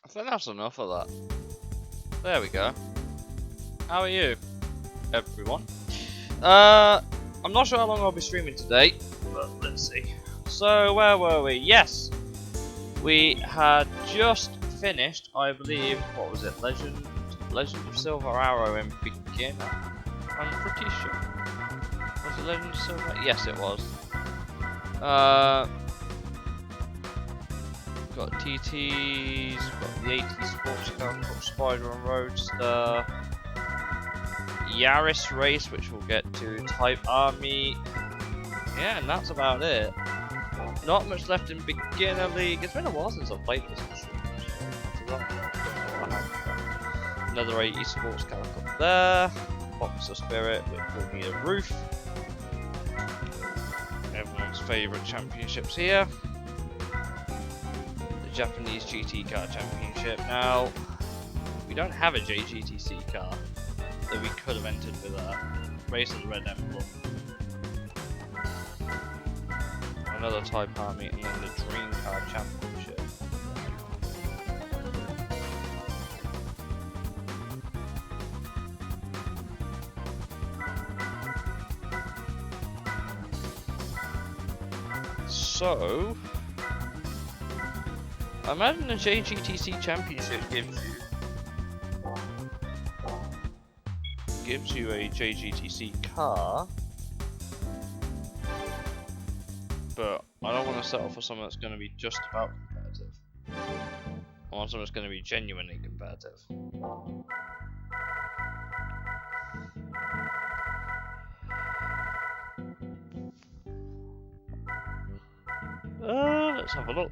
I think that's enough of that. There we go. How are you, everyone? I'm not sure how long I'll be streaming today, but let's see. So, where were we? Yes! We had just finished, I believe, what was it? Legend of Silver Arrow in beginner? I'm pretty sure. Was it Legend of Silver? Yes, it was. Got TTs, got the 80 Sports Car, got Spider and Roadster, Yaris Race, which we'll get to, Type Army, yeah, and that's about it. Not much left in Beginner League. It's been a while since I've played this. Another 80 Sports Car Cup there, Boxer Spirit, which will need a roof. Everyone's favourite championships here. Japanese GT Car Championship. Now, we don't have a JGTC car that we could have entered with a Race of the Red Emblem. Another Type Army, and then the Dream Car Championship. So, I imagine the JGTC Championship gives you a JGTC car, but I don't want to settle for something that's going to be just about competitive. I want something that's going to be genuinely competitive. Let's have a look.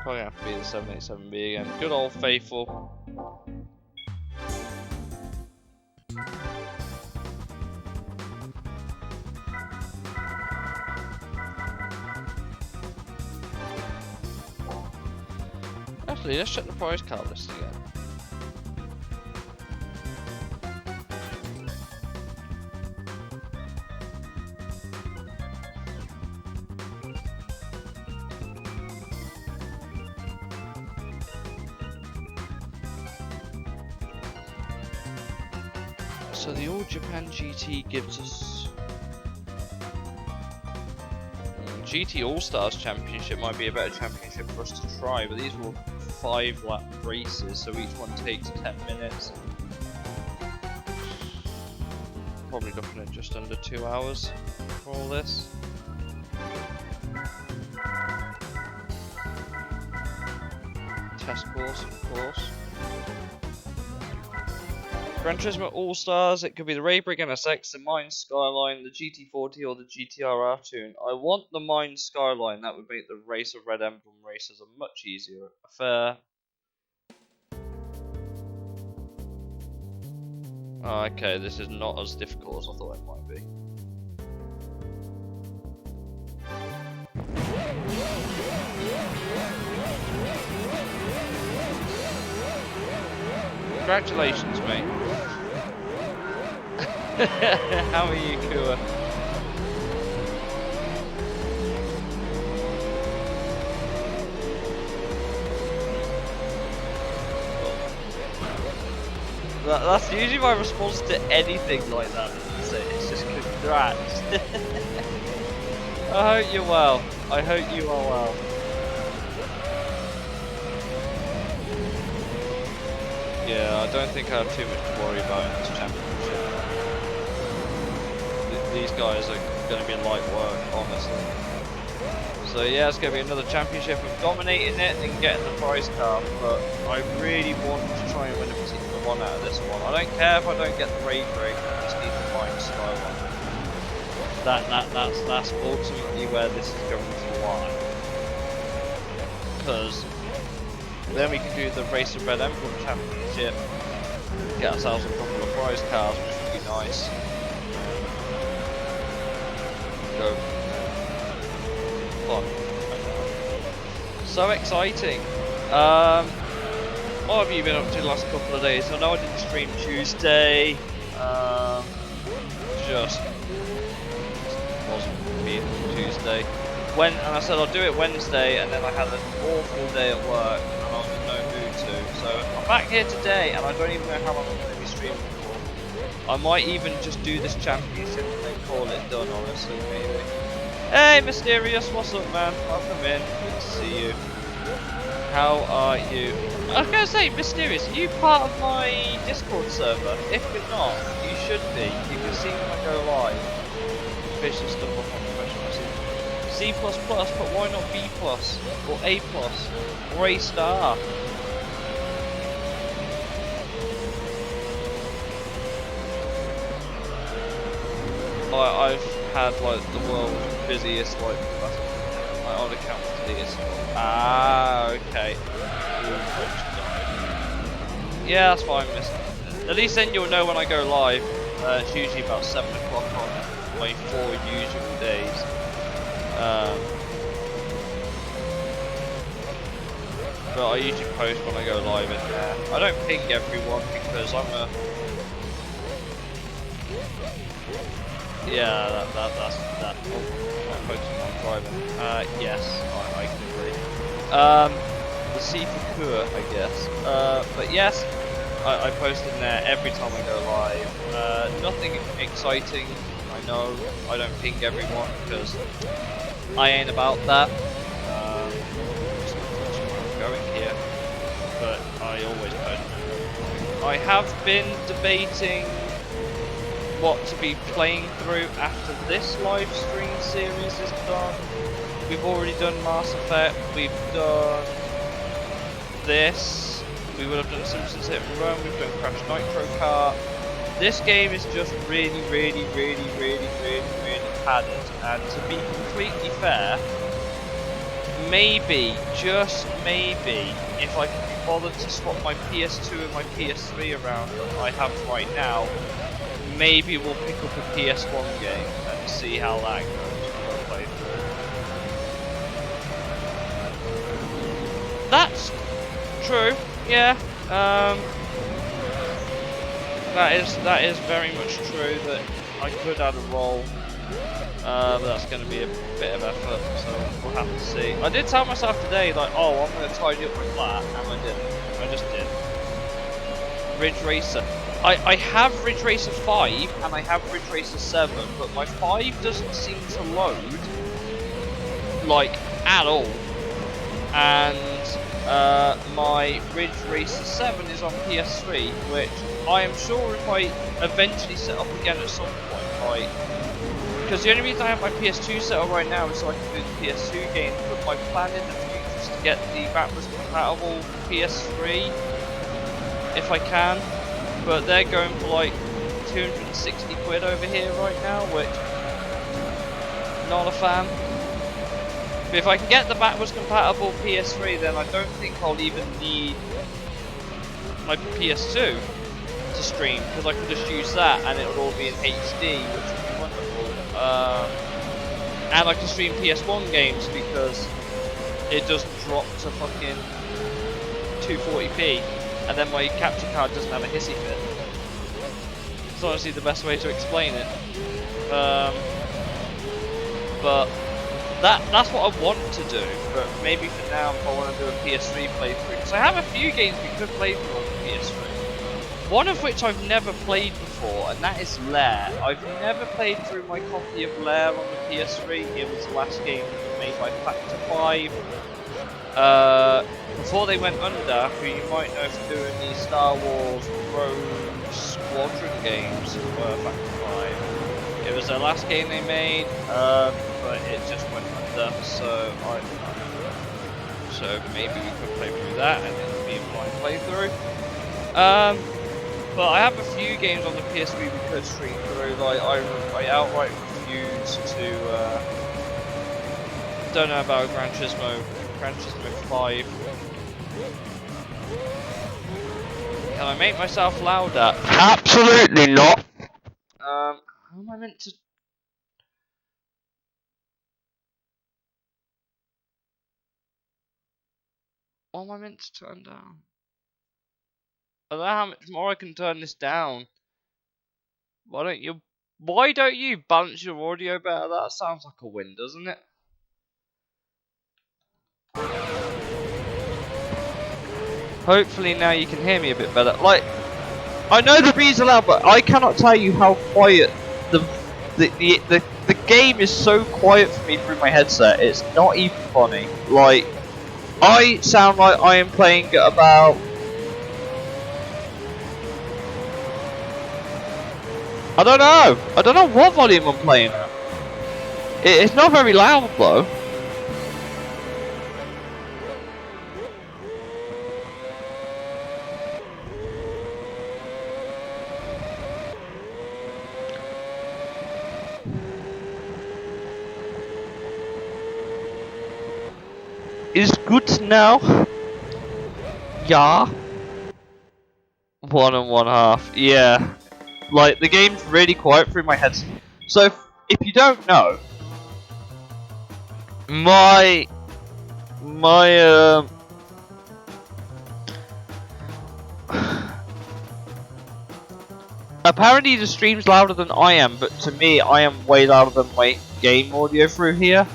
Probably have to be the 787B again. Good old faithful. Actually, let's check the prize card list again. So the All Japan GT gives us GT All Stars Championship might be a better championship for us to try, but these were 5-lap races, so each one takes 10 minutes. Probably looking at just under 2 hours for all this. Test course, of course. Gran Turismo All Stars, it could be the Raybrig NSX, the Mine Skyline, the GT40 or the GTR Tune. I want the Mine Skyline, that would make the Race of Red Emblem races a much easier affair. Oh, okay, this is not as difficult as I thought it might be. Congratulations, mate. How are you, Kua? That's usually my response to anything like that. It's just congrats. I hope you're well. I hope you are well. Yeah, I don't think I have too much to worry about in this championship. These guys are going to be light work, honestly. So yeah, it's going to be another championship of dominating it and getting the prize card, but I really want to try and win a particular one out of this one. I don't care if I don't get the raid break, I just need the Mine Skyline. That's ultimately where this is going to lie. Because then we can do the Race of Red Emblem Championship, get ourselves a couple of prize cards, which would be nice. Go. Fun. So exciting. What have you been up to the last couple of days? I know I didn't stream Tuesday. Just wasn't feeling Tuesday. And I said I'll do it Wednesday, and then I had an awful day at work, and I was in no mood to. So I'm back here today, and I don't even know how long I'm going to be streaming for. I might even just do this championship and then call it done, honestly, maybe. Hey, Mysterious, what's up, man? Welcome in. Good to see you. How are you? I was going to say, Mysterious, are you part of my Discord server? If you're not, you should be. You can see when I go live. Vicious stuff up on professional C++, but why not B+, or A+, or A star? I've had like the world's busiest, like my old account today is. Ah, okay. Yeah, that's fine, miss. At least then you'll know when I go live. It's usually about 7 o'clock on my 4 usual days. But I usually post when I go live in there. I don't ping everyone because I'm a... Yeah, that's that. Oh, I'm focusing on driving. Yes, I can agree. The C for Kua, I guess. But yes, I post in there every time I go live. Nothing exciting, I know. I don't ping everyone because I ain't about that. Just where I'm going here. But I always post. I have been debating what to be playing through after this live stream series is done. We've already done Mass Effect, we've done this, we would have done Simpsons Hit and Run, we've done Crash Nitro Kart. this game is just really padded, and to be completely fair, maybe, just maybe, if I can be bothered to swap my PS2 and my PS3 around that I have right now, maybe we'll pick up a PS1 game and see how that goes for a playthrough. That's true, yeah. That is very much true that I could add a roll. But that's going to be a bit of effort, so we'll have to see. I did tell myself today, like, oh, I'm going to tidy up my flat, and I didn't. I just did. Ridge Racer. I have Ridge Racer 5, and I have Ridge Racer 7, but my 5 doesn't seem to load, like, at all. And my Ridge Racer 7 is on PS3, which I am sure if I eventually set up again at some point, like, because the only reason I have my PS2 set up right now is so I can do the PS2 games, but my plan in the future is to get the backwards compatible PS3 if I can. But they're going for like 260 quid over here right now, which not a fan. But if I can get the backwards compatible PS3, then I don't think I'll even need my PS2 to stream, because I can just use that and it would all be in HD, which would be wonderful. And I can stream PS1 games because it does drop to fucking 240p, and then my capture card doesn't have a hissy fit. It's honestly the best way to explain it. But that's what I want to do. But maybe for now, if I want to do a PS3 playthrough, because I have a few games we could play through on the PS3. One of which I've never played before, and that is Lair. I've never played through my copy of Lair on the PS3. It was the last game made by Factor 5. Before they went under, who you might know for doing the Star Wars Rogue Squadron games were Factor 5. It was their last game they made, but it just went under, so maybe we could play through that, and it would be a blind playthrough. But I have a few games on the PS3 we could stream through. Like I outright refuse to. Don't know about Gran Turismo 5. Can I make myself louder? Absolutely not. How am I meant to? What am I meant to turn down? I don't know how much more I can turn this down. Why don't you balance your audio better? That sounds like a win, doesn't it? Hopefully now you can hear me a bit better. Like, I know the bees are loud, but I cannot tell you how quiet the game is so quiet for me through my headset. It's not even funny. Like, I sound like I am playing at about. I don't know what volume I'm playing at. It's not very loud though. Is good now? Yeah. 1 1/2. Yeah. Like, the game's really quiet through my headset. So, if you don't know, apparently the stream's louder than I am, but to me, I am way louder than my game audio through here.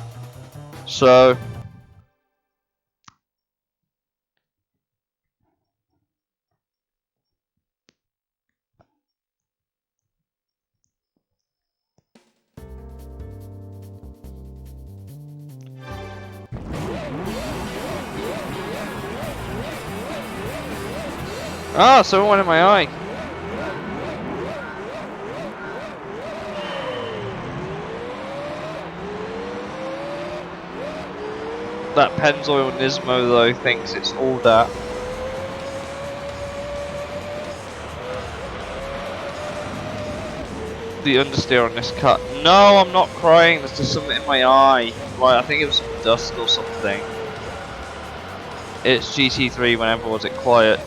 So... Ah, someone in my eye. That Pennzoil Nismo though thinks it's all that. the understeer on this car. No, I'm not crying. There's just something in my eye. Right, I think it was some dust or something. It's GT3 whenever was it quiet.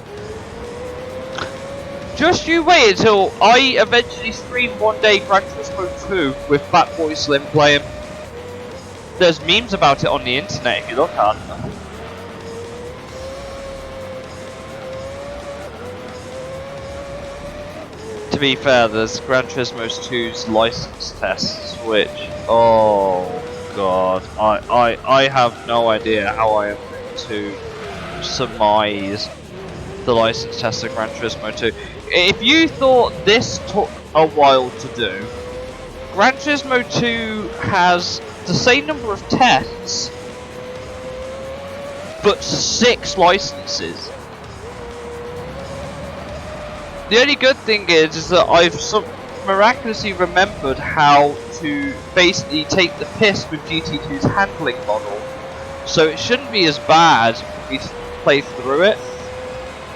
Just you wait until I eventually stream one day Gran Turismo 2 with Fatboy Slim playing. There's memes about it on the internet if you look hard enough. To be fair, there's Gran Turismo 2's license tests, which, oh god, I have no idea how I am going to surmise the license test of Gran Turismo 2. If you thought this took a while to do, Gran Turismo 2 has the same number of tests, but 6 licenses. The only good thing is that I've miraculously remembered how to basically take the piss with GT2's handling model, so it shouldn't be as bad for me to play through it.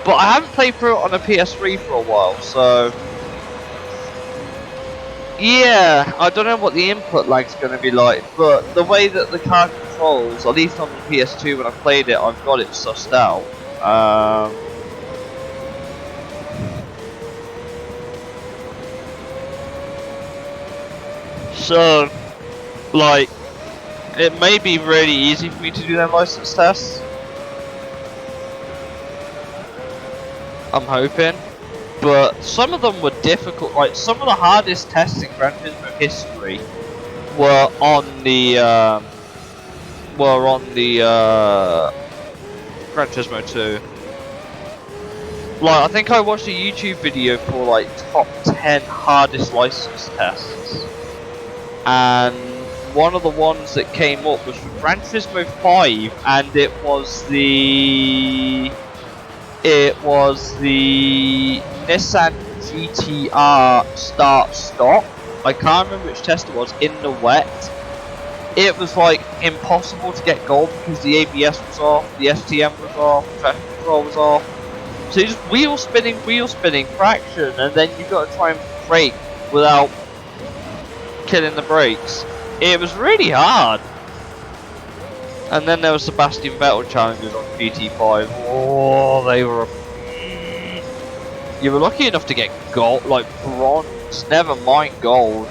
But I haven't played through it on a PS3 for a while, so yeah, I don't know what the input lag's going to be like, but the way that the car controls, at least on the PS2 when I played it, I've got it sussed out. So, like, it may be really easy for me to do them license tests. I'm hoping. But some of them were difficult, like some of the hardest tests in Gran Turismo history were on the Gran Turismo 2. Like, I think I watched a YouTube video for like top 10 hardest license tests, and one of the ones that came up was for Gran Turismo 5, and it was the Nissan GTR start-stop. I can't remember which test it was, in the wet. It was like impossible to get gold because the ABS was off, the STM was off, traction control was off. So you just wheel spinning, traction, and then you got to try and brake without killing the brakes. It was really hard. And then there was Sebastian Vettel challenges on GT5. Oh, they were. You were lucky enough to get gold, like bronze. Never mind gold.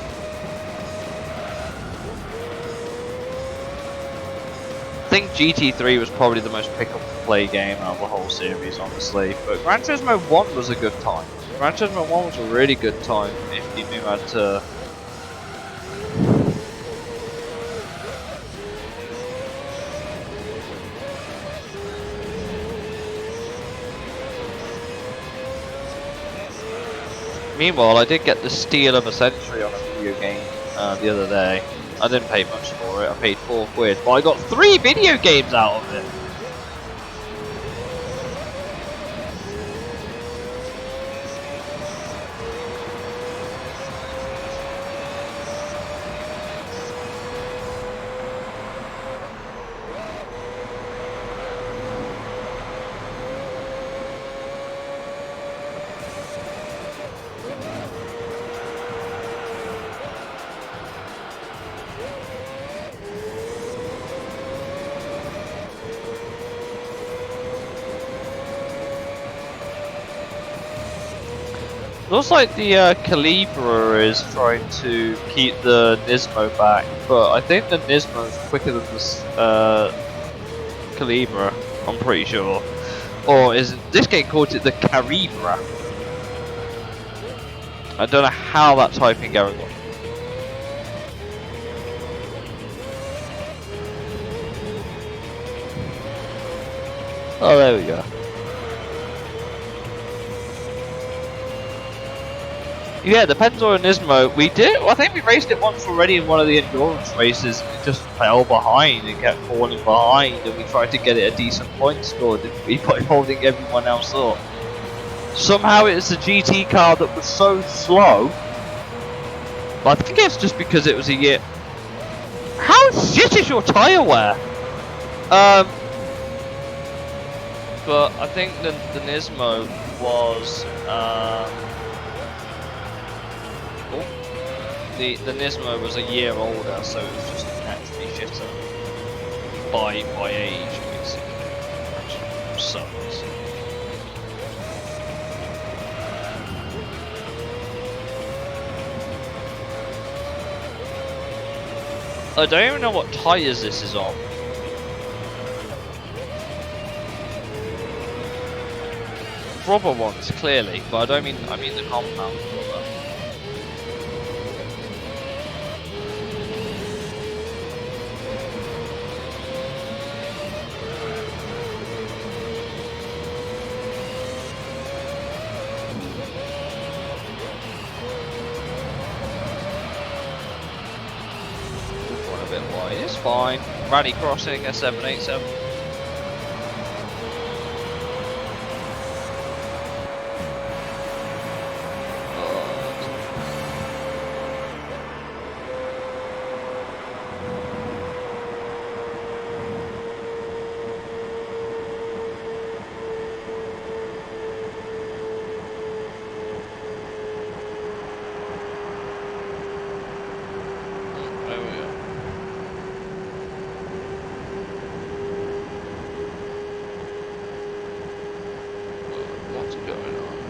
I think GT3 was probably the most pick up and play game out of the whole series, honestly. But Gran Turismo 1 was a good time. Gran Turismo 1 was a really good time if you knew how to. Meanwhile, I did get the steal of a century on a video game the other day. I didn't pay much for it, I paid £4, but I got 3 video games out of it! Looks like the Calibra is trying to keep the Nismo back, but I think the Nismo is quicker than this Calibra, I'm pretty sure. Or is this game called it the Caribra? I don't know how that typing going on. Oh, there we go. Yeah, the Penzor and Nismo, I think we raced it once already in one of the endurance races, and it just fell behind and kept falling behind, and we tried to get it a decent point score, didn't we, by holding everyone else up. Somehow it's a GT car that was so slow, but I think it's just because it was a year. How shit is your tyre wear? But I think the Nismo was, the Nismo was a year older, so it was just naturally shitter by age, basically, which sucks. I don't even know what tyres this is on. Rubber ones, clearly, but I mean the compound rubber. A bit wide, it's fine. Rally crossing a 787.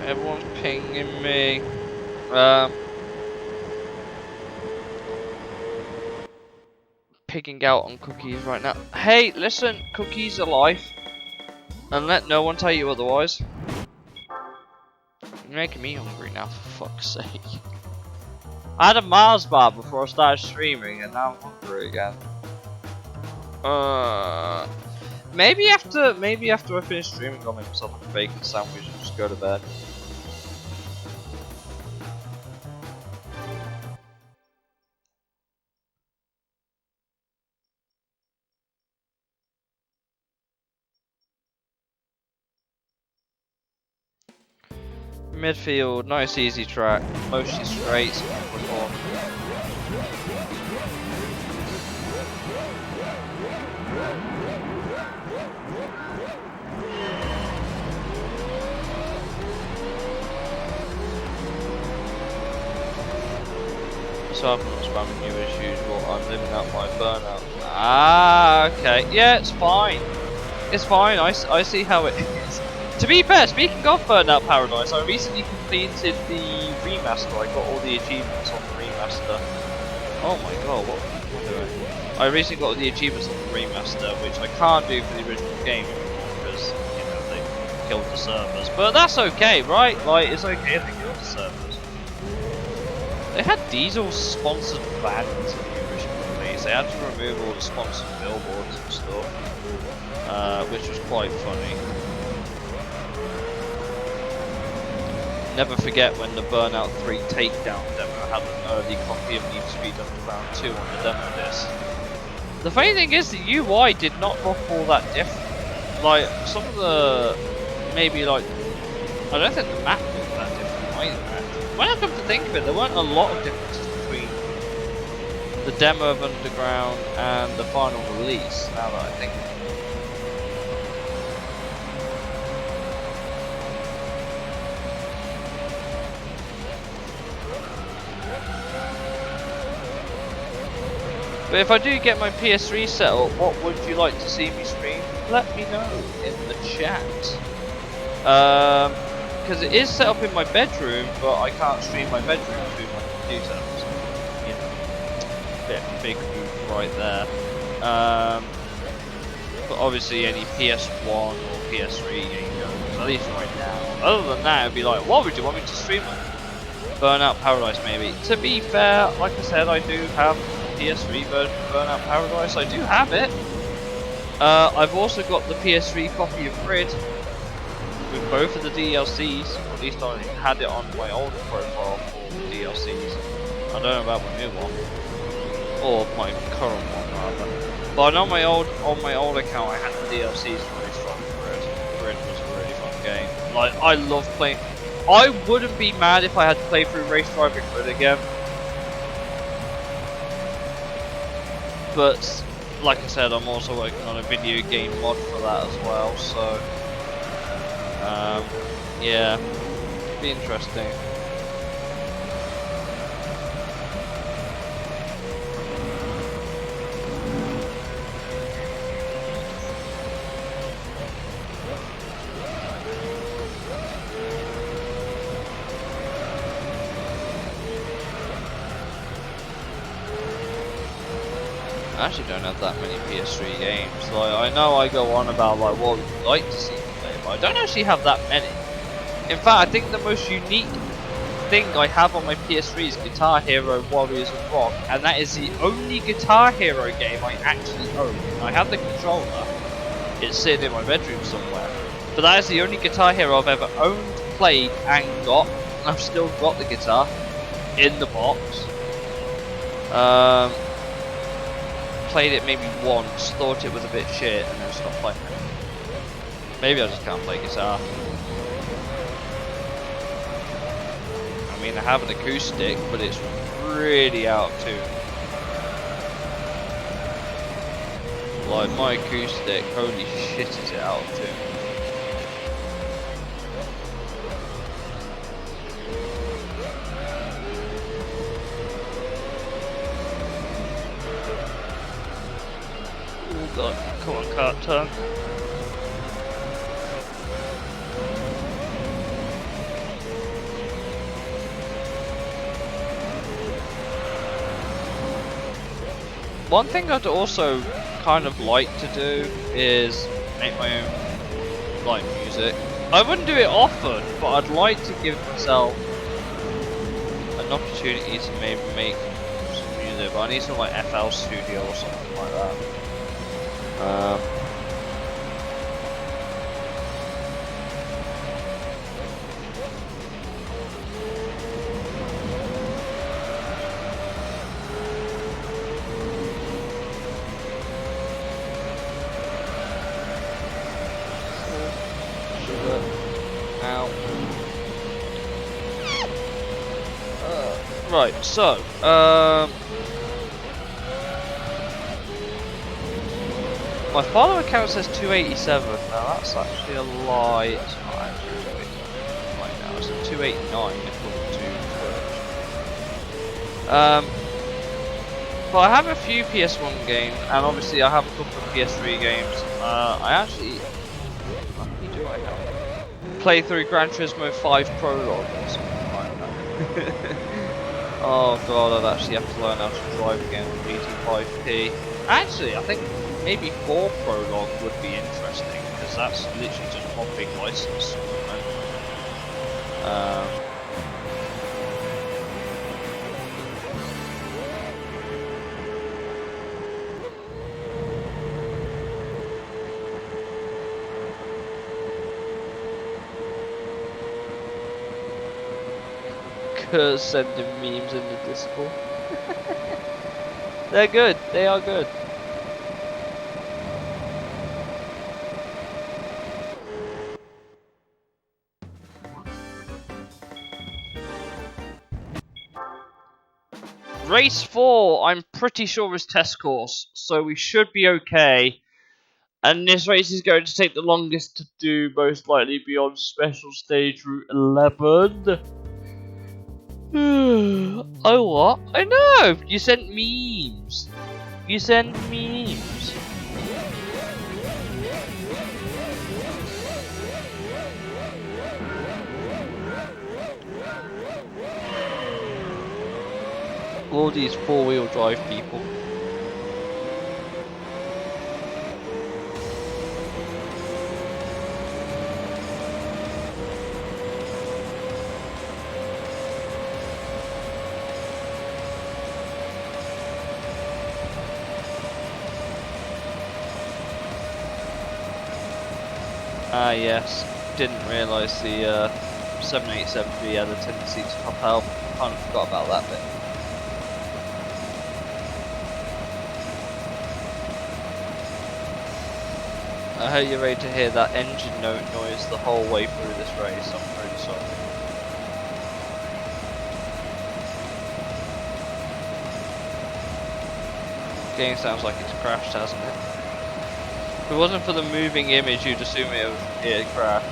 Everyone's pinging me. Pigging out on cookies right now. Hey, listen, cookies are life, and let no one tell you otherwise. You're making me hungry now, for fuck's sake. I had a Mars bar before I started streaming, and now I'm hungry again. Maybe after I finish streaming, I'll make myself a bacon sandwich and just go to bed. Midfield, nice easy track, mostly straight. So I'm not spamming you as usual. I'm living out my burnout. Ah, okay. Yeah, it's fine. It's fine. I see how it is. To be fair, speaking of Burnout Paradise, I recently completed the remaster. I got all the achievements on the remaster. Oh my god, what am I doing? I recently got all the achievements on the remaster, which I can't do for the original game because, you know, they killed the servers. But that's okay, right? Like, it's okay if they killed the servers. They had Diesel sponsored vans in the original release. They had to remove all the sponsored billboards and stuff, which was quite funny. Never forget when the Burnout 3 Takedown demo had an early copy of Need for Speed Underground 2 on the demo disc. The funny thing is, the UI did not look all that different. Like, some of the, maybe like, I don't think the map looked that different either. When I come to think of it, there weren't a lot of differences between the demo of Underground and the final release, now that I think of it. But if I do get my PS3 set up, what would you like to see me stream? Let me know in the chat. Because it is set up in my bedroom, but I can't stream my bedroom through my computer. So, you know, big move right there. But obviously any PS1 or PS3 game goes, at least right now. Other than that, it'd be like, what would you want me to stream on? Burnout Paradise maybe. To be fair, like I said, I do have PS3 version of Burnout Paradise. I do have it. I've also got the PS3 copy of Grid with both of the DLCs. Or at least I had it on my old profile for the DLCs. I don't know about my new one or my current one rather. But on my old account, I had the DLCs for Race Driver Grid. Grid was a really fun game. Like, I love playing. I wouldn't be mad if I had to play through Race Driver Grid again. But, like I said, I'm also working on a video game mod for that as well, so, yeah, it'd be interesting. I actually don't have that many PS3 games. Like, I know I go on about like what we'd like to see me play, but I don't actually have that many. In fact, I think the most unique thing I have on my PS3 is Guitar Hero Warriors of Rock, and that is the only Guitar Hero game I actually own. I have the controller, it's sitting in my bedroom somewhere, but that is the only Guitar Hero I've ever owned, played, and got. I've still got the guitar in the box. Played it maybe once, thought it was a bit shit, and then stopped playing it. Maybe I just can't play guitar. I mean, I have an acoustic, but it's really out of tune. Like, my acoustic, holy shit, is it out of tune. Oh god, come on, car, turn. One thing I'd also kind of like to do is make my own, like, music. I wouldn't do it often, but I'd like to give myself an opportunity to maybe make some music. But I need some like FL Studio or something like that. Right, so, my follower account says 287, now that's actually a lie, it's not actually 287 right now, it's a 289 according to Twitch. But I have a few PS1 games, and obviously I have a couple of PS3 games. I actually, how many do I have? Play through Gran Turismo 5 Prologue or something like that. Oh god, I'd actually have to learn how to drive again with GT5P. Actually, I think maybe 4 Prologue would be interesting, because that's literally just one big license. Sending memes in the Discord. They're good, they are good. Race 4, I'm pretty sure is test course, so we should be okay. And this race is going to take the longest to do, most likely beyond special stage route 11. Oh what? I know! You sent memes! You sent memes! All these four-wheel drive people. Ah yes, didn't realise the 787B had a tendency to pop out. Kind of forgot about that bit. I hope you're ready to hear that engine note noise the whole way through this race. I'm really sorry. The game sounds like it's crashed, hasn't it? If it wasn't for the moving image, you'd assume it had crashed.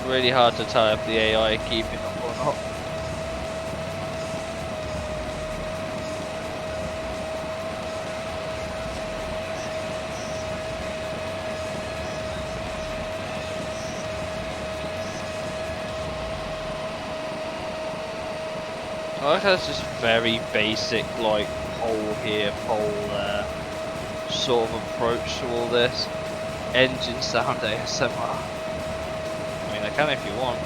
Really hard to tell if the AI are keeping up or not. I like how it's just very basic, like pole here, pole there, sort of approach to all this. Engine sound ASMR. I mean, I can if you want.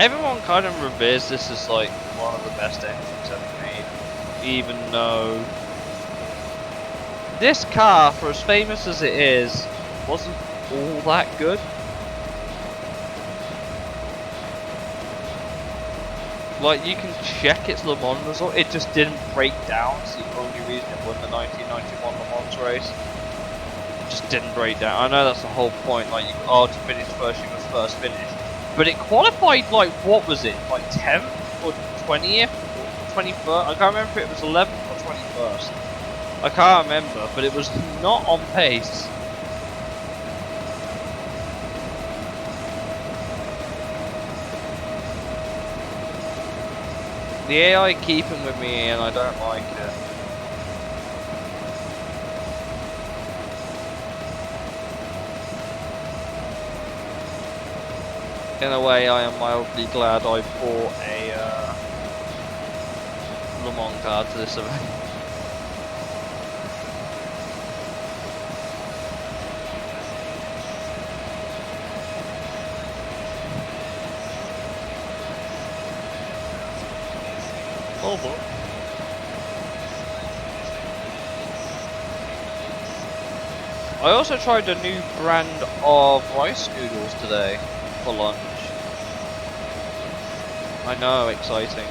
Everyone kind of reveres this as like one of the best engines ever made, even though this car, for as famous as it is, wasn't all that good. Like, you can check its Le Mans result, it just didn't break down. It's the only reason it won the 1991 Le Mans race. It just didn't break down. I know that's the whole point, like, to finish first, you must first finish. But it qualified, like, what was it? Like 10th or 20th or 21st? I can't remember if it was 11th or 21st. I can't remember, but it was not on pace. The AI keeping with me and I don't like it. In a way, I am mildly glad I bought a Le Mans card to this event. Oh boy. I also tried a new brand of rice noodles today for lunch. I know, exciting.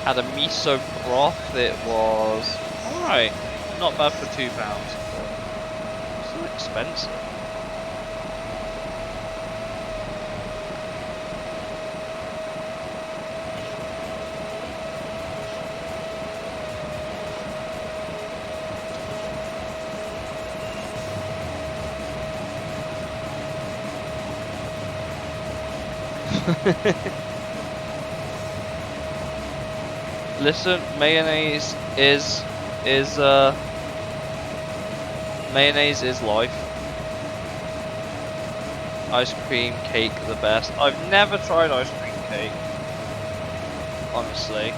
Had a miso broth, it was alright. Not bad for £2, but still expensive. Listen, mayonnaise is mayonnaise is life. Ice cream cake the best. I've never tried ice cream cake, honestly.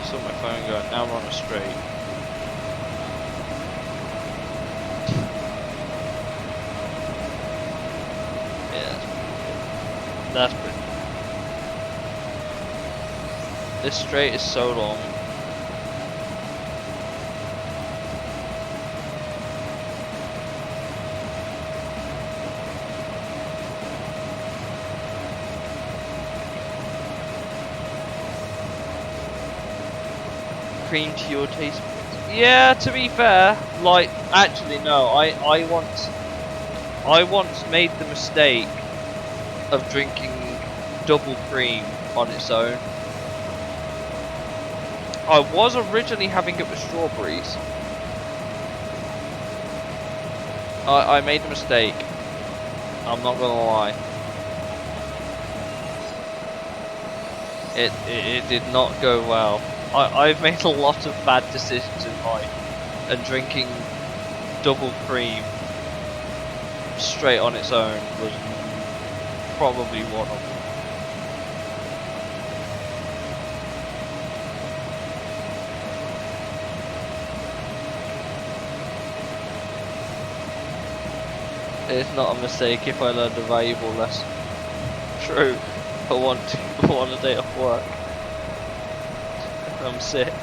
Saw my phone going. Now we're on a straight. That's pretty good. This straight is so long. Cream to your taste. Yeah, to be fair, like, actually no, I once made the mistake of drinking double cream on its own. I was originally having it with strawberries. I made a mistake. I'm not gonna lie. It did not go well. I've made a lot of bad decisions in life, and drinking double cream straight on its own was probably one of them. It's not a mistake if I learned a valuable lesson. True, I want a day off work. I'm sick.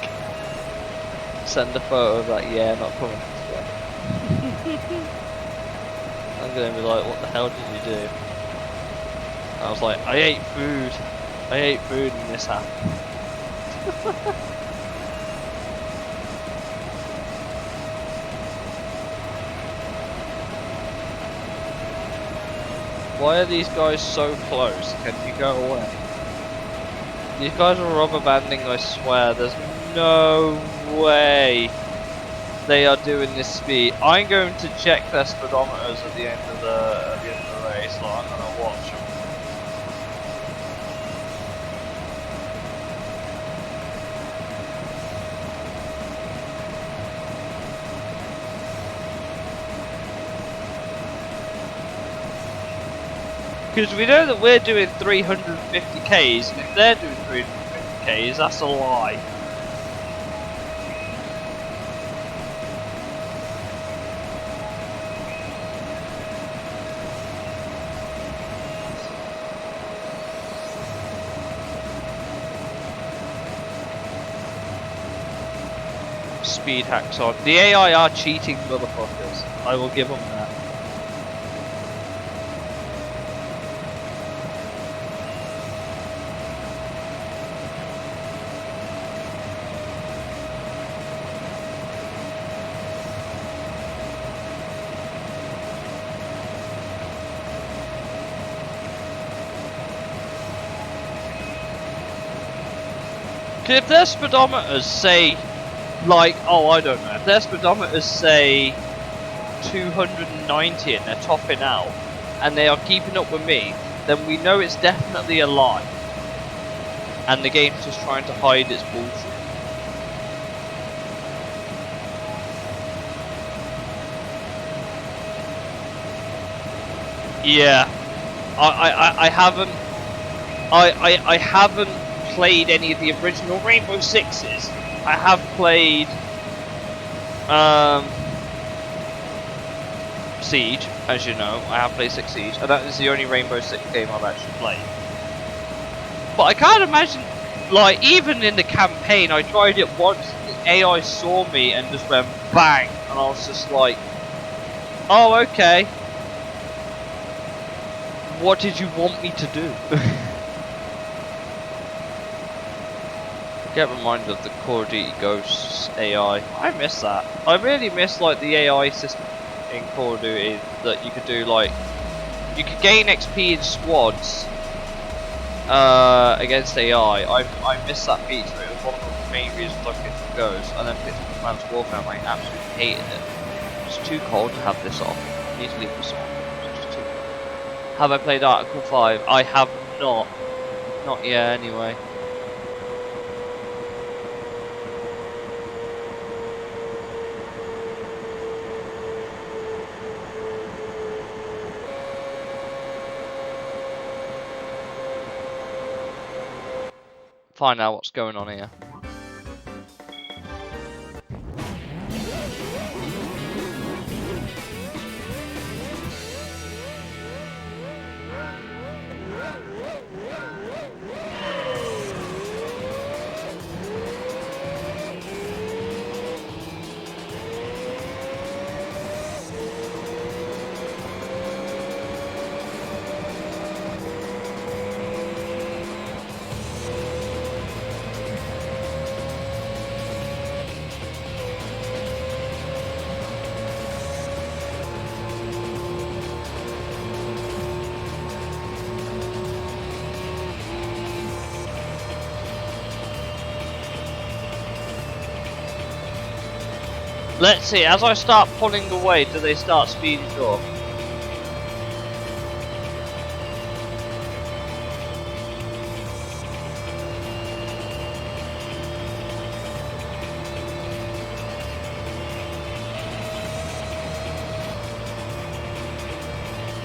Send a photo of that, yeah, not coming today. I'm gonna be like, what the hell did you do? I was like, I ate food and this happened. Why are these guys so close? Can you go away? These guys are rubber banding, I swear. There's no way they are doing this speed. I'm going to check their speedometers at the end of the race. So I'm gonna watch them. Because we know that we're doing 350k's, and if they're doing 350k's, that's a lie. Speed hacks on. The AI are cheating motherfuckers. I will give them that. If their speedometers say, like, oh, I don't know, if their speedometers say 290 and they're topping out, and they are keeping up with me, then we know it's definitely a lie. And the game's just trying to hide its bullshit. Yeah. I haven't played any of the original Rainbow Sixes. I have played Siege, as you know. I have played Six Siege, and that is the only Rainbow Six game I've actually played. But I can't imagine, like, even in the campaign, I tried it once, the AI saw me and just went bang, and I was just like, oh, okay. What did you want me to do? Get reminded of the Call of Duty Ghosts AI. I miss that. I really miss, like, the AI system in Call of Duty that you could do, like, you could gain XP in squads against AI. I miss that feature. It was one of the main reasons I picked Ghosts, and then picked up Advanced Warfare, and I absolutely hated it. It's too cold to have this on. I need to leave this on. It's too cold. Have I played Article 5? I have not. Not yet, anyway. Find out what's going on here. Let's see, as I start pulling away, do they start speeding up?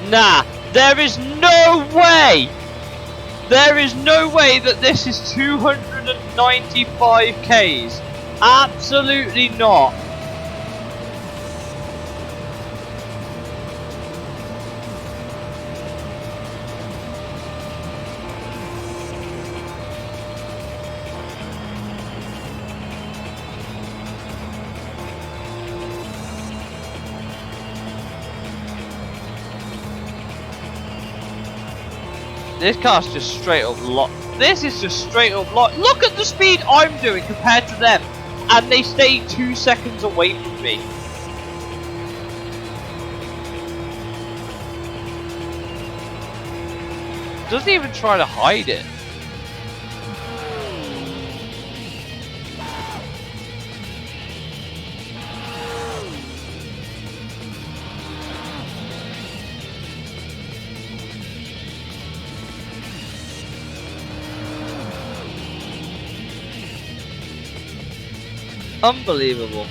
Nah, there is no way! There is no way that this is 295 Ks. Absolutely not. This car's just straight up lock. This is just straight up lock. Look at the speed I'm doing compared to them, and they stay 2 seconds away from me. Doesn't even try to hide it. Unbelievable.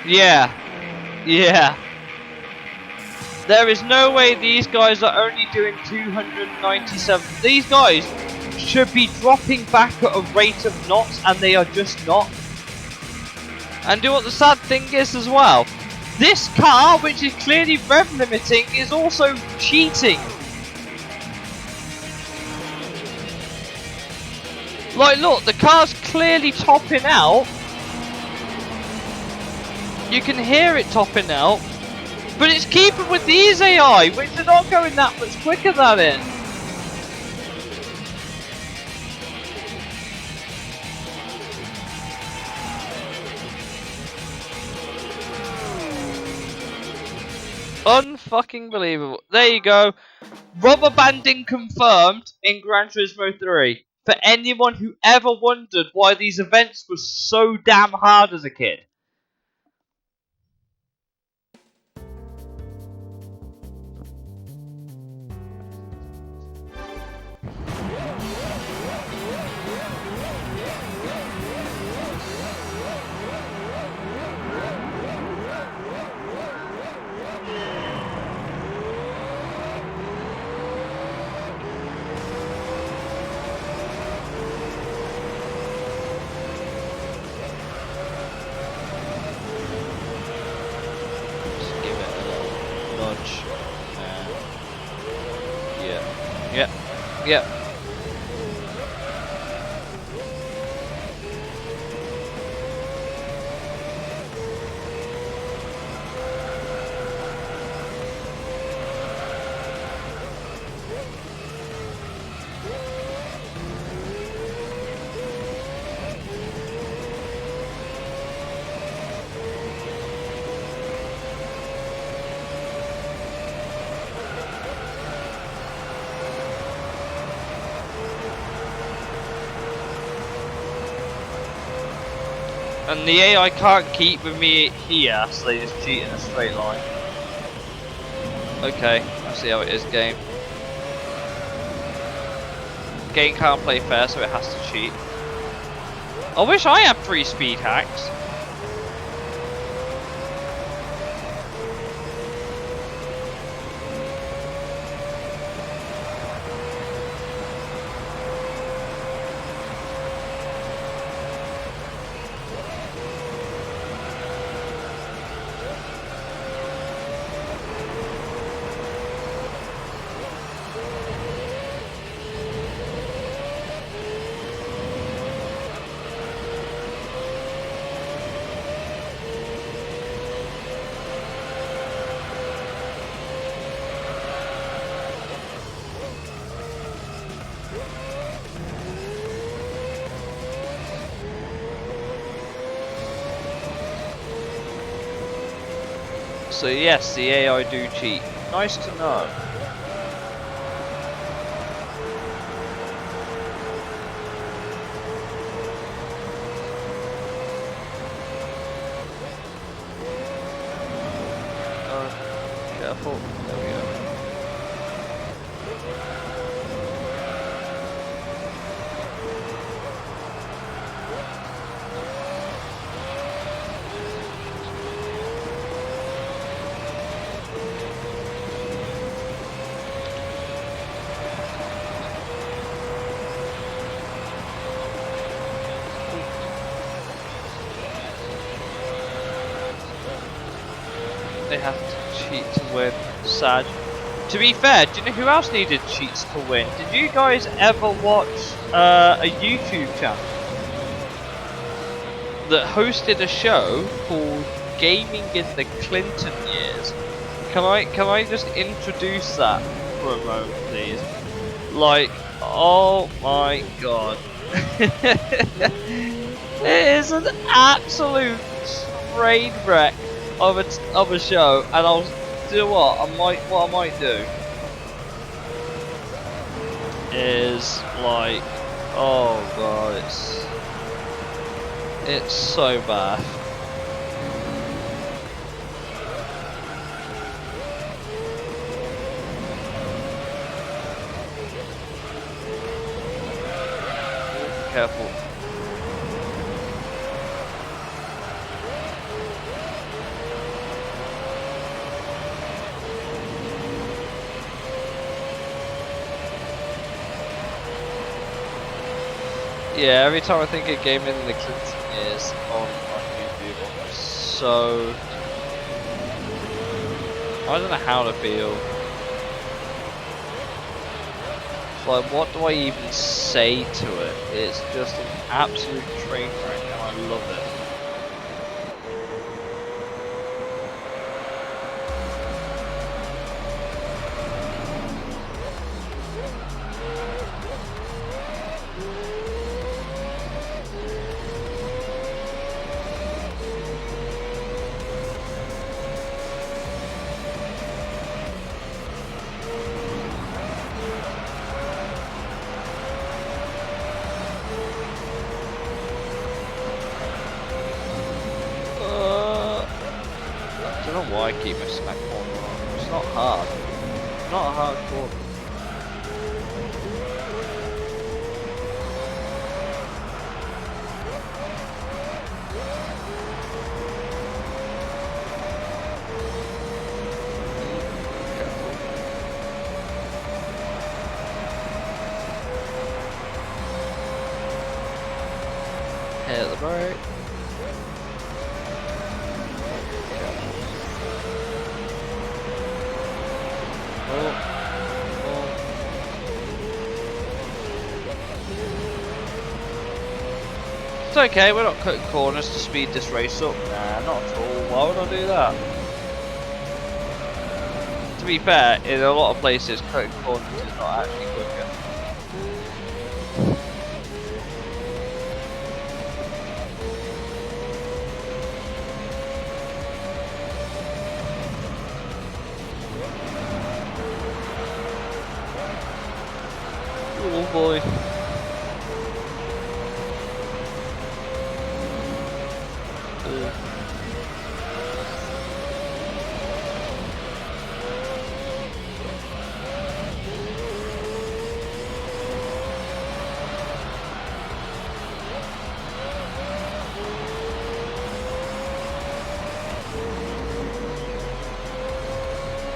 Yeah. Yeah. There is no way these guys are only doing 297. These guys should be dropping back at a rate of knots, and they are just not. And do you know what the sad thing is as well? This car, which is clearly rev limiting, is also cheating. Like, look, the car's clearly topping out. You can hear it topping out. But it's keeping with these AI, which are not going that much quicker than it. Unfucking believable. There you go. Rubber banding confirmed in Gran Turismo 3. For anyone who ever wondered why these events were so damn hard as a kid. Yep. And the AI can't keep with me here, so they just cheat in a straight line. Okay, I see how it is, game. Game can't play fair, so it has to cheat. I wish I had free speed hacks. So yes, the AI do cheat. Nice to know. Careful. There we go. They have to cheat to win. Sad. To be fair, do you know who else needed cheats to win? Did you guys ever watch a YouTube channel that hosted a show called Gaming in the Clinton Years? Can I just introduce that for a moment, please? Like, oh my god. It is an absolute train wreck of a show, and I'll do what I might do. is like, oh god, it's so bad. Careful. Yeah, every time I think of gaming in the Clinton years on YouTube, I'm so... I don't know how to feel. It's like, what do I even say to it? It's just an absolute train wreck and I love it. I don't know why I keep missing that corner. It's not hard. It's not a hard corner. Hit the brake. It's okay, we're not cutting corners to speed this race up. Nah, not at all. Why would I do that? To be fair, in a lot of places, cutting corners is not actually quicker. Oh boy.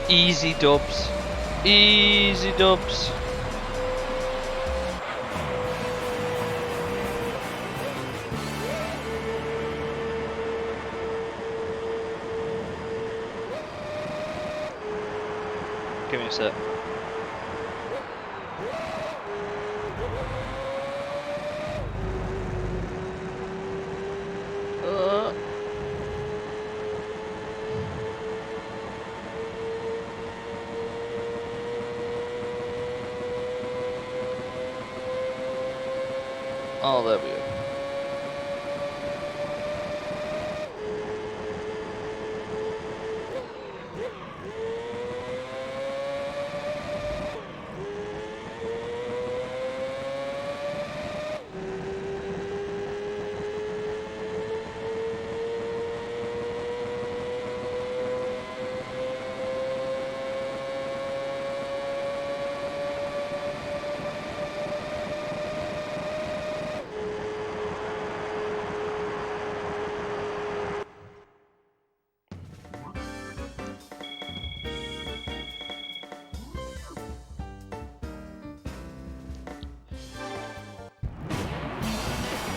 Easy dubs. Easy dubs. Give me a sec. Oh, there we go.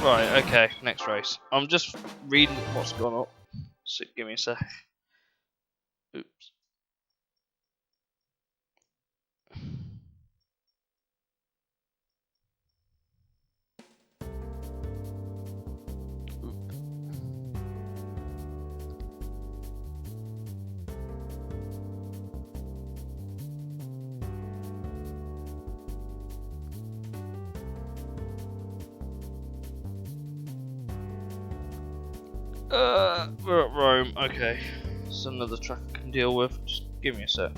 Right, okay, next race. I'm just reading what's gone up. So give me a sec. Oops. We're at Rome. Okay, it's another track I can deal with. Just give me a sec.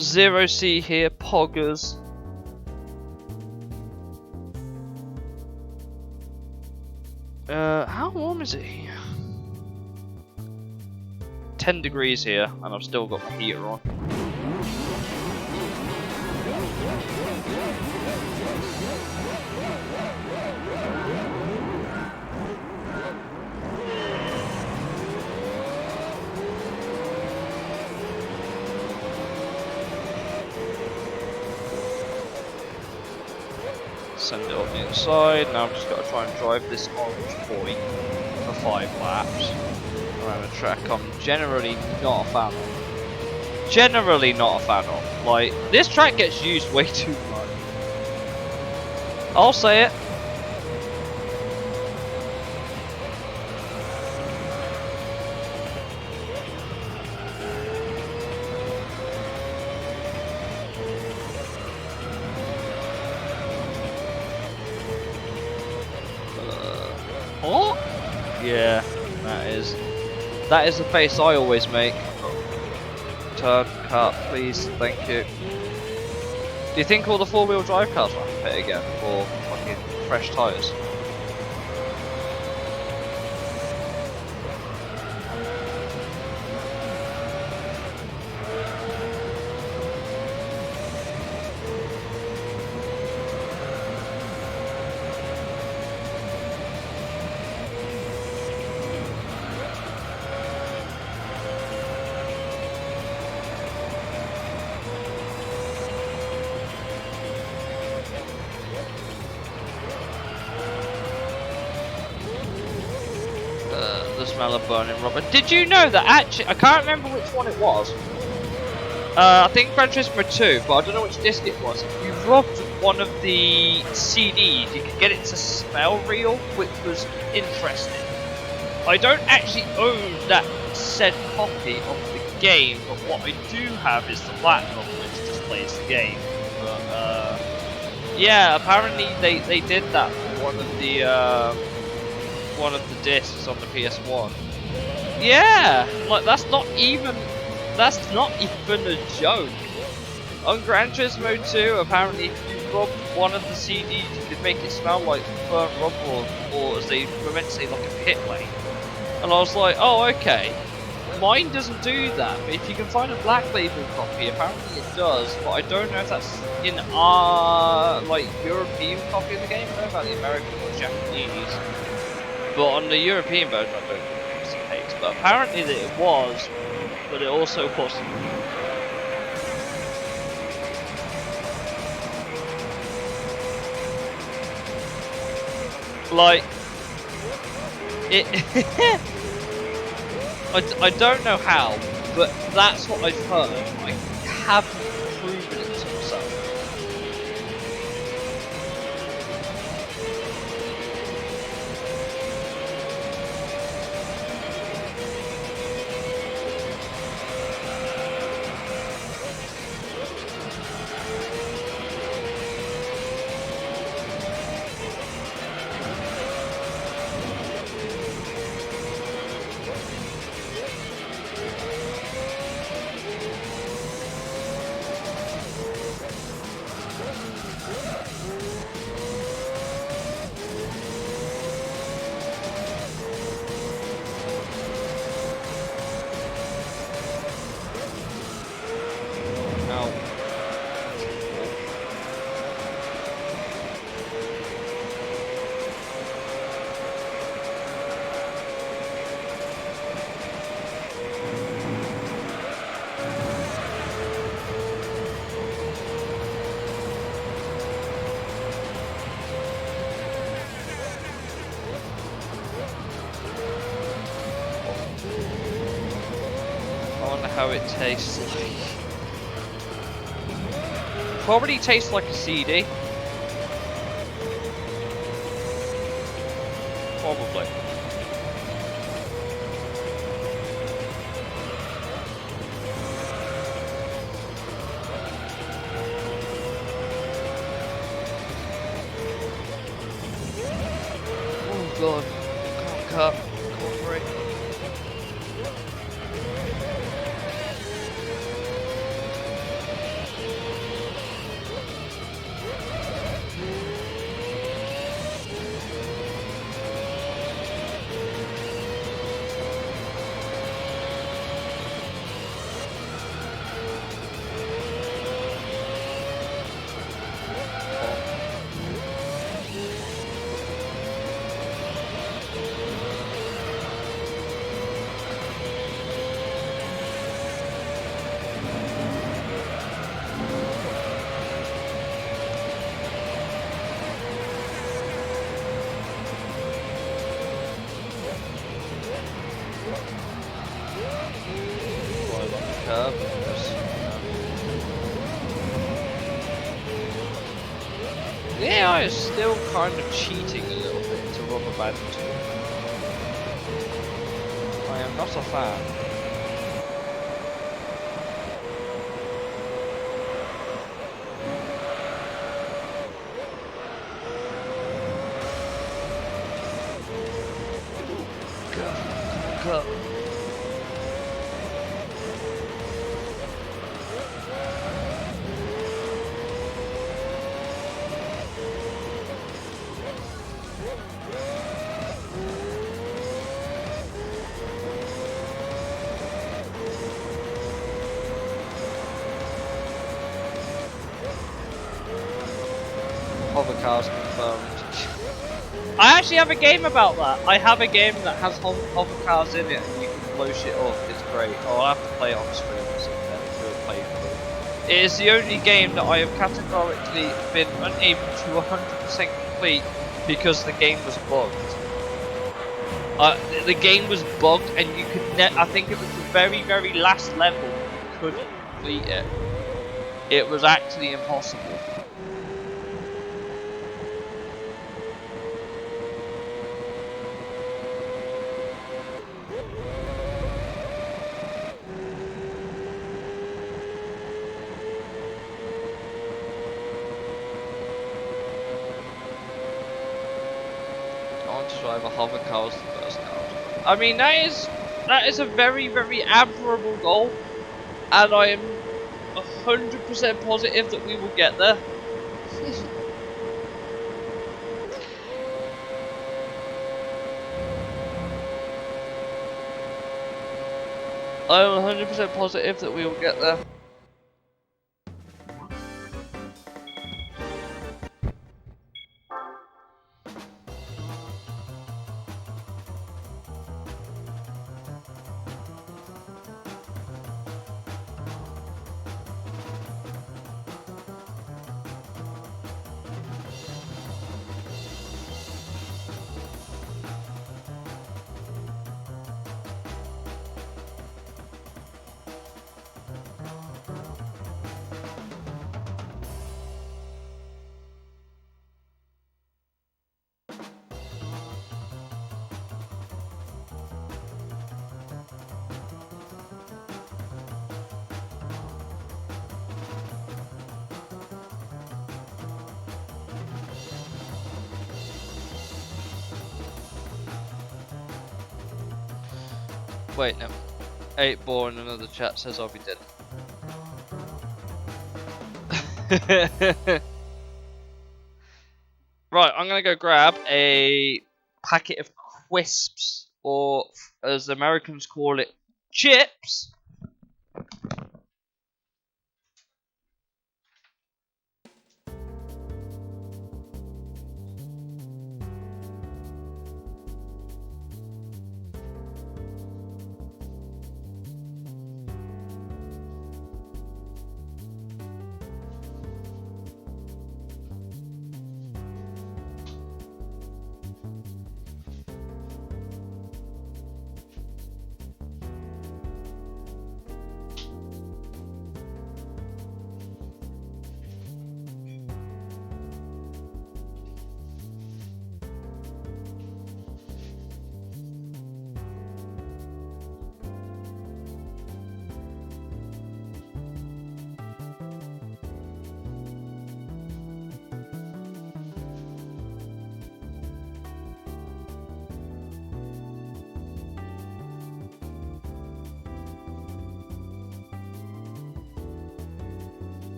Zero C here, poggers. How warm is it here? 10 degrees here, and I've still got my heater on. Send it on the inside. Now I've just got to try and drive this orange point for 5 laps around a track I'm generally not a fan of. Generally not a fan of. Like, this track gets used way too much. I'll say it. What? Yeah, that is the face I always make. Turn, cut, please, thank you. Do you think all the 4-wheel drive cars will have to pit again for fucking fresh tyres? The smell of burning rubber. Did you know that actually, I can't remember which one it was. I think Gran Turismo 2, but I don't know which disc it was. If you rubbed one of the CDs, you could get it to smell real, which was interesting. I don't actually own that said copy of the game, but what I do have is the laptop which displays the game. But yeah, apparently they did that for one of the discs on the PS1. Yeah, like that's not even a joke. On Gran Turismo 2, apparently if you rubbed one of the CDs, you could make it smell like burnt rubber, or as they were meant to say, like a pit lane. And I was like, oh okay. Mine doesn't do that, but if you can find a black label copy, apparently it does. But I don't know if that's in our like European copy of the game. I don't know about the American or Japanese. But on the European version, I don't think it's the case. But apparently that it was, but it also wasn't. Like, it. I don't know how, but that's what I've heard. I haven't proven it to myself. How it tastes like. Probably tastes like a CD. Probably. Oh god. Can't cut. Can't break. better because the AI is still kind of cheating a little bit to rubber band to. I am not a fan. Go. Hover cars confirmed. I actually have a game about that. I have a game that has hover cars in it and you can blow shit up. It's great. Oh, I'll have to play it on stream or something. Do a playthrough. It is the only game that I have categorically been unable to 100% complete because the game was bugged. The game was bugged and you could I think it was the very, very last level you couldn't complete it. It was actually impossible. Drive a hover car was the first car. I mean, that is a very, very admirable goal, and I am 100% positive that we will get there. I am 100% positive that we will get there. Wait, no. 8 ball in another chat says I'll be dead. Right, I'm gonna go grab a packet of crisps, or as the Americans call it, chips.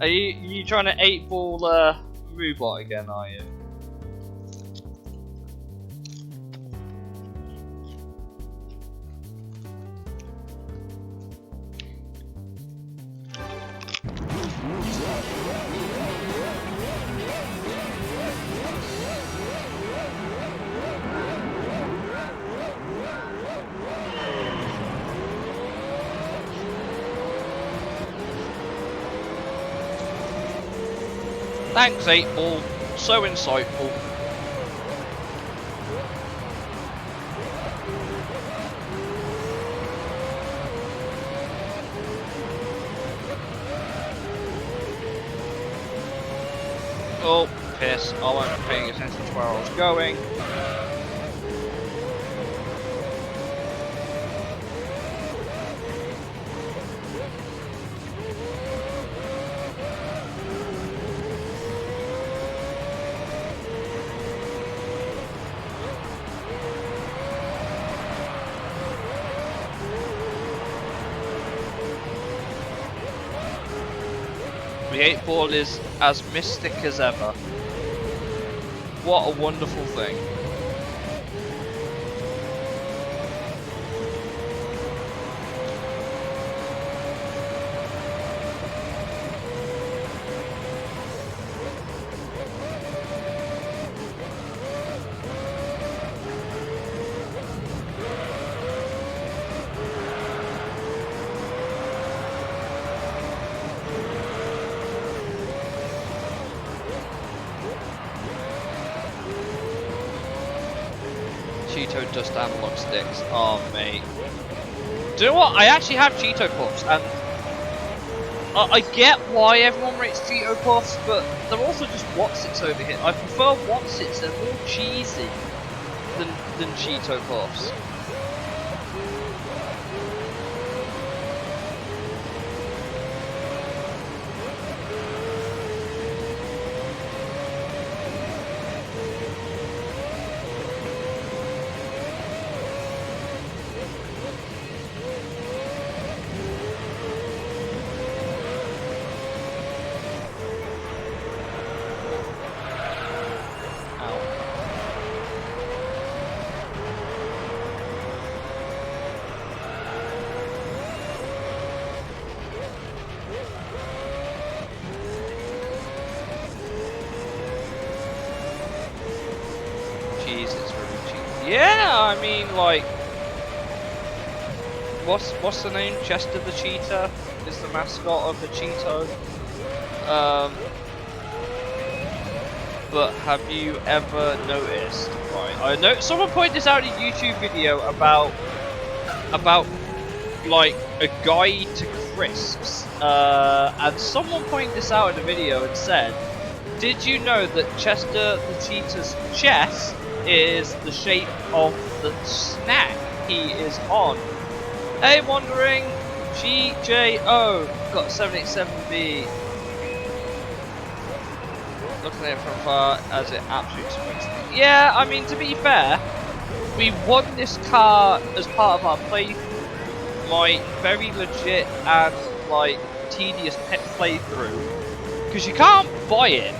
Are you trying to 8-ball Moobot again, are you? Thanks, 8 Ball. So insightful. Oh, piss. I wasn't paying attention to where I was going. The 8 Ball is as mystic as ever. What a wonderful thing. Cheeto dust analog sticks. Oh, mate. Do you know what? I actually have Cheeto Puffs, and I get why everyone rates Cheeto Puffs, but they're also just Wotsits over here. I prefer Wotsits, they're more cheesy than Cheeto Puffs. Yeah, I mean, like, what's the name? Chester the Cheetah is the mascot of the Cheeto. But have you ever noticed? Right, I know someone pointed this out in a YouTube video about like a guide to crisps, and someone pointed this out in a video and said, "Did you know that Chester the Cheetah's chest is the shape of the snack he is on?" Hey, Wandering GJO got 787B. Looking at it from far as it absolutely swings. Yeah, I mean, to be fair, we won this car as part of our playthrough. My very legit and like tedious pet playthrough, because you can't buy it.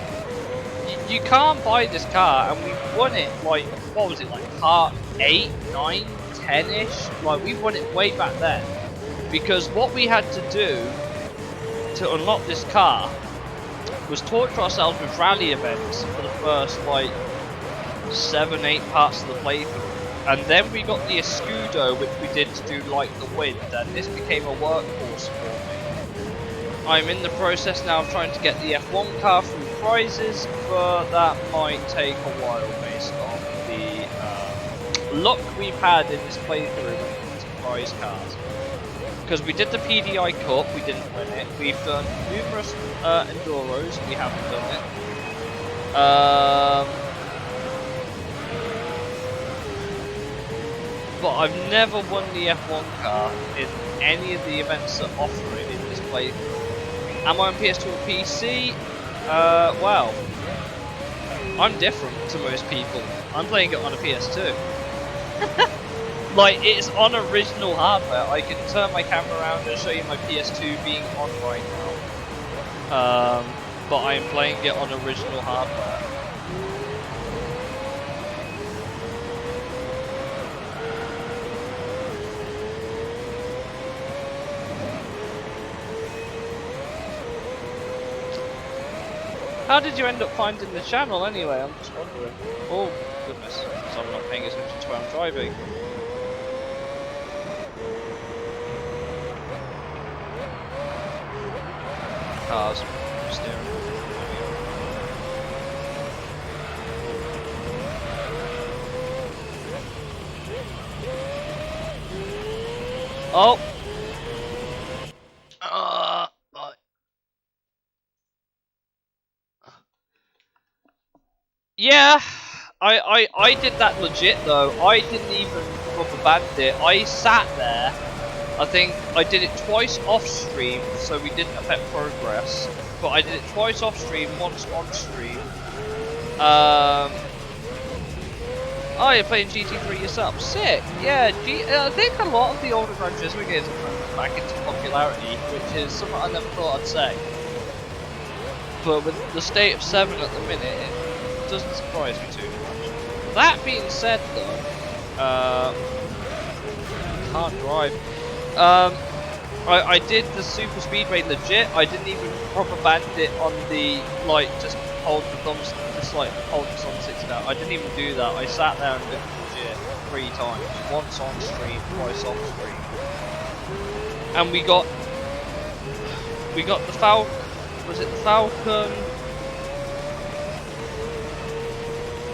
You can't buy this car, and we won it like, what was it, like part 8, 9, 10-ish? Like, we won it way back then. Because what we had to do to unlock this car was torture ourselves with rally events for the first like 7, 8 parts of the playthrough. And then we got the Escudo, which we did to do like the wind, and this became a workhorse for me. I'm in the process now of trying to get the F1 car through prizes, but that might take a while based on the luck we've had in this playthrough when it comes to prize cars. Because we did the PDI Cup, we didn't win it. We've done numerous Enduros, we haven't done it. But I've never won the F1 car in any of the events that offer it in this playthrough. Am I on PS2 or PC? Well, I'm different to most people. I'm playing it on a PS2. Like, it's on original hardware. I can turn my camera around and show you my PS2 being on right now. But I'm playing it on original hardware. How did you end up finding the channel anyway? I'm just wondering. Oh, goodness. So I'm not paying attention to where I'm driving. Cars. Steering. Oh. Yeah, I did that legit though. I didn't even rubber band it. I sat there. I think I did it twice off stream, so we didn't affect progress. But I did it twice off stream, once on stream. Oh, you're playing GT3 yourself. Sick. Yeah, I think a lot of the older Gran Turismo games are coming back into popularity, which is something I never thought I'd say. But with the state of 7 at the minute, it doesn't surprise me too much. That being said, though, can't drive. I did the super speedway legit. I didn't even proper band it on the like just hold the thumbs, just like hold the thumbsticks down. I didn't even do that. I sat there and did it legit 3 times, once on stream, twice off stream, and we got the Falcon. Was it the Falcon?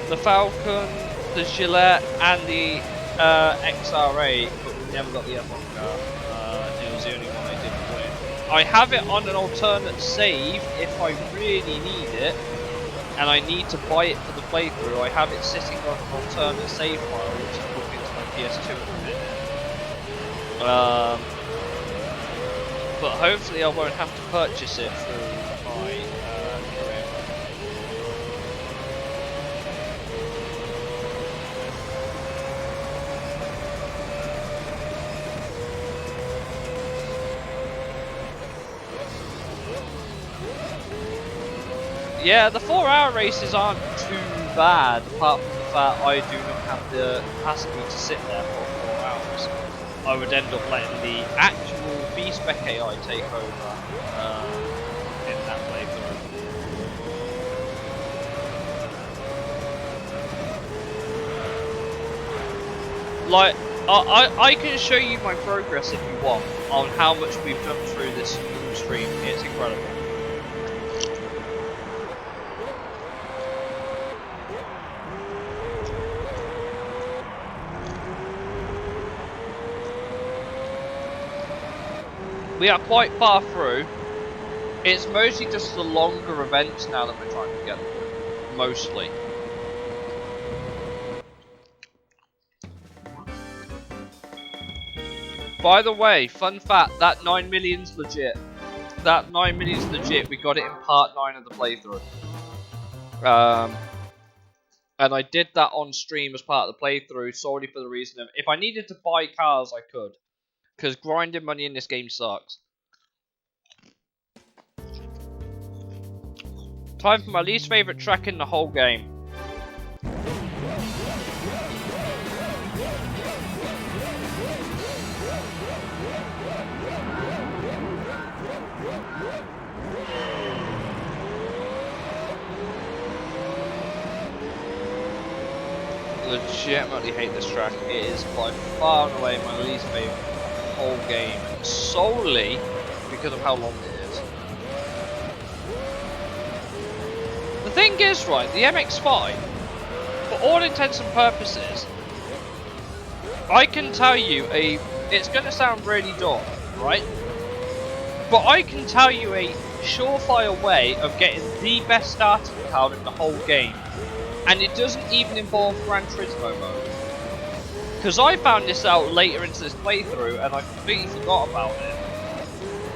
The Falcon, the Gillette, and the XR8, but we never got the F1 car. It was the only one I didn't win. I have it on an alternate save if I really need it, and I need to buy it for the playthrough. I have it sitting on an alternate save file, which is booked into my PS2 at the minute. But hopefully I won't have to purchase it through my career. Yeah, the 4-hour races aren't too bad, apart from the fact I do not have the capacity to sit there for 4 hours. I would end up letting the actual B-Spec AI take over in that playthrough. Like, I can show you my progress if you want on how much we've done through this stream. It's incredible. We are quite far through. It's mostly just the longer events now that we're trying to get through. Mostly. By the way, fun fact, that 9 million's legit. That 9 million's legit. We got it in part 9 of the playthrough. And I did that on stream as part of the playthrough solely for the reason of if I needed to buy cars, I could. Because grinding money in this game sucks. Time for my least favourite track in the whole game. Legitimately hate this track. It is by far and away my least favourite in the whole game. Solely because of how long it is. The thing is, right, the MX-5, for all intents and purposes, I can tell you it's going to sound really dumb, right? But I can tell you a surefire way of getting the best starting car in the whole game. And it doesn't even involve Gran Turismo mode. Because I found this out later into this playthrough and I completely forgot about it.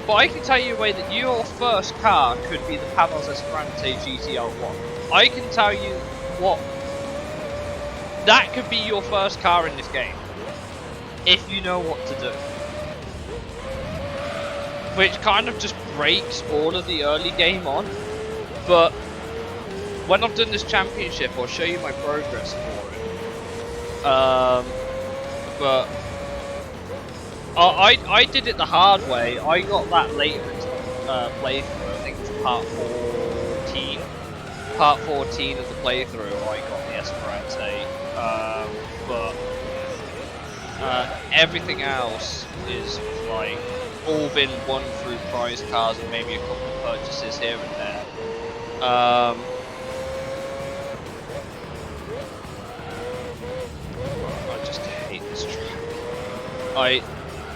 But I can tell you a way that your first car could be the Panos Esperante GTR1. I can tell you what, that could be your first car in this game. If you know what to do. Which kind of just breaks all of the early game on. But when I've done this championship, I'll show you my progress for it. But I did it the hard way. I got that later into playthrough. I think it was part 14. Part 14 of the playthrough, I got the Esperante. But everything else is like all been won through prize cars and maybe a couple of purchases here and there. I just hate this track.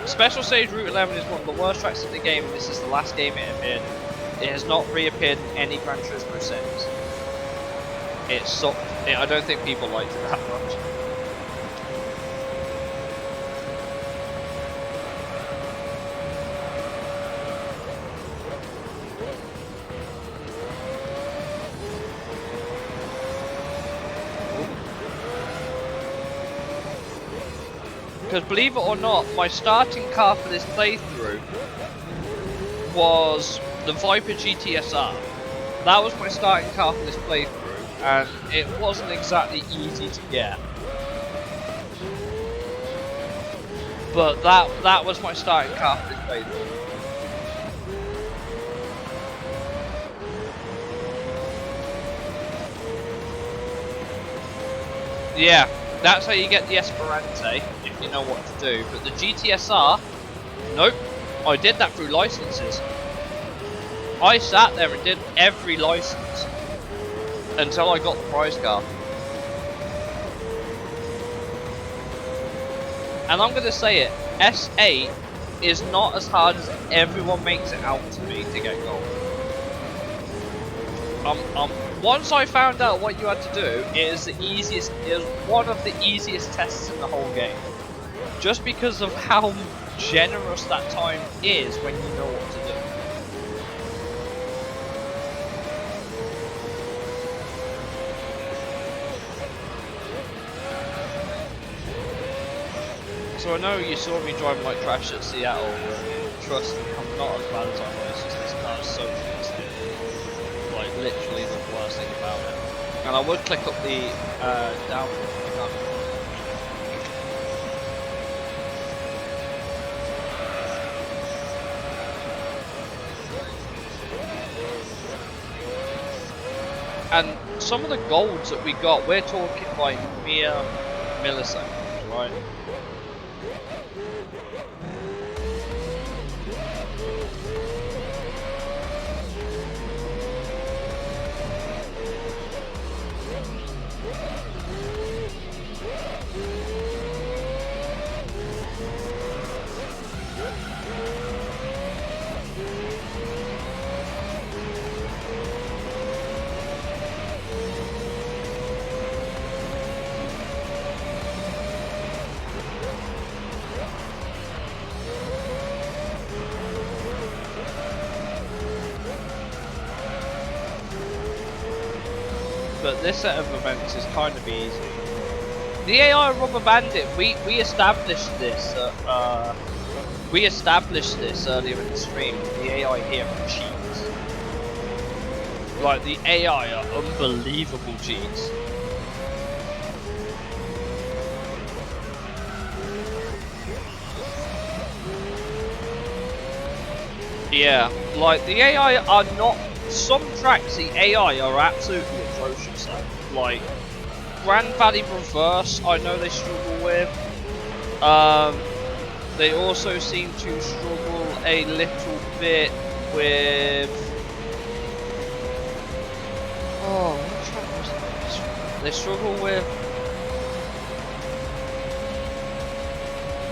Special Stage Route 11 is one of the worst tracks in the game, and this is the last game it appeared in. It has not reappeared in any Gran Turismo since. It sucked. I don't think people liked it that much. Because believe it or not, my starting car for this playthrough was the Viper GTSR. That was my starting car for this playthrough, and it wasn't exactly easy to get. But that was my starting car for this playthrough. Yeah, that's how you get the Esperante, if you know what to do. But the GTSR, nope, I did that through licenses. I sat there and did every license until I got the prize car. And I'm going to say it, S8 is not as hard as everyone makes it out to be to get gold. Once I found out what you had to do, it is one of the easiest tests in the whole game. Just because of how generous that time is when you know what to do. So I know you saw me driving like trash at Seattle, but trust me, I'm not as bad as I was. Just this car is so twisted. Like literally the worst thing about it. And I would click up the down button. And some of the golds that we got, we're talking like mere milliseconds, right? But this set of events is kind of easy. The AI Rubber Bandit, we established this. We established this earlier in the stream. The AI here are cheats. Like the AI are unbelievable cheats. Yeah, like the AI are not. Some tracks the AI are absolutely atrocious at. Like Grand Valley Reverse, I know they struggle with. They also seem to struggle a little bit with. Oh, what track was that? They struggle with.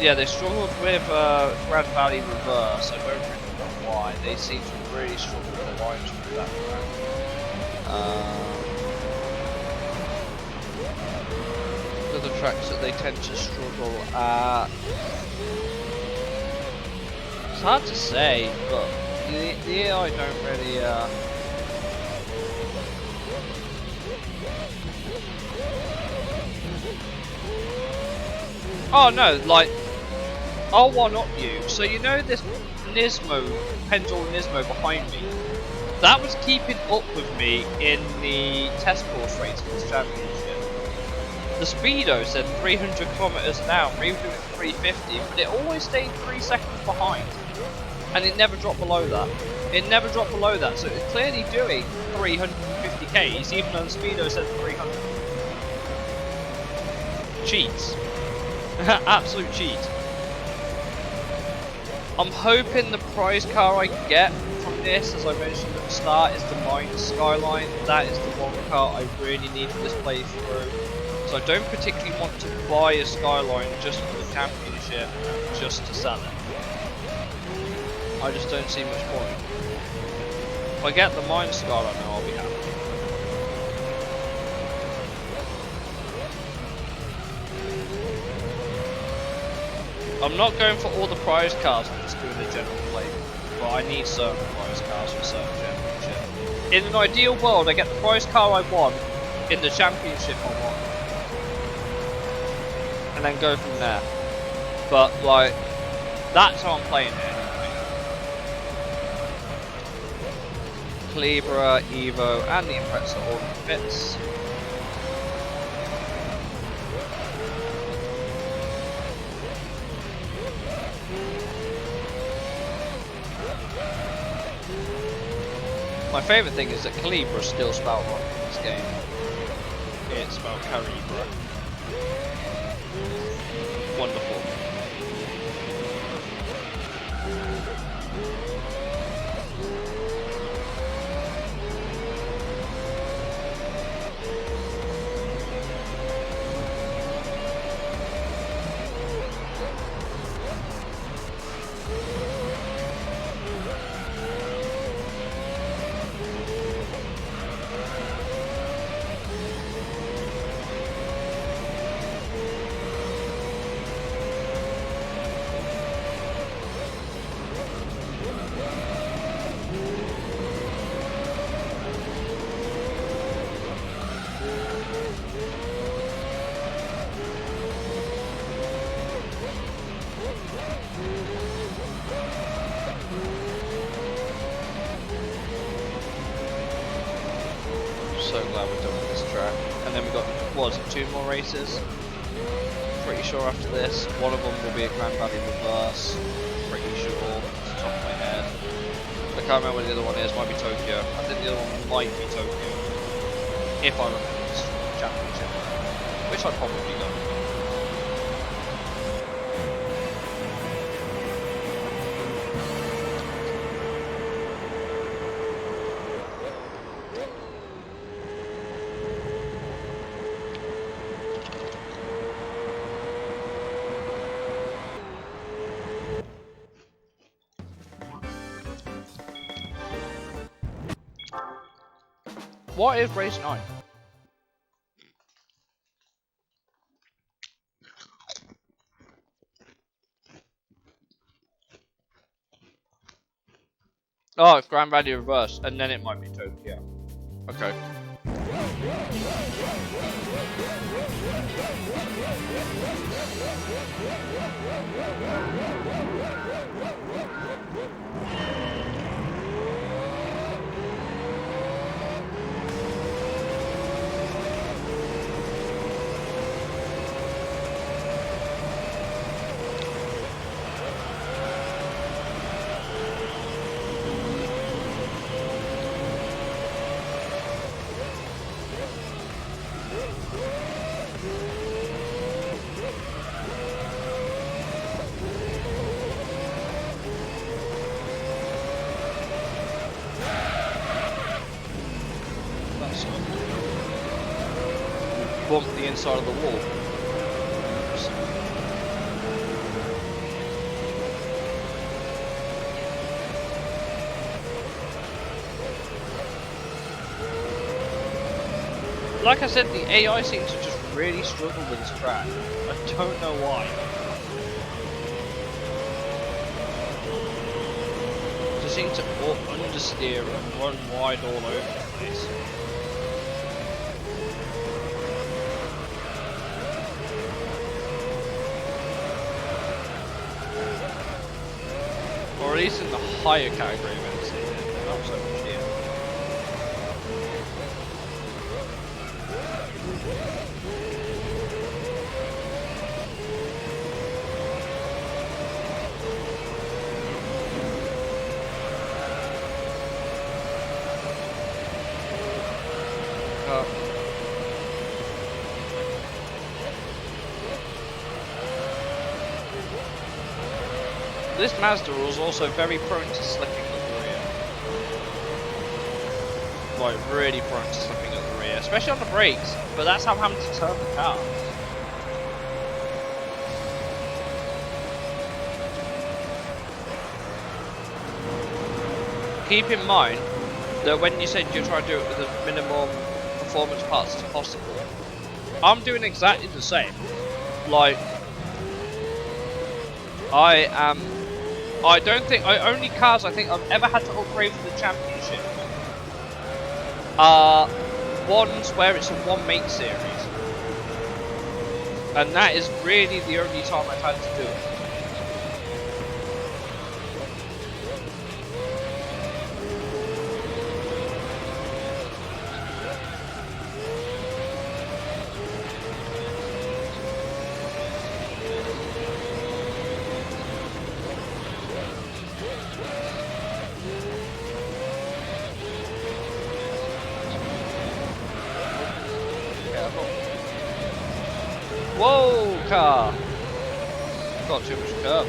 Yeah, they struggled with Grand Valley Reverse. I don't really know why. They seem to really struggle with the lines through that track. The tracks that they tend to struggle at. It's hard to say, but the AI don't really. Oh no, like I'll one up you. So you know this Nismo, Pendle Nismo behind me. That was keeping up with me in the test course race for this championship. The speedo said 300 kilometers an hour, we were doing 350, but it always stayed 3 seconds behind. And it never dropped below that. It never dropped below that, so it's clearly doing 350 Ks, even though the speedo said 300. Cheats. Absolute cheat. I'm hoping the prize car I get from this, as I mentioned at the start, is the Mine Skyline. That is the one car I really need for this playthrough. So I don't particularly want to buy a Skyline just for the championship, just to sell it. I just don't see much point. If I get the Mine Scar on now, I'll be happy. I'm not going for all the prize cars, I'm just doing a general play. But I need certain prize cars for certain championship. In an ideal world, I get the prize car I want in the championship I want. And then go from there. But like, that's how I'm playing it anyway. Calibra, Evo, and the Impreza all fits. My favourite thing is that Calibra is still spelled wrong in this game. It's spelled Calibra. Wonderful. So glad we're done with this track. And then we've got, what is it, 2 more races? Pretty sure after this. One of them will be a Grand Valley Reverse. Pretty sure, off the top of my head. I can't remember what the other one is, might be Tokyo. I think the other one might be Tokyo. If I remember this championship. Which I'd probably be going. What is race 9? Oh, it's Grand Valley Reverse, and then it might be Tokyo. Okay. Bump the inside of the wall. Like I said, the AI seems to just really struggle with this track. I don't know why. Just seem to understeer and run wide all over the place. Or at least in the higher category events, not so much here. This Mazda was also very prone to slipping at the rear. Like, really prone to slipping at the rear, especially on the brakes, but that's how I'm having to turn the car. keep in mind that when you said you're trying to do it with as minimum performance parts as possible, I'm doing exactly the same. Like, I don't think, only cars I think I've ever had to upgrade for the championship are ones where it's a one make series. And that is really the only time I've had to do it. Whoa, car! Got too much curb.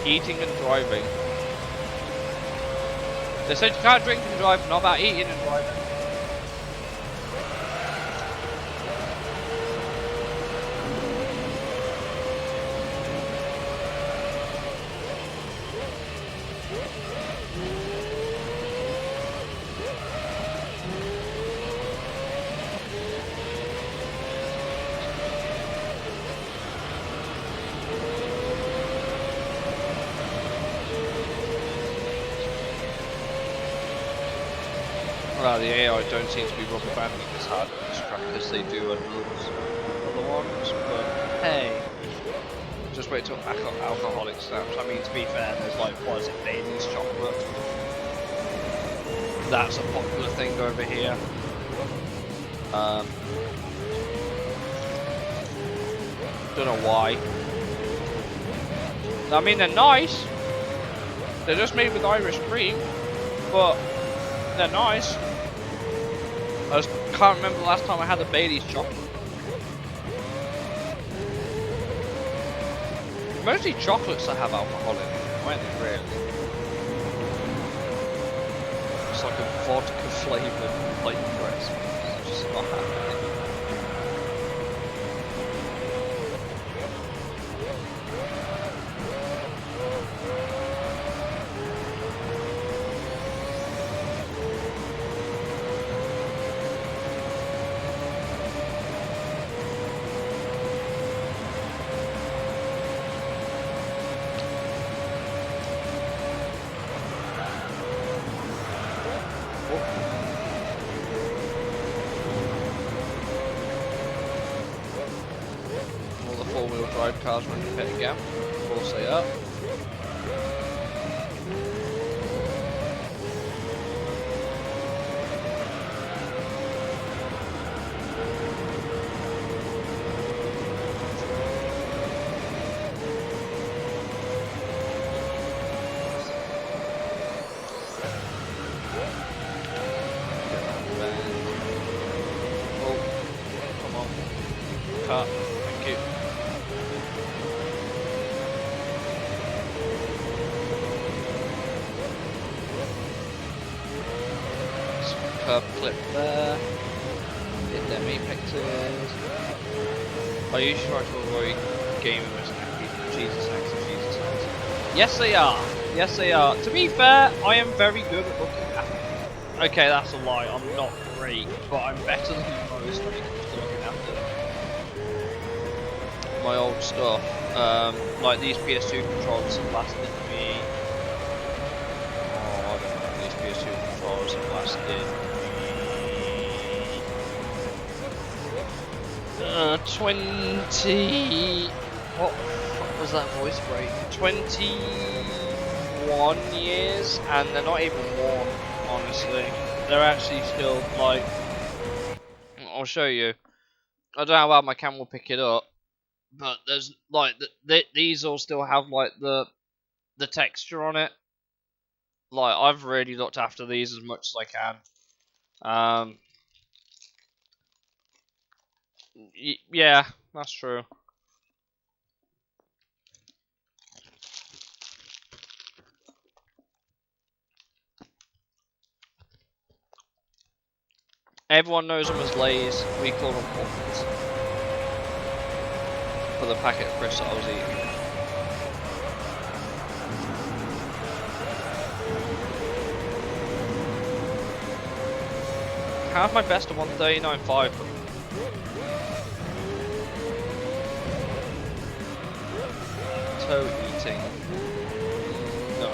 Eating and driving. They said you can't drink and drive, not about eating and driving. Well, the AI don't seem to be rubber banding as hard on this track as they do on those other ones, but hey, just wait till alcoholic snaps. I mean, to be fair, there's like, what is it, Bailey's chocolate? That's a popular thing over here. Don't know why. I mean, they're nice. They're just made with Irish cream, but they're nice. I just can't remember the last time I had a Bailey's chocolate. Mostly chocolates that have alcohol in them, aren't they, really? It's like a vodka flavoured light crisp. It's just not happening. Four-wheel drive cars when you hit again. Of course they are. Oh, come on. Cut. Thank you. Curb clip there. Hit them apexes. I usually try to avoid gaming with Jesus next to Jesus next. Yes they are. Yes they are. To be fair, I am very good at looking after them. Okay, that's a lie. I'm not great, but I'm better than most when it comes to looking after my old stuff. Like these PS2 controllers have lasted me. Oh, I don't know. These PS2 controllers have lasted 20. What the fuck was that voice break? 21 years, and they're not even worn, honestly. They're actually still like. I'll show you. I don't know how well my camera will pick it up, but there's like these all still have like the texture on it. Like I've really looked after these as much as I can. Yeah, that's true. Everyone knows them as Lays. We call them Waffles for the packet of crisps that I was eating. How's my best of 139.5? Toe eating. No,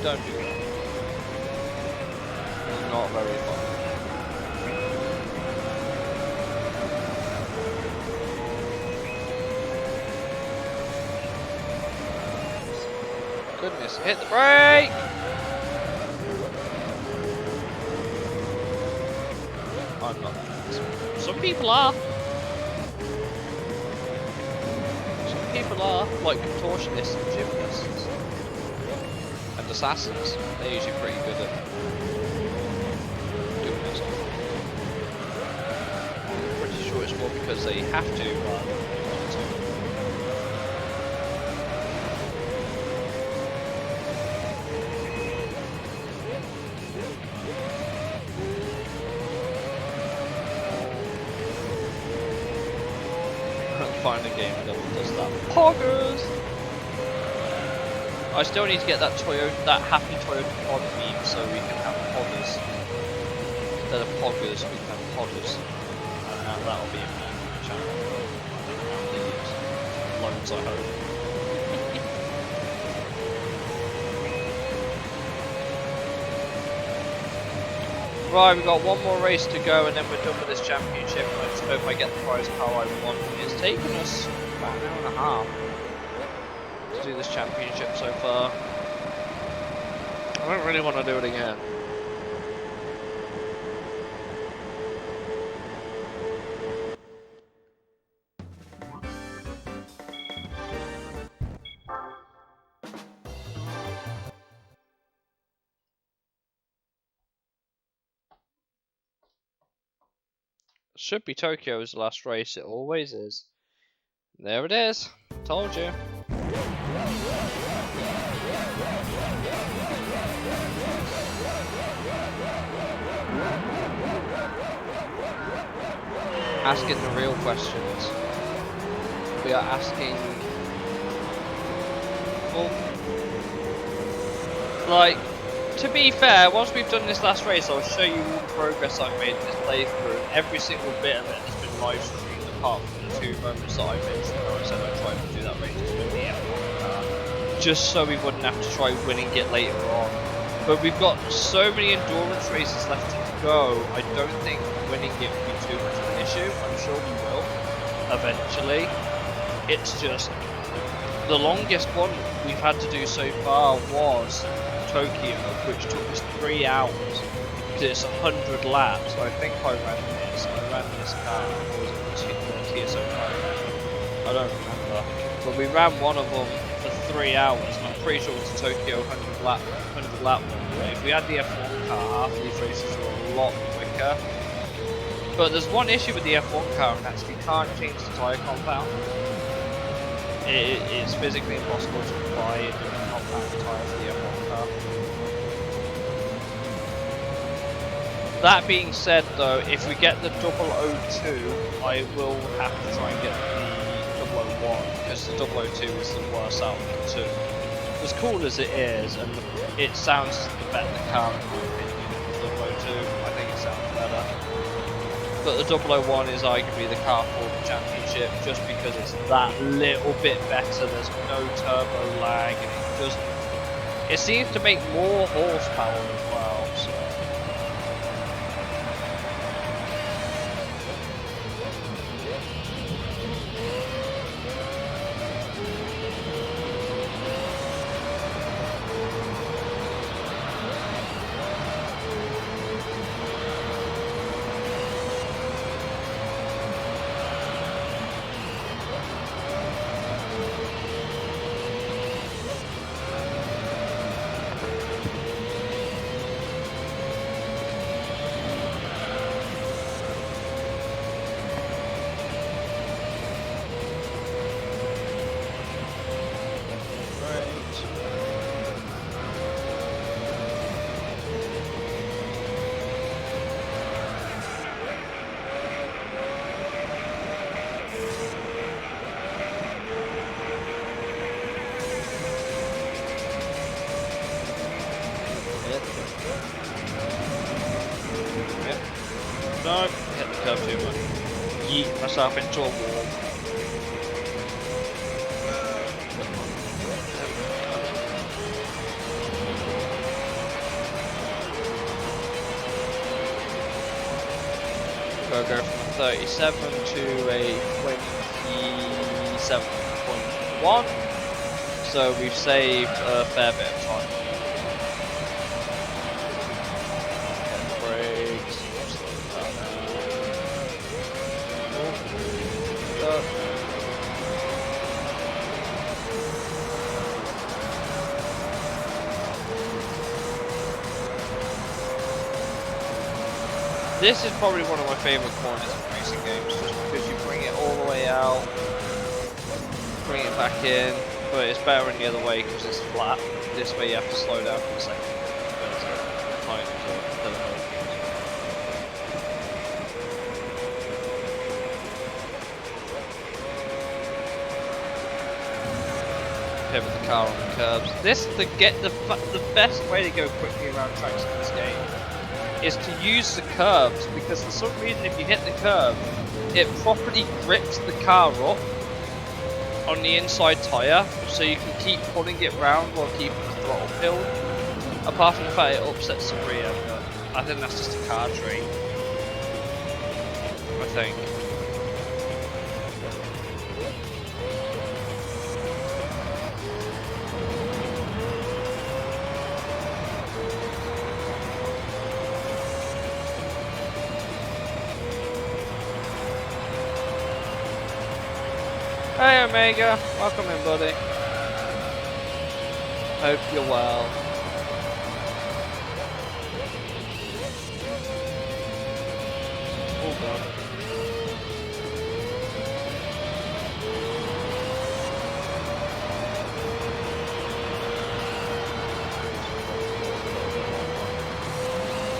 don't do that. It's not very fun. Goodness, hit the brake! I'm not. Some people are. Some people are, like contortionists and gymnasts and assassins. They're usually pretty good at doing this. I'm pretty sure it's more because they have to rather than want to. Find a game that does that. Poggers! I still need to get that happy Toyota pod meme so we can have poggers. Instead of poggers, we can have poggers. And that'll be a meme on the channel. Loads, I hope. Right, we've got one more race to go and then we're done with this championship. I just hope I get the prize car I want. It's taken us about an hour and a half to do this championship so far. I don't really want to do it again. Should be Tokyo's last race, it always is. There it is. Told you. Asking the real questions. We are asking... Well, like, to be fair, once we've done this last race, I'll show you all the progress I've made in this playthrough. Every single bit of it has been live streamed, apart from the 2 moments that I mentioned where I said I tried to do that race to win the F1 car, just so we wouldn't have to try winning it later on. But we've got so many endurance races left to go, I don't think winning it would be too much of an issue. I'm sure we will, eventually. It's just, the longest one we've had to do so far was Tokyo, which took us 3 hours because it's 100 laps. I think I ran this car, or was it the TSO car? I don't remember, but we ran one of them for 3 hours, and I'm pretty sure it's a Tokyo 100 lap one. But if we had the F1 car, half of these races were a lot quicker. But there's one issue with the F1 car, and that's you can't change the tyre compound. It's physically impossible to buy a different compound tyre for the F1 car. That being said though, if we get the 002, I will have to try and get the 001, because the 002 is the worst out of the 2. As cool as it is, and it sounds the better car in my opinion, the 002, I think it sounds better. But the 001 is arguably the car for the championship, just because it's that little bit better. There's no turbo lag, and it seems to make more horsepower as well. So. No, hit the curb too much. Yeet myself into a wall. Go from a 37 to a 27.1. So we've saved a fair bit of time. Brakes. This is probably one of my favourite corners in racing games, just because you bring it all the way out, bring it back in, but it's better in the other way because it's flat. This way you have to slow down for a second. Pivot the car on the curbs. This the best way to go quickly around tracks in this game is to use the curbs, because for some reason if you hit the curb, it properly grips the car up on the inside tyre, so you can keep pulling it round while keeping the throttle filled. Apart from the fact it upsets the rear, but I think that's just a car trait. I think. Hey Omega, welcome in buddy. Hope you're well. Oh god.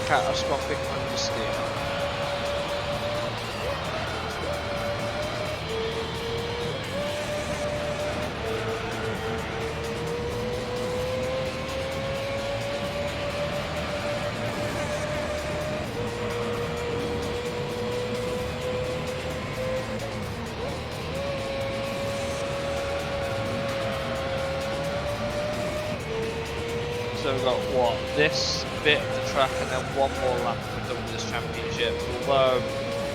Catastrophic understeer. So we've got what? This bit of the track and then one more lap to be done with this championship. Although,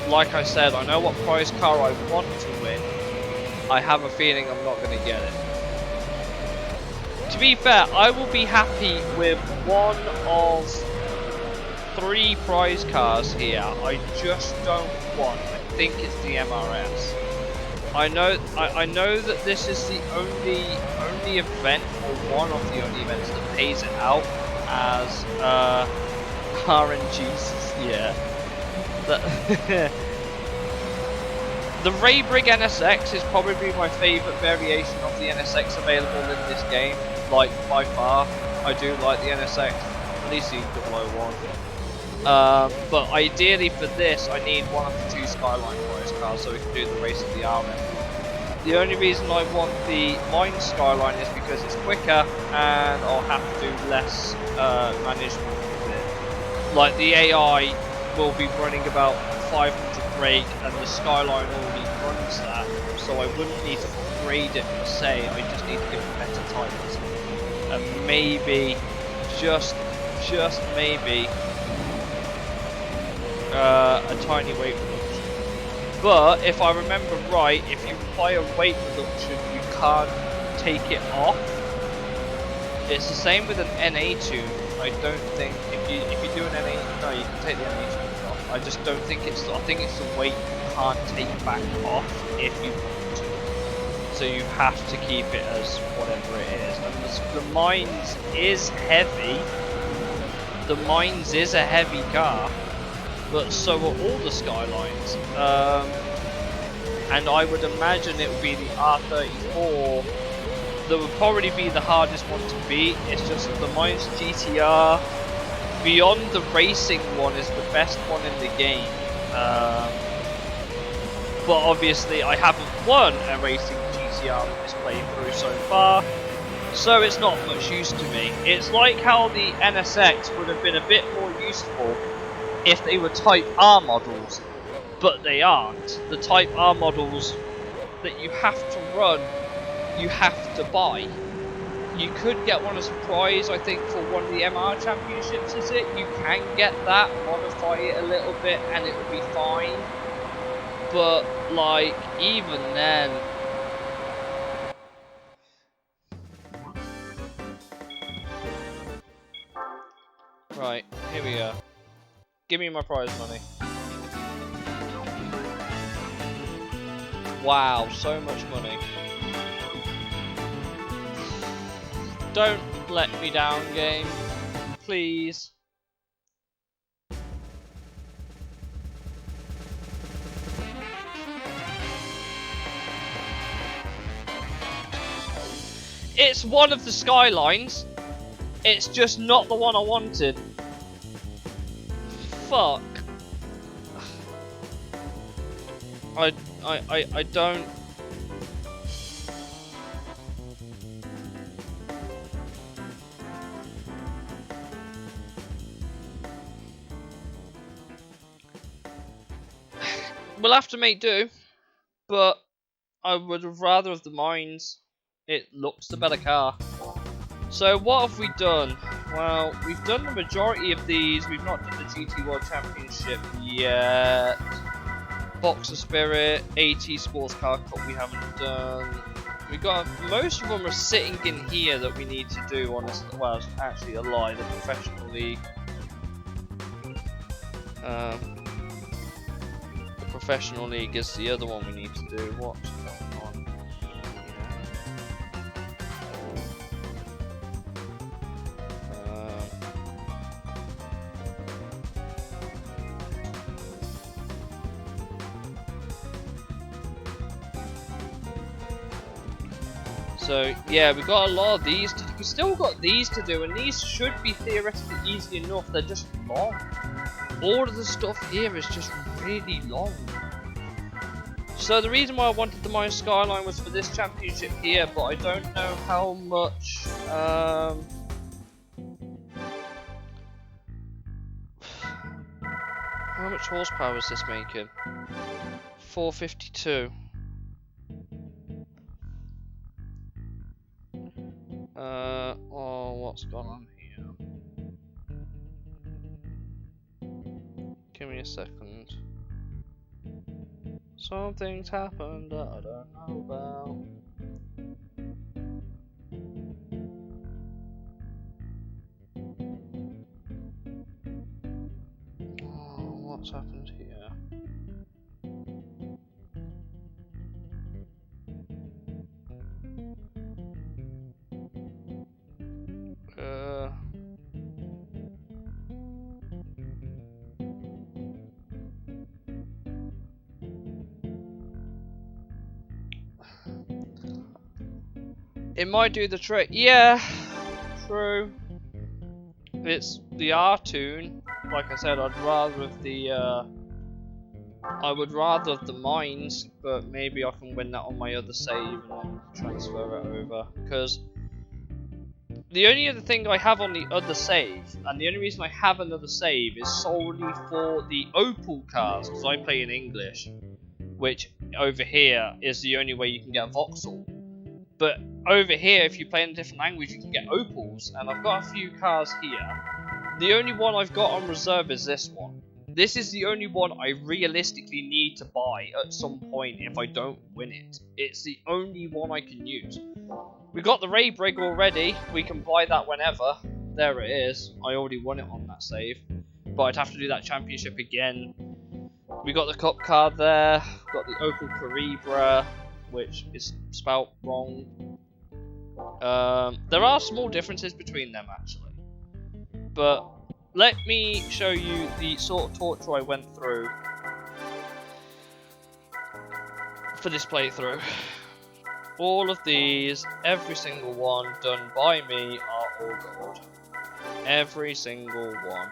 like I said, I know what prize car I want to win. I have a feeling I'm not going to get it. To be fair, I will be happy with one of 3 prize cars here. I just don't want. I think it's the MRS. I know that this is the only event, or one of the only events that pays it out as RNGs. Yeah. The Ray Brig NSX is probably my favourite variation of the NSX available in this game. Like by far, I do like the NSX, at least the 001. But ideally for this, I need one of the 2 Skyline prize cars so we can do the race of the RM. The only reason I want the mine Skyline is because it's quicker and I'll have to do less management with it. Like the AI will be running about 500 brake and the Skyline already runs that, so I wouldn't need to upgrade it per se, I just need to give it better tires. And maybe, just maybe, a tiny weight reduction. But if I remember right, if you apply a weight reduction, you can't take it off. It's the same with an NA tune. I don't think if you do an NA, no, you can take the NA tune off. I just don't think it's. I think it's the weight you can't take back off if you want to. So you have to keep it as whatever it is. And the Mines is heavy. The Mines is a heavy car. But so are all the Skylines, and I would imagine it would be the R34 that would probably be the hardest one to beat. It's just the Mines GTR, beyond the racing one, is the best one in the game. But obviously I haven't won a racing GTR in this playthrough so far, so it's not much use to me. It's like how the NSX would have been a bit more useful if they were Type R models, but they aren't. The Type R models that you have to run, you have to buy. You could get one as a prize, I think, for one of the MR championships, is it? You can get that, modify it a little bit, and it will be fine. But, like, even then... Right, here we go. Give me my prize money. Wow, so much money. Don't let me down, game. Please. It's one of the skylines. It's just not the one I wanted. Fuck. I don't. We'll have to make do, but I would have rather of the mines. It looks the better car. So what have we done? Well, we've done the majority of these. We've not done the GT World Championship yet. Boxer Spirit, AT Sports Car Cup we haven't done. We got most of them are sitting in here that we need to do. Honestly, well, it's actually a lie. The professional league. The professional league is the other one we need to do. What's going on So yeah, we got a lot of these to do. We still got these to do, and these should be theoretically easy enough. They're just long. All of the stuff here is just really long. So the reason why I wanted the Mine Skyline was for this championship here, but I don't know how much. How much horsepower is this making? 452. Oh, what's going on here? Give me a second. Something's happened that I don't know about. Oh, what's happened here? It might do the trick. Yeah, true. It's the R tune. Like I said, I'd rather of the. I would rather of the mines, but maybe I can win that on my other save and then transfer it over. Because the only other thing I have on the other save, and the only reason I have another save, is solely for the Opal cars, because I play in English, which over here is the only way you can get a Vauxhall. But over here, if you play in a different language, you can get Opals, and I've got a few cars here. The only one I've got on reserve is this one. This is the only one I realistically need to buy at some point if I don't win it. It's the only one I can use. We got the Ray Brig already. We can buy that whenever. There it is. I already won it on that save. But I'd have to do that championship again. We got the Cup card there. Got the Opel Caribra, which is spelt wrong. There are small differences between them actually. But let me show you the sort of torture I went through for this playthrough. All of these, every single one done by me, are all gold. Every single one.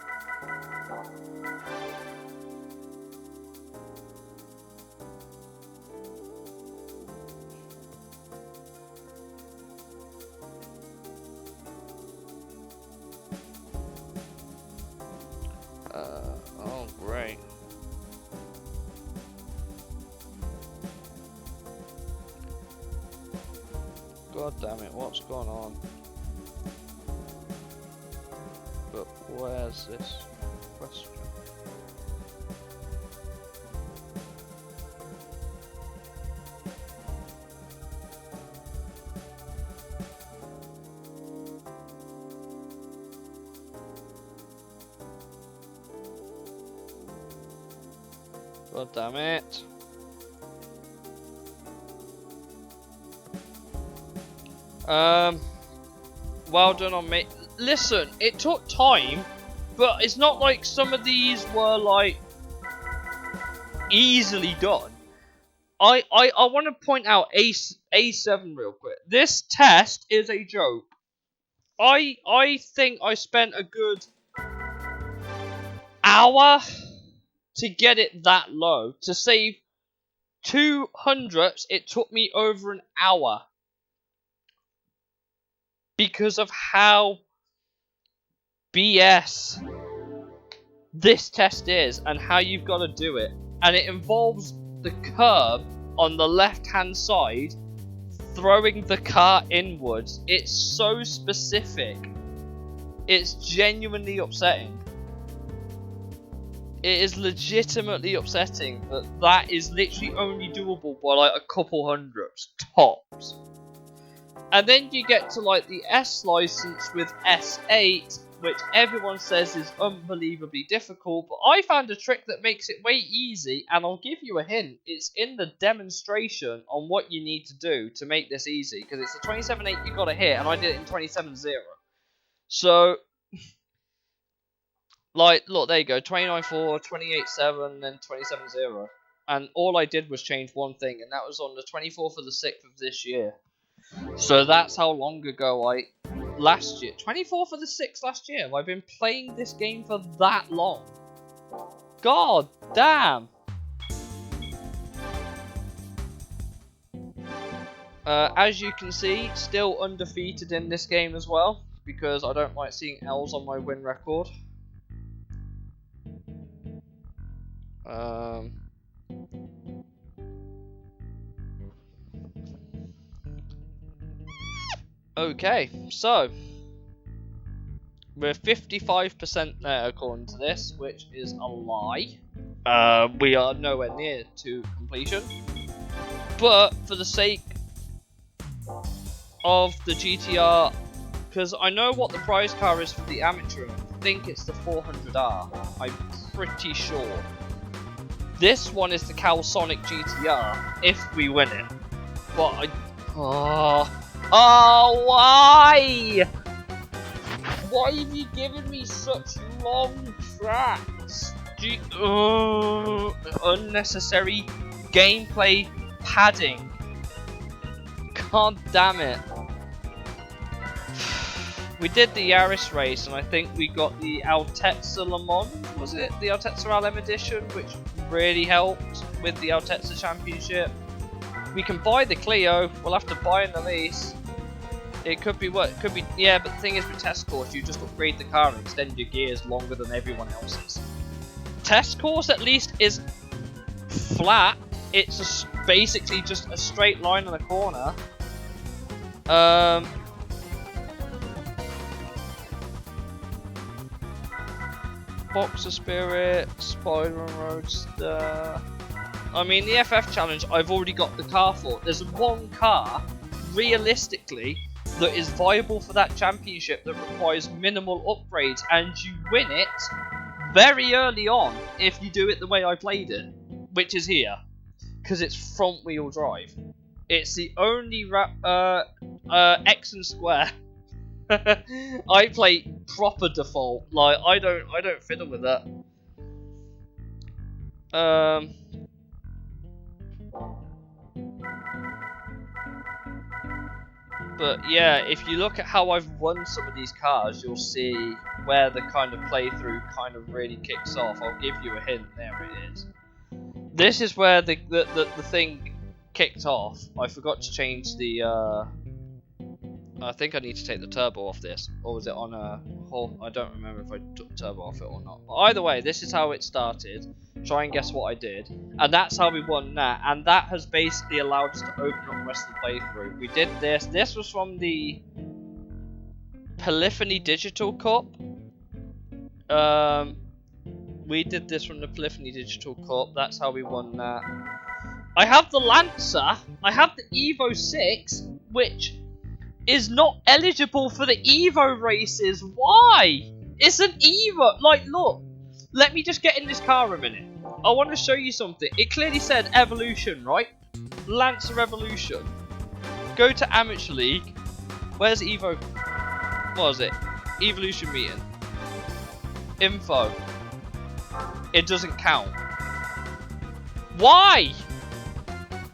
Oh God damn it, what's going on? But where's this question? God damn it. Well done on me. Listen, it took time, but it's not like some of these were like easily done. I want to point out A7 real quick. This test is a joke. I think I spent a good hour to get it that low. To save 200, it took me over an hour. Because of how BS this test is and how you've got to do it. And it involves the curb on the left hand side throwing the car inwards. It's so specific. It's genuinely upsetting. It is legitimately upsetting that that is literally only doable by like a couple hundreds tops. And then you get to like the S license with S8, which everyone says is unbelievably difficult, but I found a trick that makes it way easy, and I'll give you a hint. It's in the demonstration on what you need to do to make this easy, because it's a 27.8 you got to hit, and I did it in 27.0. So, like, look, there you go, 29.4, 28.7, then 27.0. And all I did was change one thing, and that was on the 24th of the 6th of this year. So that's how long ago last year, 24th of the 6th last year, I've been playing this game for that long. God damn. As you can see, still undefeated in this game as well, because I don't like seeing L's on my win record. Okay, so we're 55% there according to this, which is a lie. We are nowhere near to completion. But for the sake of the GTR, because I know what the prize car is for the amateur, I think it's the 400R. I'm pretty sure. This one is the Calsonic GTR, if we win it. But why? Why have you given me such long tracks? Unnecessary gameplay padding. God damn it. We did the Yaris race, and I think we got the Altezza Le Mans, was it? The Altezza LM edition, which really helped with the Altezza Championship. We can buy the Clio, we'll have to buy in the lease. It could be what? It could be, yeah, but the thing is with test course, you just upgrade the car and extend your gears longer than everyone else's. Test course at least is flat, it's basically just a straight line on a corner. Boxer Spirit, Spider-Man Roadster. I mean, the FF Challenge, I've already got the car for. There's one car, realistically, that is viable for that championship that requires minimal upgrades, and you win it very early on if you do it the way I played it, which is here, because it's front-wheel drive. It's the only X and Square. I play proper default. Like I don't fiddle with that. But yeah, if you look at how I've won some of these cars, you'll see where the kind of playthrough kind of really kicks off. I'll give you a hint. There it is. This is where the thing kicked off. I forgot to change the. I think I need to take the turbo off this, or was it on a whole? I don't remember if I took the turbo off it or not. But either way, this is how it started. Try and guess what I did. And that's how we won that. And that has basically allowed us to open up the rest of the playthrough. We did this. This was from the Polyphony Digital Cup. We did this from the Polyphony Digital Cup. That's how we won that. I have the Lancer. I have the Evo 6, which is not eligible for the Evo races. Why? It's an Evo. Like, look. Let me just get in this car a minute. I want to show you something. It clearly said Evolution, right? Lancer Evolution. Go to Amateur League. Where's Evo? What was it? Evolution meeting. Info. It doesn't count. Why?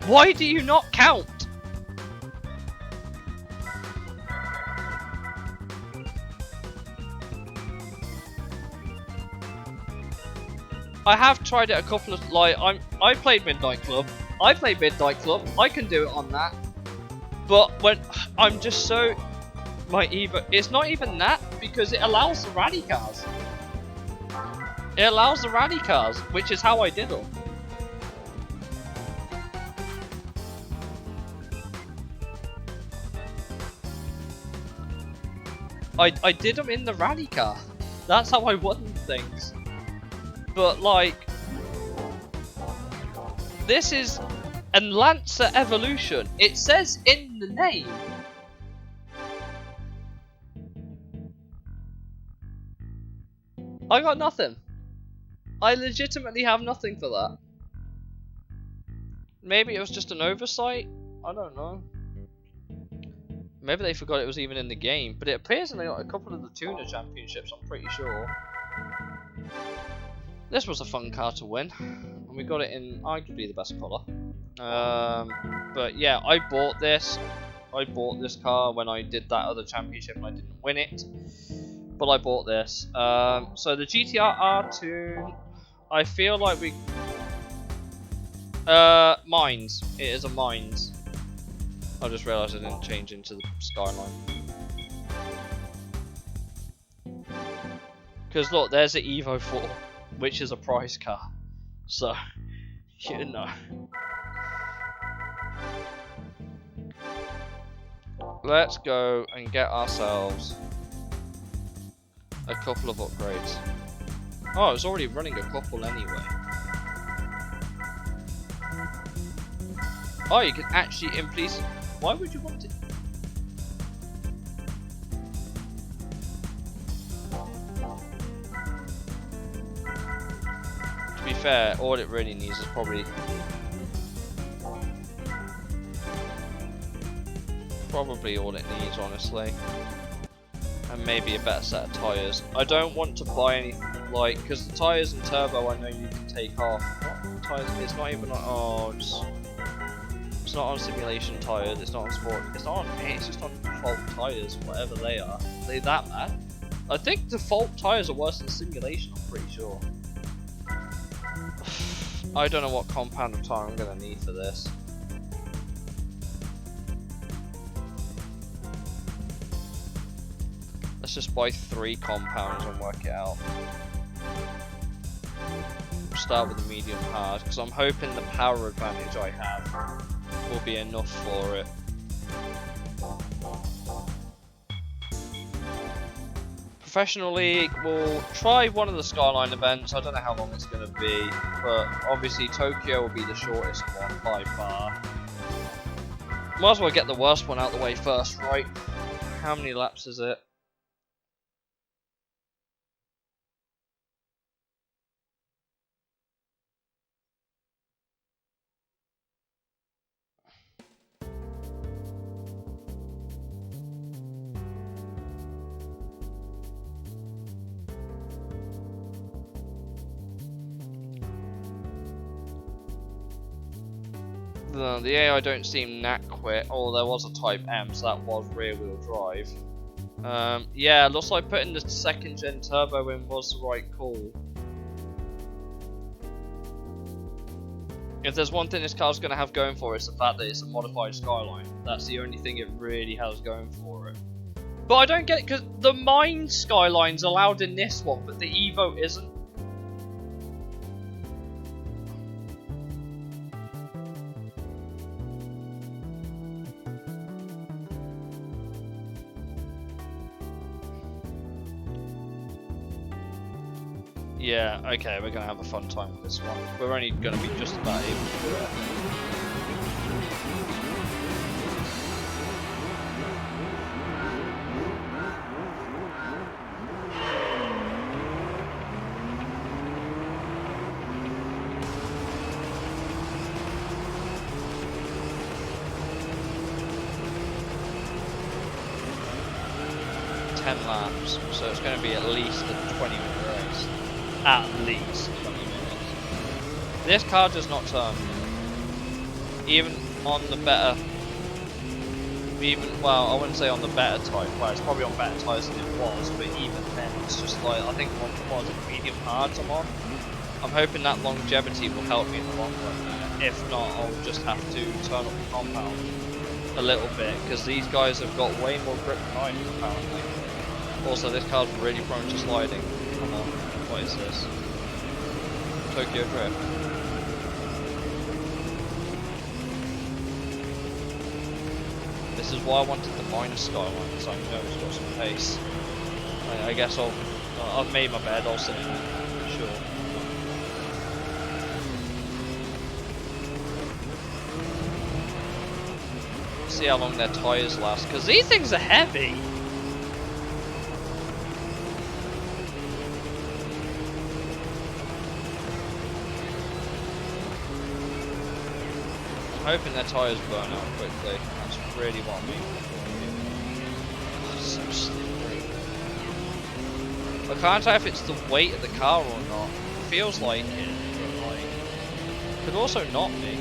Why do you not count? I have tried it a couple of I played Midnight Club. I played Midnight Club. I can do it on that. But when I'm just so my Evo, it's not even that because it allows the rally cars. It allows the rally cars, which is how I did them. I did them in the rally car. That's how I won things. But like, this is a Lancer Evolution. It says in the name. I got nothing. I legitimately have nothing for that. Maybe it was just an oversight. I don't know. Maybe they forgot it was even in the game. But it appears in a couple of the Tuner Championships, I'm pretty sure. This was a fun car to win, and we got it in arguably the best colour. But yeah, I bought this. I bought this car when I did that other championship and I didn't win it. But I bought this. So the GTR R2, I feel like we... Mines. It is a Mines. I just realised I didn't change into the Skyline. Because look, there's the Evo 4. Which is a prize car, so you know. Let's go and get ourselves a couple of upgrades. Oh, it's already running a couple anyway. Oh, you can actually please. Why would you want it? To be fair, all it really needs is probably all it needs, honestly, and maybe a better set of tyres. I don't want to buy anything like, because the tyres and turbo I know you can take off. What tyres? It's not even like, oh, it's not on simulation tyres. It's not on sport. It's not on. It's just on default tyres, whatever they are. Are they that bad? I think default tyres are worse than simulation. I'm pretty sure. I don't know what compound of tyre I'm gonna need for this. Let's just buy 3 compounds and work it out. We'll start with the medium hard, because I'm hoping the power advantage I have will be enough for it. Professional League, we'll try one of the Skyline events. I don't know how long it's going to be, but obviously Tokyo will be the shortest one by far. Might as well get the worst one out of the way first, right? How many laps is it? The AI don't seem that quick. Oh, there was a Type M, so that was rear wheel drive. Yeah, looks like putting the 2nd gen turbo in was the right call. If there's one thing this car's going to have going for it, it's the fact that it's a modified Skyline. That's the only thing it really has going for it. But I don't get it, because the Mine Skyline's allowed in this one, but the Evo isn't. Yeah, okay, we're gonna have a fun time with this one. We're only gonna be just about able to do it. 10 laps, so it's going to be at least a 20-minute race. At least 20 minutes. This car does not turn. Even on the better, well, I wouldn't say on the better tyre, well, it's probably on better tyres than it was, but even then, it's just like, I think one medium hards I'm on. I'm hoping that longevity will help me in the long run. If not, I'll just have to turn up the compound a little bit, because these guys have got way more grip than I do, apparently. Also, this car's really prone to sliding. Come on, what is this? Tokyo Drift. This is why I wanted the minor Skyline, because I know it's got some pace. I guess I've made my bed, I'll sit in it, sure. See how long their tyres last, because these things are heavy! I'm hoping their tyres burn out quickly. That's really what I mean. God, it's so slippery. I can't tell if it's the weight of the car or not. It feels like it, but like, could also not be.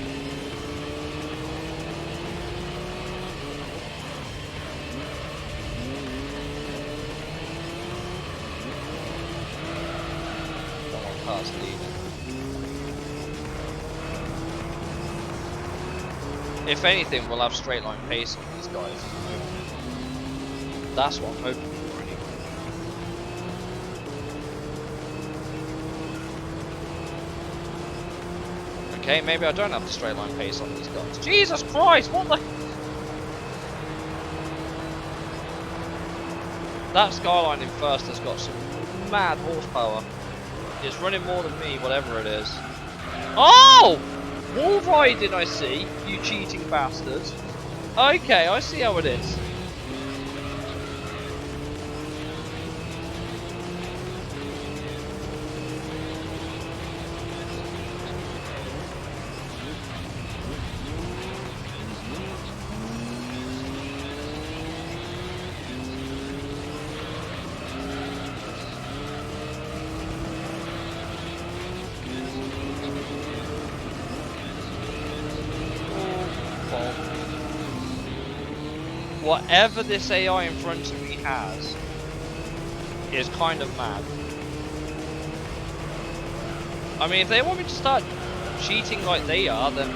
That one car's leading. If anything, we'll have straight line pace on these guys. That's what I'm hoping for anyway. Okay, maybe I don't have the straight line pace on these guys. Jesus Christ, what the... That Skyline in first has got some mad horsepower. It's running more than me, whatever it is. Oh! Wall riding, I see, you cheating bastards. Okay, I see how it is. Whatever this AI in front of me has is kind of mad. I mean, if they want me to start cheating like they are, then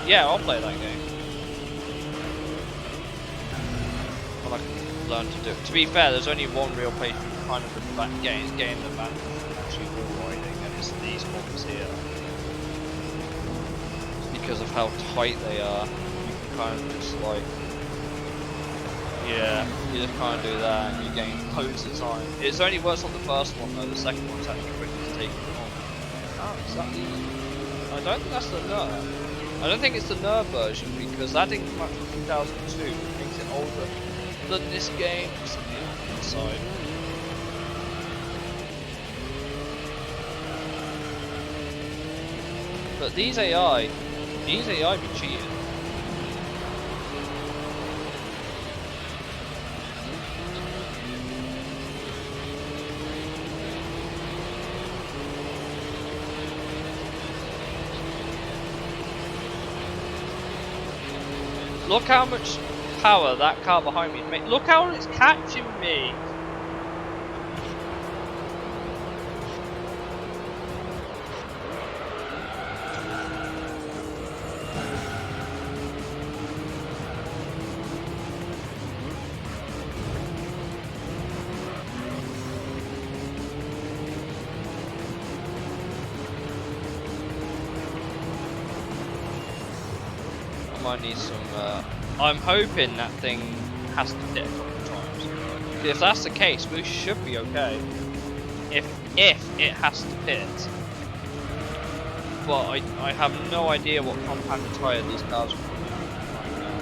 yeah, I'll play that game. Well, I can learn to do it. To be fair, there's only one real place you can kind of getting the advantage of actually wall riding, and it's these ones here. Because of how tight they are, you can kind of just like... Yeah, you just can't do that and you gain loads of time. It's only worse on the first one though, the second one's actually quicker to take it on. Oh, is that the... I don't think that's the NERV. I don't think it's the NERV version because that didn't come out from 2002, which makes it older than this game. Something on the inside. But these AI be cheating. Look how much power that car behind me is making. Look how it's catching me. I need some, I'm hoping that thing has to hit a couple of times. If that's the case, we should be okay. If if it has to pit. But I have no idea what compounded tyre these cars are running right now.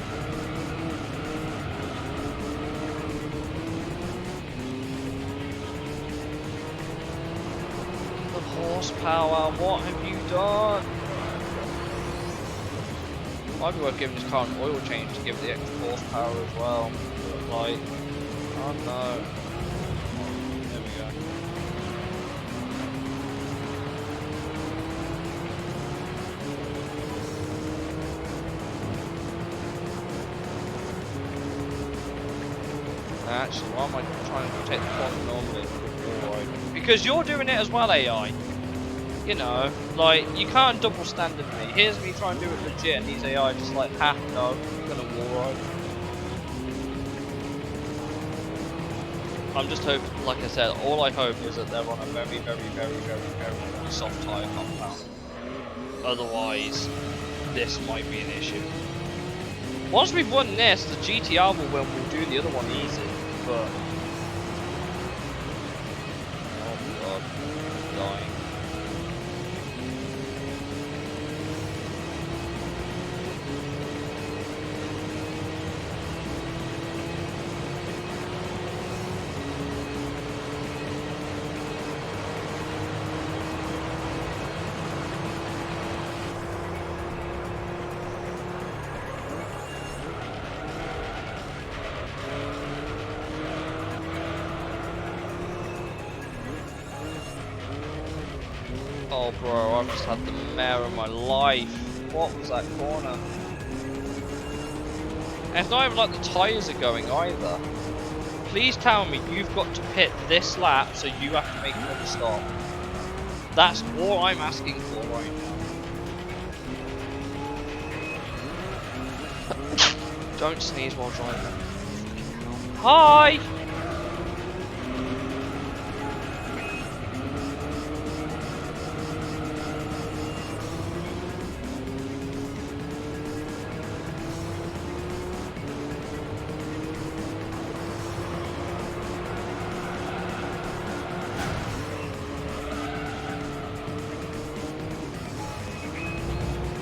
The horsepower, what have you done? Might be worth giving this car an oil change to give it the extra horsepower as well. But like, oh no. There we go. Actually, why am I trying to take the corner normally? Because you're doing it as well, AI. You know, like, you can't double standard me. Here's me trying to do it legit, and these AI just like, ha, no, you're gonna wall ride. I'm just hoping, like I said, all I hope is that they're on a very, very, very, very, very soft tyre compound. Otherwise, this might be an issue. Once we've won this, the GTR will win, we'll do the other one easy, but... oh god, I'm dying. Oh bro, I've just had the mare of my life. What was that corner? And it's not even like the tyres are going either. Please tell me you've got to pit this lap so you have to make another stop. That's all I'm asking for right now. Don't sneeze while driving. Hi!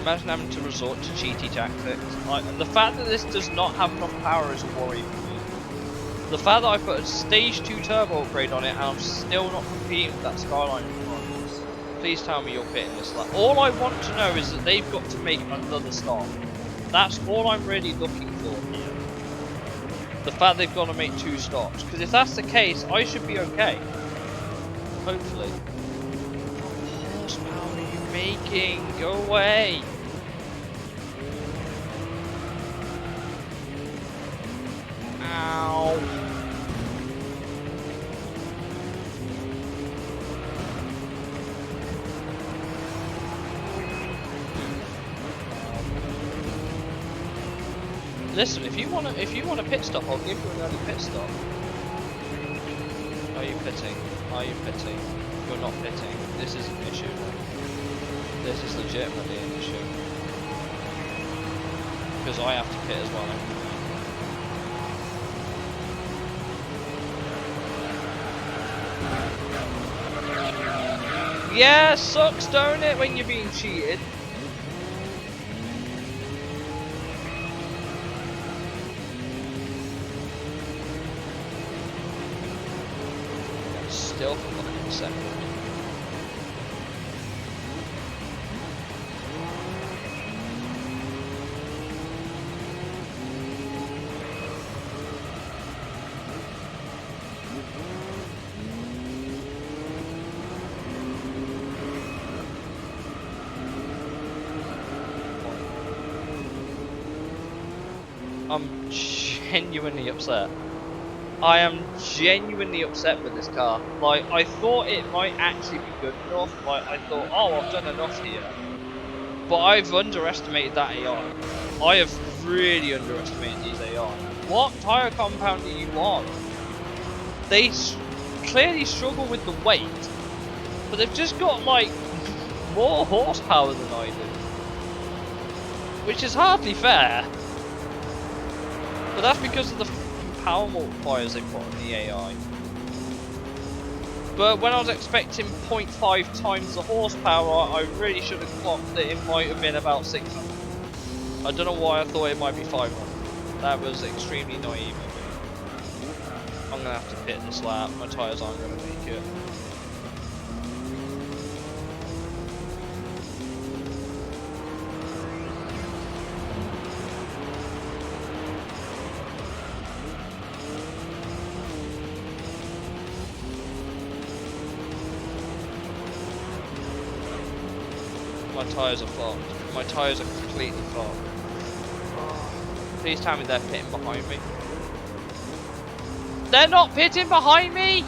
Imagine having to resort to cheaty tactics. Like, the fact that this does not have enough power is a worry for me. The fact that I put a stage 2 turbo upgrade on it and I'm still not competing with that Skyline in front. Please tell me you're pitting this lap. All I want to know is that they've got to make another stop. That's all I'm really looking for here. The fact they've got to make 2 stops. Because if that's the case, I should be okay. Hopefully. What horsepower are you making? Go away! Ow. Listen, if you want a pit stop, I'll give you an early pit stop. Are you pitting? Are you pitting? You're not pitting. This is an issue. This is legitimately an issue. Because I have to pit as well. Yeah, sucks, don't it, when you're being cheated? Still for fucking a second. I'm genuinely upset. I am genuinely upset with this car. Like, I thought it might actually be good enough. Like, I thought, oh, I've done enough here. But I've underestimated that AI. I have really underestimated these AI. What tyre compound are you on? They clearly struggle with the weight, but they've just got, like, more horsepower than I do. Which is hardly fair. But that's because of the power multipliers they put on the AI. But when I was expecting 0.5 times the horsepower, I really should have clocked that it might have been about 600. I don't know why I thought it might be 500. That was extremely naive of me. I'm going to have to pit this lap. My tyres aren't going to make it. My tyres are fucked. My tyres are completely fucked. Please tell me they're pitting behind me. They're not pitting behind me!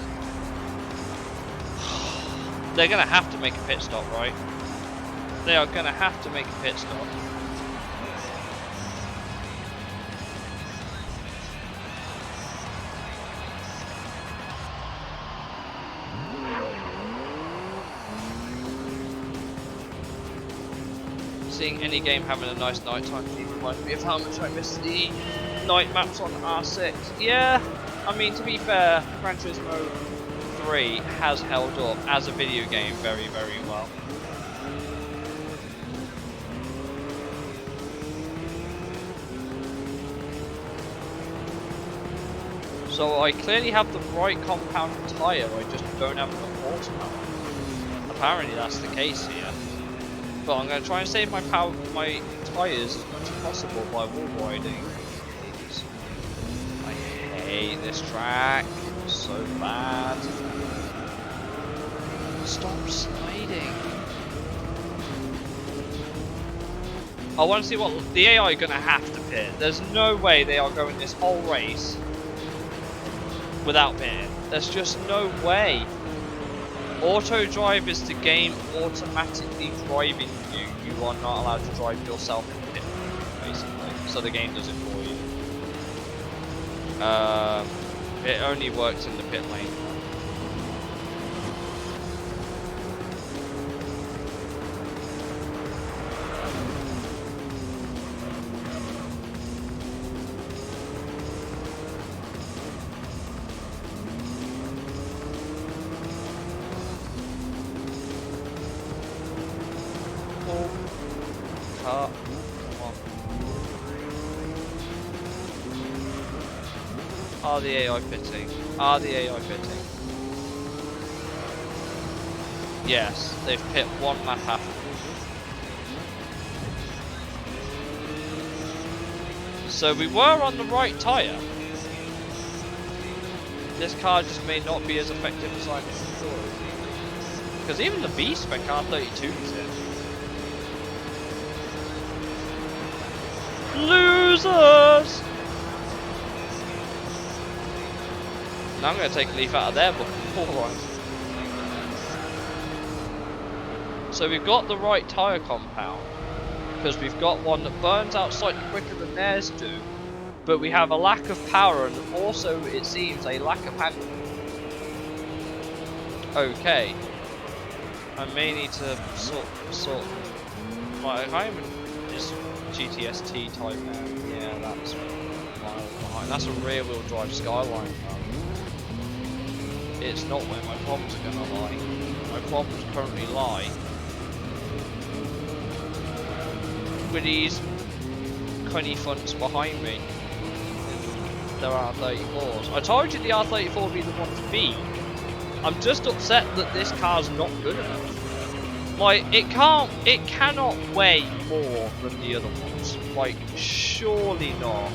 They're gonna have to make a pit stop, right? They are gonna have to make a pit stop. Seeing any game having a nice night time reminds me of how much I miss the night maps on R6. Yeah, I mean, to be fair, Gran Turismo 3 has held up as a video game very, very well. So I clearly have the right compound tyre, I just don't have enough horsepower. Apparently that's the case here. But I'm going to try and save my tyres as much as possible by wall riding. I hate this track. It's so bad. Stop sliding. I want to see what the AI are going to have to pit. There's no way they are going this whole race without pitting. There's just no way. Auto drive is the game automatically driving you. You are not allowed to drive yourself in pit, basically. So the game does it for you. It only works in the pit lane. Come on. Are the AI pitting? Are the AI pitting? Yes, they've pit one lap after. So we were on the right tyre. This car just may not be as effective as I thought. Because even the B-spec R32 is it. Losers! Now I'm going to take a leaf out of their book. Alright. So we've got the right tyre compound. Because we've got one that burns out slightly quicker than theirs do. But we have a lack of power and also, it seems, a lack of handling. Okay. I may need to sort. Like, I'm just GTST type now. Yeah, that's miles behind. That's a rear wheel drive Skyline. It's not where my problems are going to lie. My problems currently lie with these cunny funts behind me. There are R34s. I told you the R34 would be the one to beat. I'm just upset that this car's not good enough. Like, it cannot weigh more than the other ones. Like, surely not.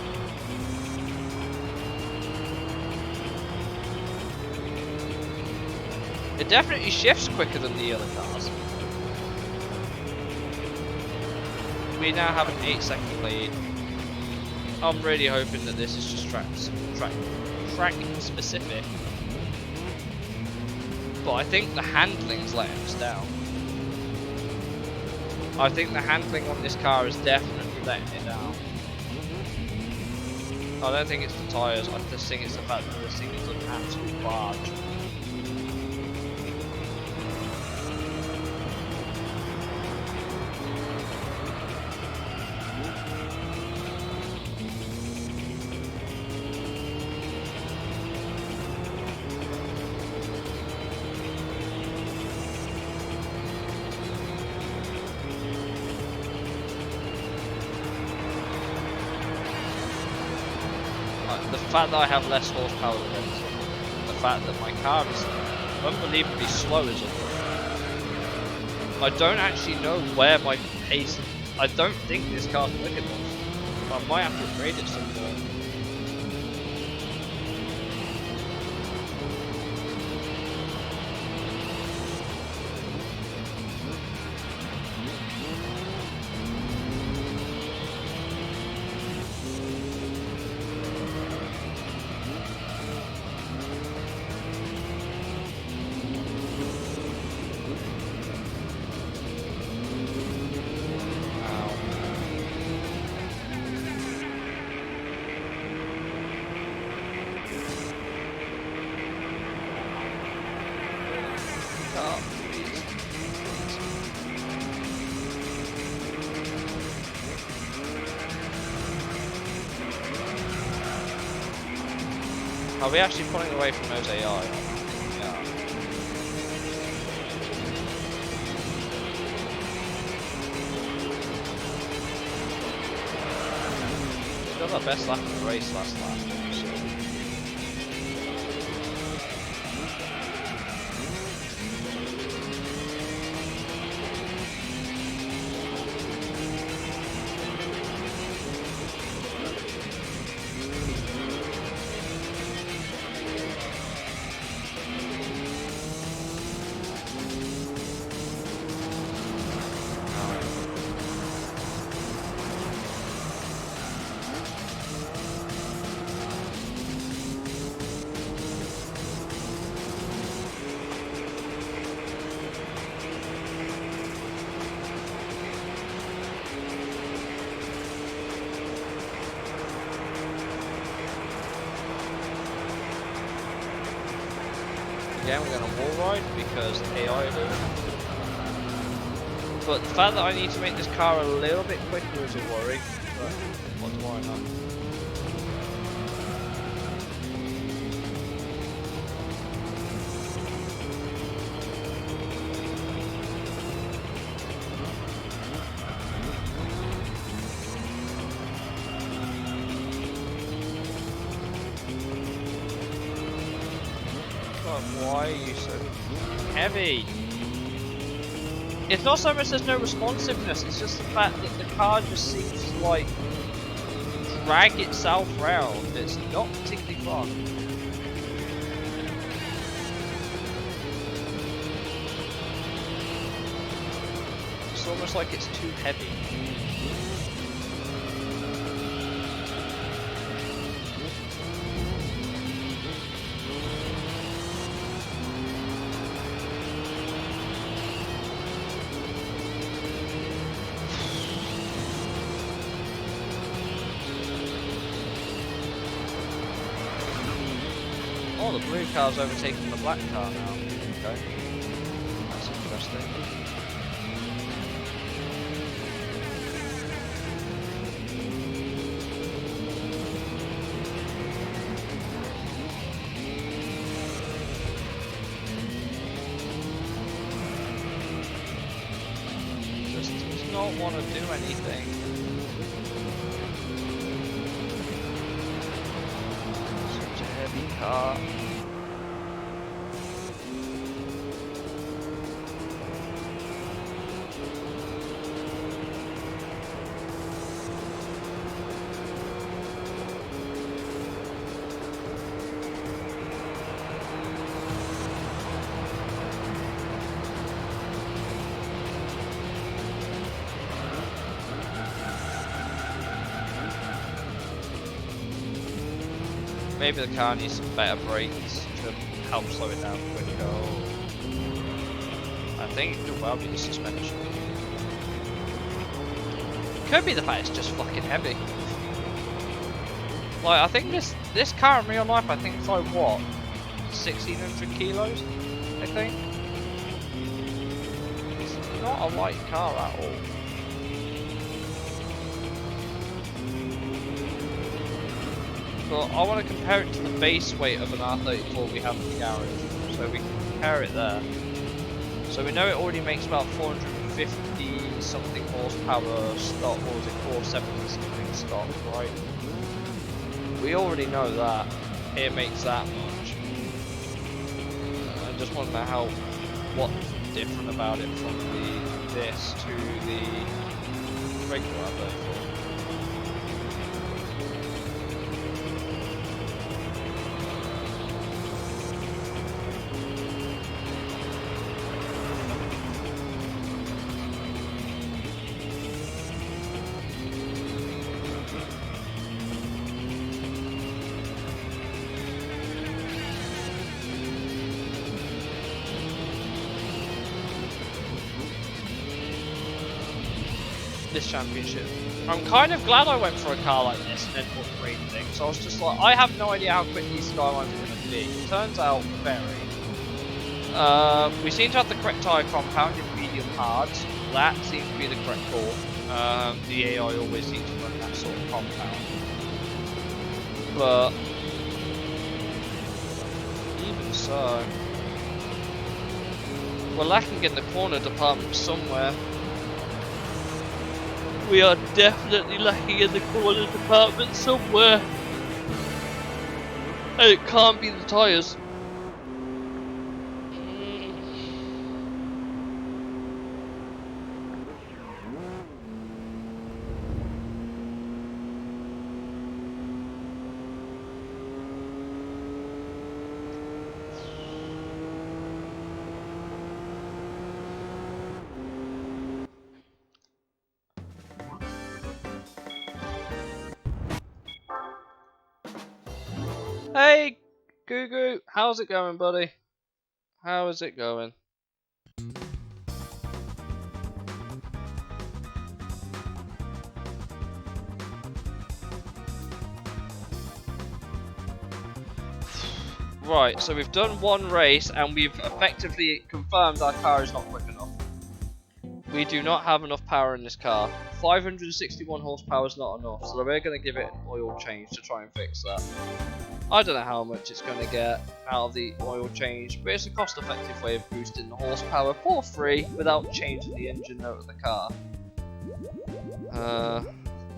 It definitely shifts quicker than the other cars. We now have an 8-second lead. I'm really hoping that this is just track specific. But I think the handling's letting us down. I think the handling on this car is definitely letting it down. I don't think it's the tyres, I just think it's the fact that this thing is an absolute barge. the fact that I have less horsepower than them, the fact that my car is unbelievably slow is unbelievable. I don't actually know where my pace. I don't think this car's quick enough. I might have to upgrade it some more. Are we actually pulling away from those AI? Yeah. We got our best lap in the race last lap. So. Again, we're going to wall ride because AI do. But the fact that I need to make this car a little bit quicker is a worry. But what do I know? Why are you so heavy? It's not so much there's no responsiveness, it's just the fact that the car just seems to like drag itself round. It's not particularly fun. It's almost like it's too heavy. Oh, the blue car's overtaking the black car now. Okay. That's interesting. Just does not want to do anything. Such a heavy car. Maybe the car needs some better brakes to help slow it down quicker. I think it could well be the suspension. Could be the fact it's just fucking heavy. Like, I think this car in real life, I think it's like what? 1600 kilos? I think? It's not a light car at all. But I want to compare it to the base weight of an R34 we have in the garage, so we can compare it there. So we know it already makes about 450 something horsepower stock, or was it 470 something stock, right? We already know that. It makes that much. I just want to know what's different about it from this to the regular version. This championship. I'm kind of glad I went for a car like this and then upgraded things. So I was just like, I have no idea how quick these Skylines are going to be. Turns out, very. We seem to have the correct tyre compound in medium hards. That seems to be the correct call. The AI always seems to run that sort of compound. But even so, we're lacking in the corner department somewhere. We are definitely lacking in the corner department somewhere. And it can't be the tyres. Hey, Goo, how's it going, buddy? How is it going? Right, so we've done one race and we've effectively confirmed our car is not quick enough. We do not have enough power in this car. 561 horsepower is not enough, so we're going to give it an oil change to try and fix that. I don't know how much it's going to get out of the oil change, but it's a cost-effective way of boosting the horsepower for free without changing the engine note of the car.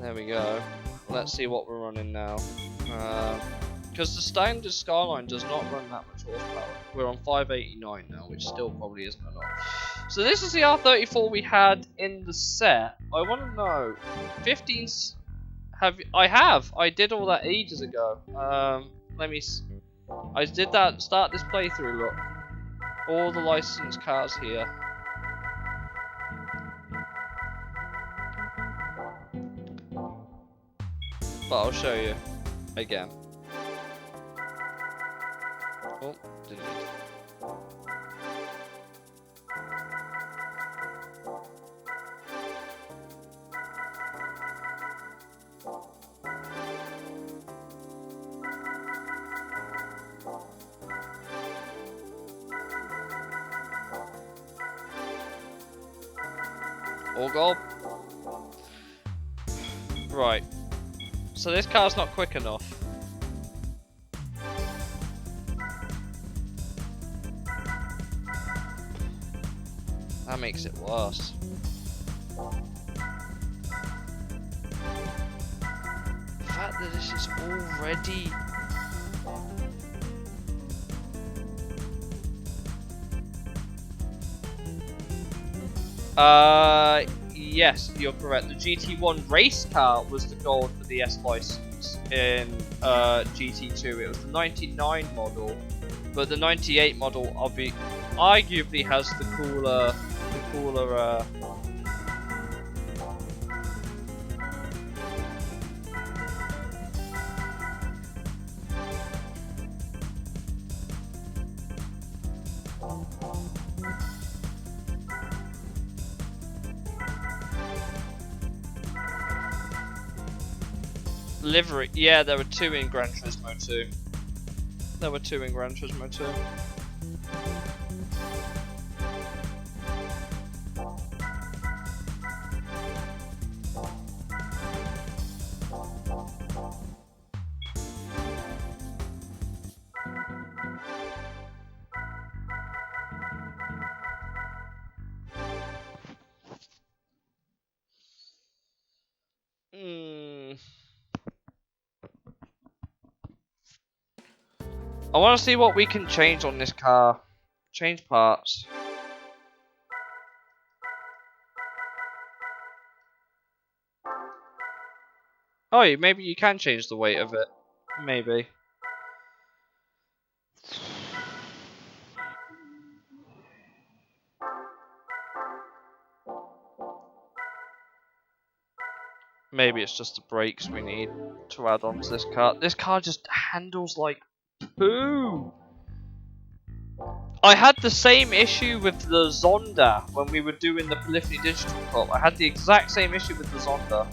There we go. Let's see what we're running now. Because the standard Skyline does not run that much horsepower. We're on 589 now, which still probably isn't enough. So this is the R34 we had in the set. I want to know, 15s. I did all that ages ago. I did that. Start this playthrough. Look, all the licensed cars here. But I'll show you again. Oh, didn't need to. All gold. Right. So this car's not quick enough. That makes it worse. The fact that this is already... Yes, you're correct. The GT1 race car was the gold for the S license in GT2. It was the 99 model, but the 98 model arguably has the cooler livery. Yeah, there were two in Gran Turismo 2. There were two in Gran Turismo 2. I want to see what we can change on this car. Change parts. Oh, maybe you can change the weight of it. Maybe. Maybe it's just the brakes we need to add on to this car. This car just handles like poo. I had the same issue with the Zonda when we were doing the Polyphony Digital Cup. I had the exact same issue with the Zonda.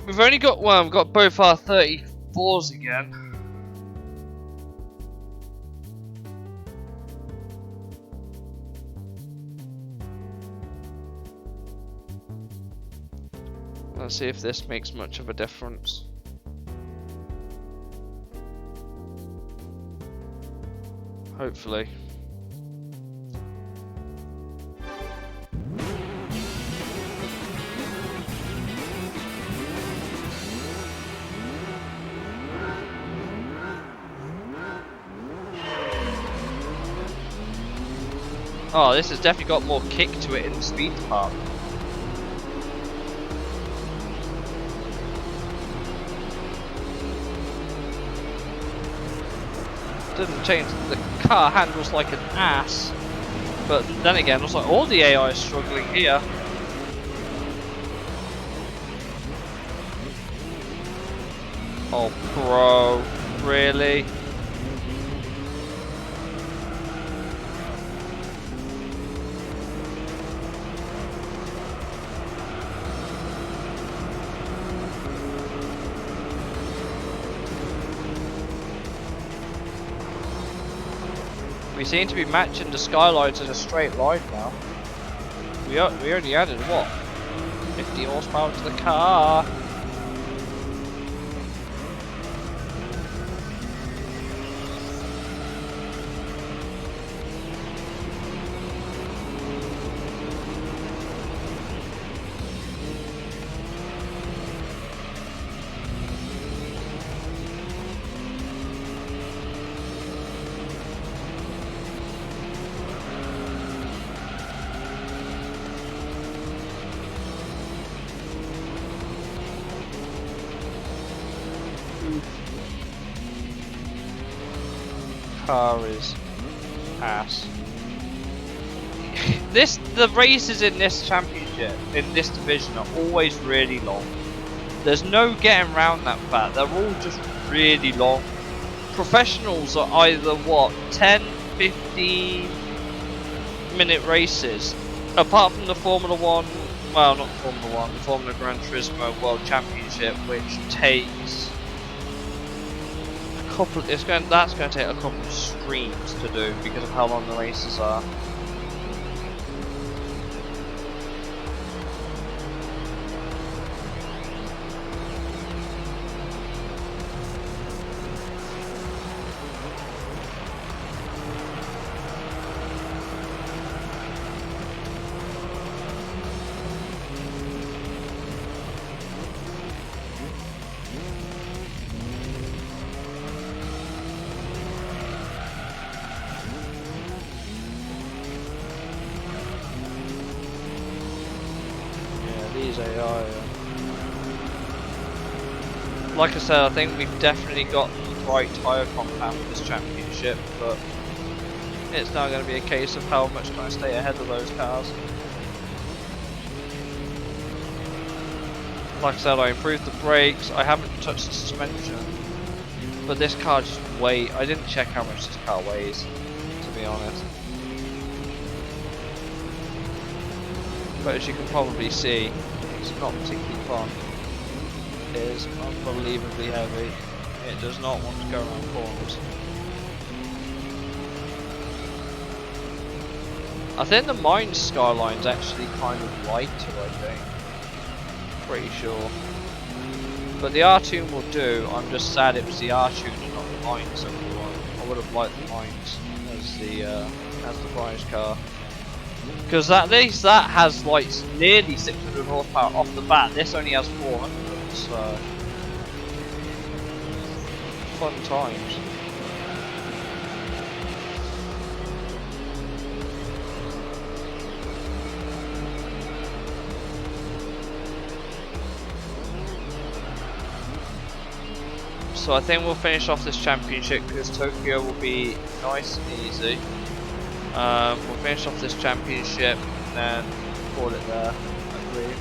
We've only got one. We've got both our 34s again. Let's see if this makes much of a difference. Hopefully. Oh, this has definitely got more kick to it in the speed department. Doesn't change. The car handles like an ass. But then again, it's like all the AI is struggling here. Oh, bro. Really? We seem to be matching the skylines in a straight line now. We only added what? 50 horsepower to the car. Car is ass. The races in this championship, in this division, are always really long. There's no getting around that fact. They're all just really long. Professionals are either what, 10, 15 minute races, apart from the Formula 1, well, not Formula 1, the Formula Gran Turismo World Championship, which takes that's going to take a couple of streams to do because of how long the races are. These AI. Like I said, I think we've definitely got the right tyre compound for this championship, but it's now going to be a case of how much can I stay ahead of those cars. Like I said, I improved the brakes. I haven't touched the suspension, but this car just weighs. I didn't check how much this car weighs, to be honest. but as you can probably see, it's not particularly fun. It is unbelievably heavy. It does not want to go around corners. I think the mine skyline's actually kind of lighter, I think. Pretty sure. But the R-Tune will do. I'm just sad it was the R-Tune and not the mines that we won. I would have liked the mines as the prize car. Because at least that has like nearly 600 horsepower off the bat. This only has 400, so fun times. So I think we'll finish off this championship because Tokyo will be nice and easy. We'll finish off this championship and then call it there, I believe.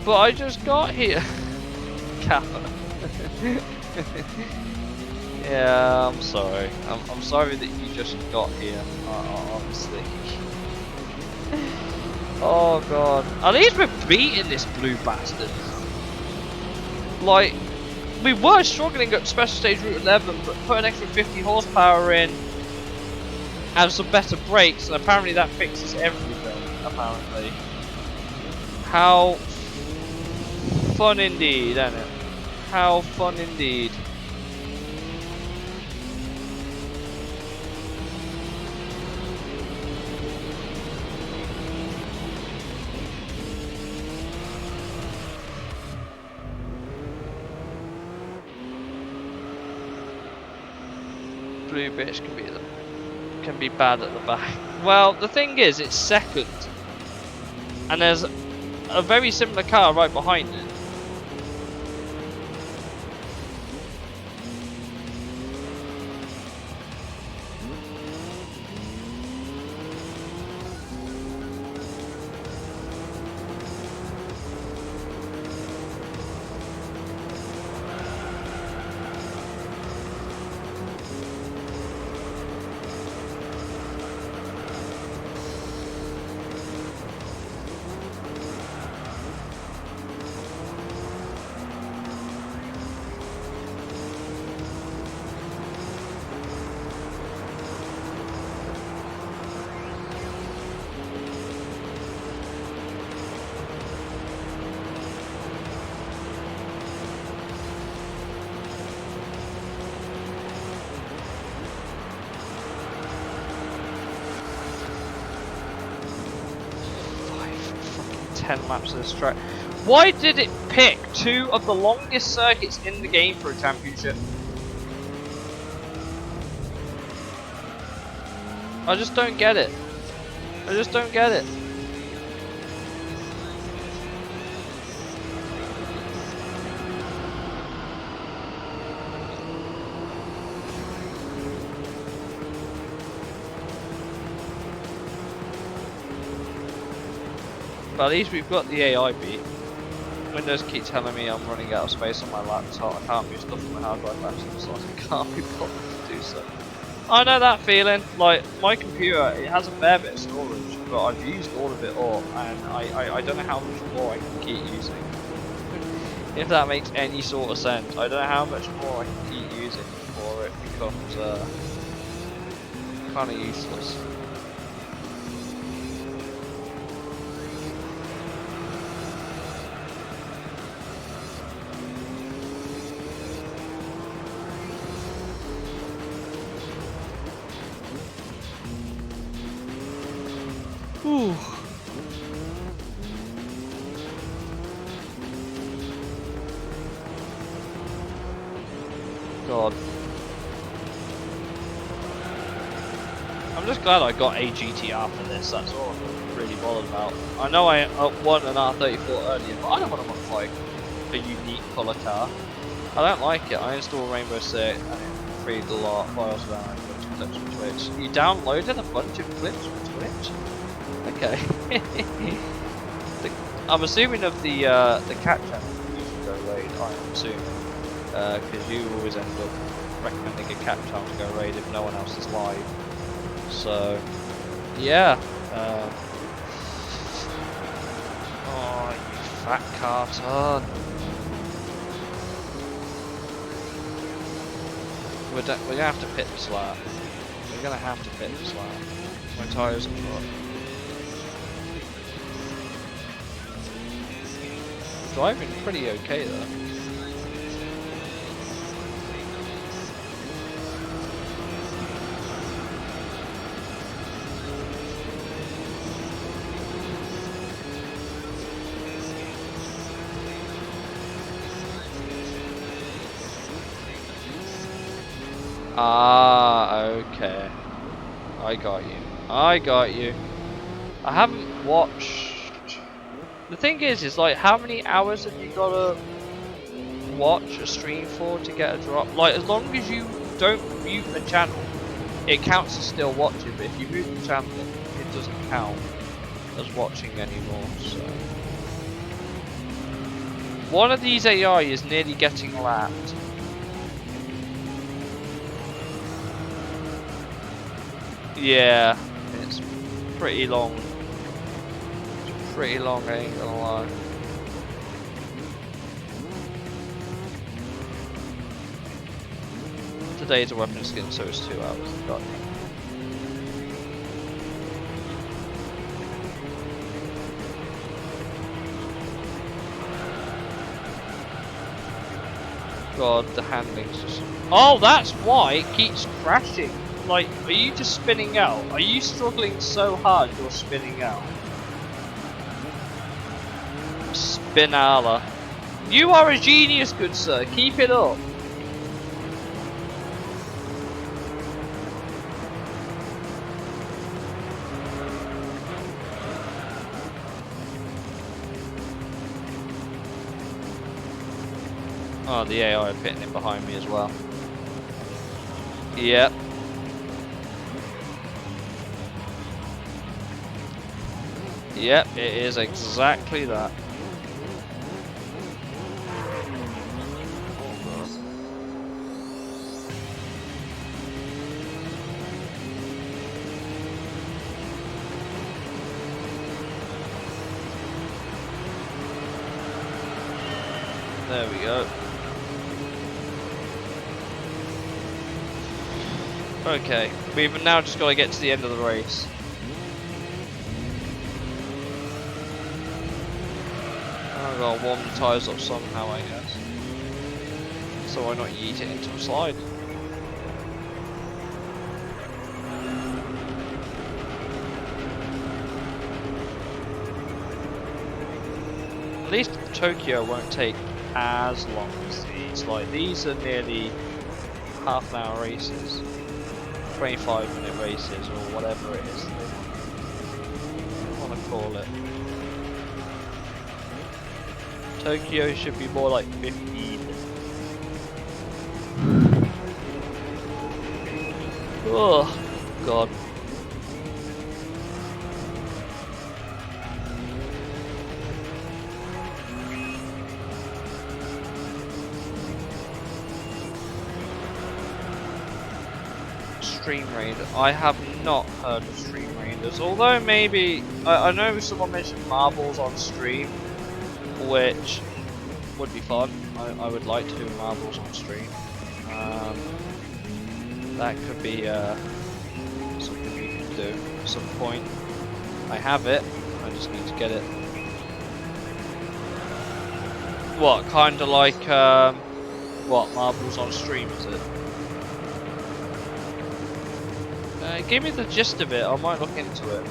But I just got here. Kappa. Yeah, I'm sorry. I'm sorry that you just got here. Honestly. Oh god. At least we're beating this blue bastard. Like, we were struggling at Special Stage Route 11, but put an extra 50 horsepower in and some better brakes, and apparently that fixes everything. Apparently. How fun indeed, isn't it? How fun indeed. Blue bitch can be bad at the back. Well, the thing is, it's second, and there's a very similar car right behind it. Laps of this track. Why did it pick two of the longest circuits in the game for a championship? I just don't get it. I just don't get it. But at least we've got the AI beat. Windows keep telling me I'm running out of space on my laptop. I can't move stuff on my hard drive actually, so I can't be bothered to do so. I know that feeling. Like, my computer, it has a fair bit of storage, but I've used all of it up, and I don't know how much more I can keep using. If that makes any sort of sense. I don't know how much more I can keep using before it becomes kind of useless. Whew. God. I'm just glad I got a GTR for this, that's all I'm really bothered about. I know I won an R34 earlier, but I don't want to modify a unique colour car. I don't like it. I installed Rainbow Six and it free a lot of files down clips from Twitch. You downloaded a bunch of clips from Twitch? Okay. I'm assuming of the cat channel you should go raid, I'm assuming. Because you always end up recommending a cat channel to go raid if no one else is live. So, yeah. Oh, you fat cartoon. We're gonna have to pit this lap. We're gonna have to pit this lap. My tyres are fucked. Driving pretty okay though. Ah, okay. I got you. I got you. I haven't watched. The thing is like, how many hours have you gotta watch a stream for to get a drop? Like, as long as you don't mute the channel, it counts as still watching. But if you mute the channel, it doesn't count as watching anymore. So, one of these AI is nearly getting lapped. Yeah, it's pretty long. It's pretty long, I ain't gonna lie. Today's a weapon skin, so it's 2 hours. Got it. God, the handling's just... Oh, that's why it keeps crashing. Like, are you just spinning out? Are you struggling so hard you're spinning out? Spinala. You are a genius, good sir. Keep it up. Oh, the AI are pitting in behind me as well. Yep. Yep, it is exactly that. There we go. Okay, we've now just got to get to the end of the race. I've got to warm the tyres up somehow, I guess. So why not yeet it into a slide? At least Tokyo won't take as long as these. Like, these are nearly half-an-hour races. 25-minute races, or whatever it is they want to call it. Tokyo should be more like 15. Oh, God. Stream Raider. I have not heard of Stream Raiders, although maybe I know someone mentioned marbles on stream, which would be fun. I would like to do marbles on stream. That could be something we can do at some point. I have it, I just need to get it. What, kinda like what, marbles on stream, is it? Give me the gist of it, I might look into it.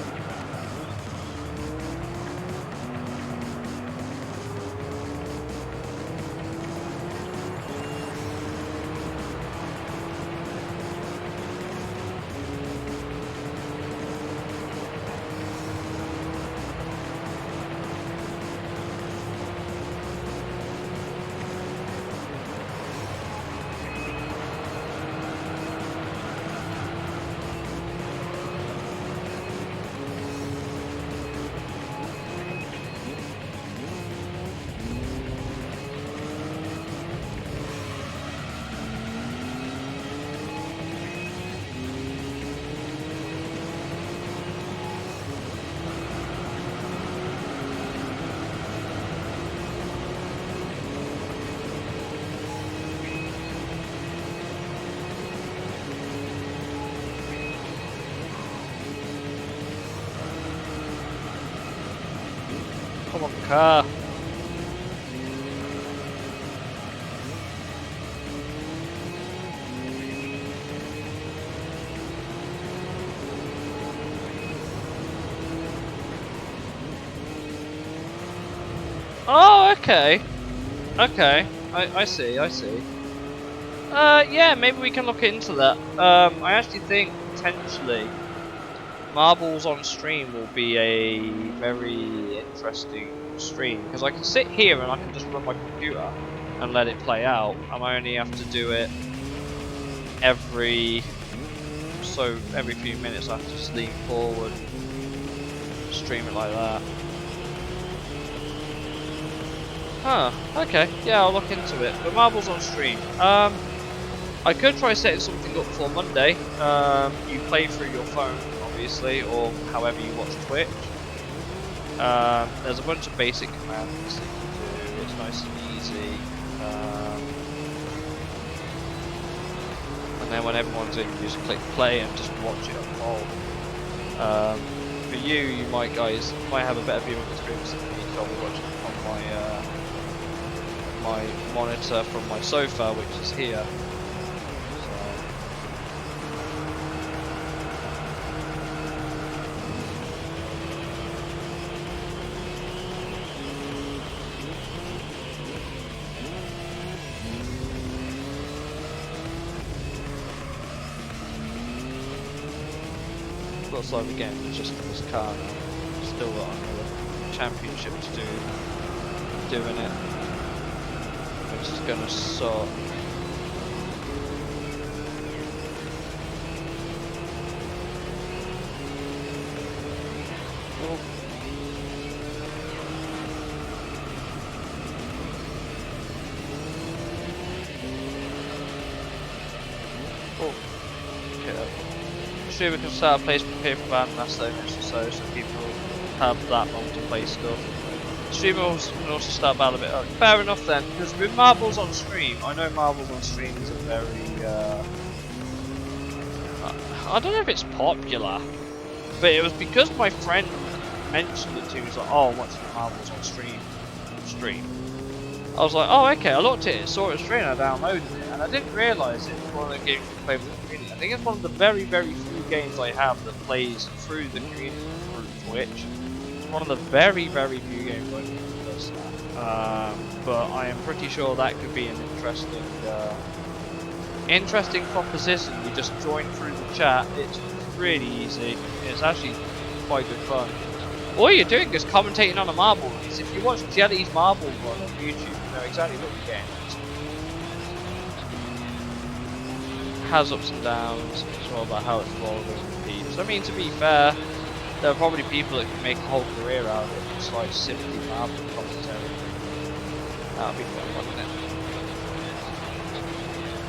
Come on, car. Oh, okay. Okay. I see, I see. Yeah, maybe we can look into that. I actually think potentially Marbles on stream will be a very interesting stream because I can sit here and I can just run my computer and let it play out. I only have to do it every few minutes. I have to just lean forward, stream it like that. Huh, okay, yeah, I'll look into it. But Marbles on stream. I could try setting something up for Monday. You play through your phone, obviously, or however you watch Twitch. There's a bunch of basic commands that you do. It's nice and easy. And then when everyone's in, you just click play and just watch it unfold. For you might have a better viewing experience than me, because I'll be watching it on my monitor from my sofa, which is here. Looks like we're getting just for this car now. Still got another championship to do doing it, which is gonna suck. Oh. Oh. Okay. Sure, we can start a place prepare for band last minutes or so people have that long to play stuff. Streamers can also start battle a bit early. Fair enough then, because with Marbles on stream, I know Marbles on stream is a very, I don't know if it's popular, but it was because my friend mentioned it to me. He was like, oh, I'm watching Marbles on stream. I was like, oh, okay. I looked at it, saw it stream, and I downloaded it, and I didn't realise it was one of the games we play with the community. I think it's one of the very, very few games I have that plays through the community through Twitch. It's one of the very, very few games I think that does that. But I am pretty sure that could be an interesting proposition. You just join through the chat. It's really easy. It's actually quite good fun. All you're doing is commentating on a marble race. If you watch Jelly's Marble Run on YouTube, you know exactly what you're getting. It has ups and downs. It's all about how it's evolving and peeps. I mean, to be fair, there are probably people that can make a whole career out of it, just like simply marble commentary. That would be fun, wouldn't it?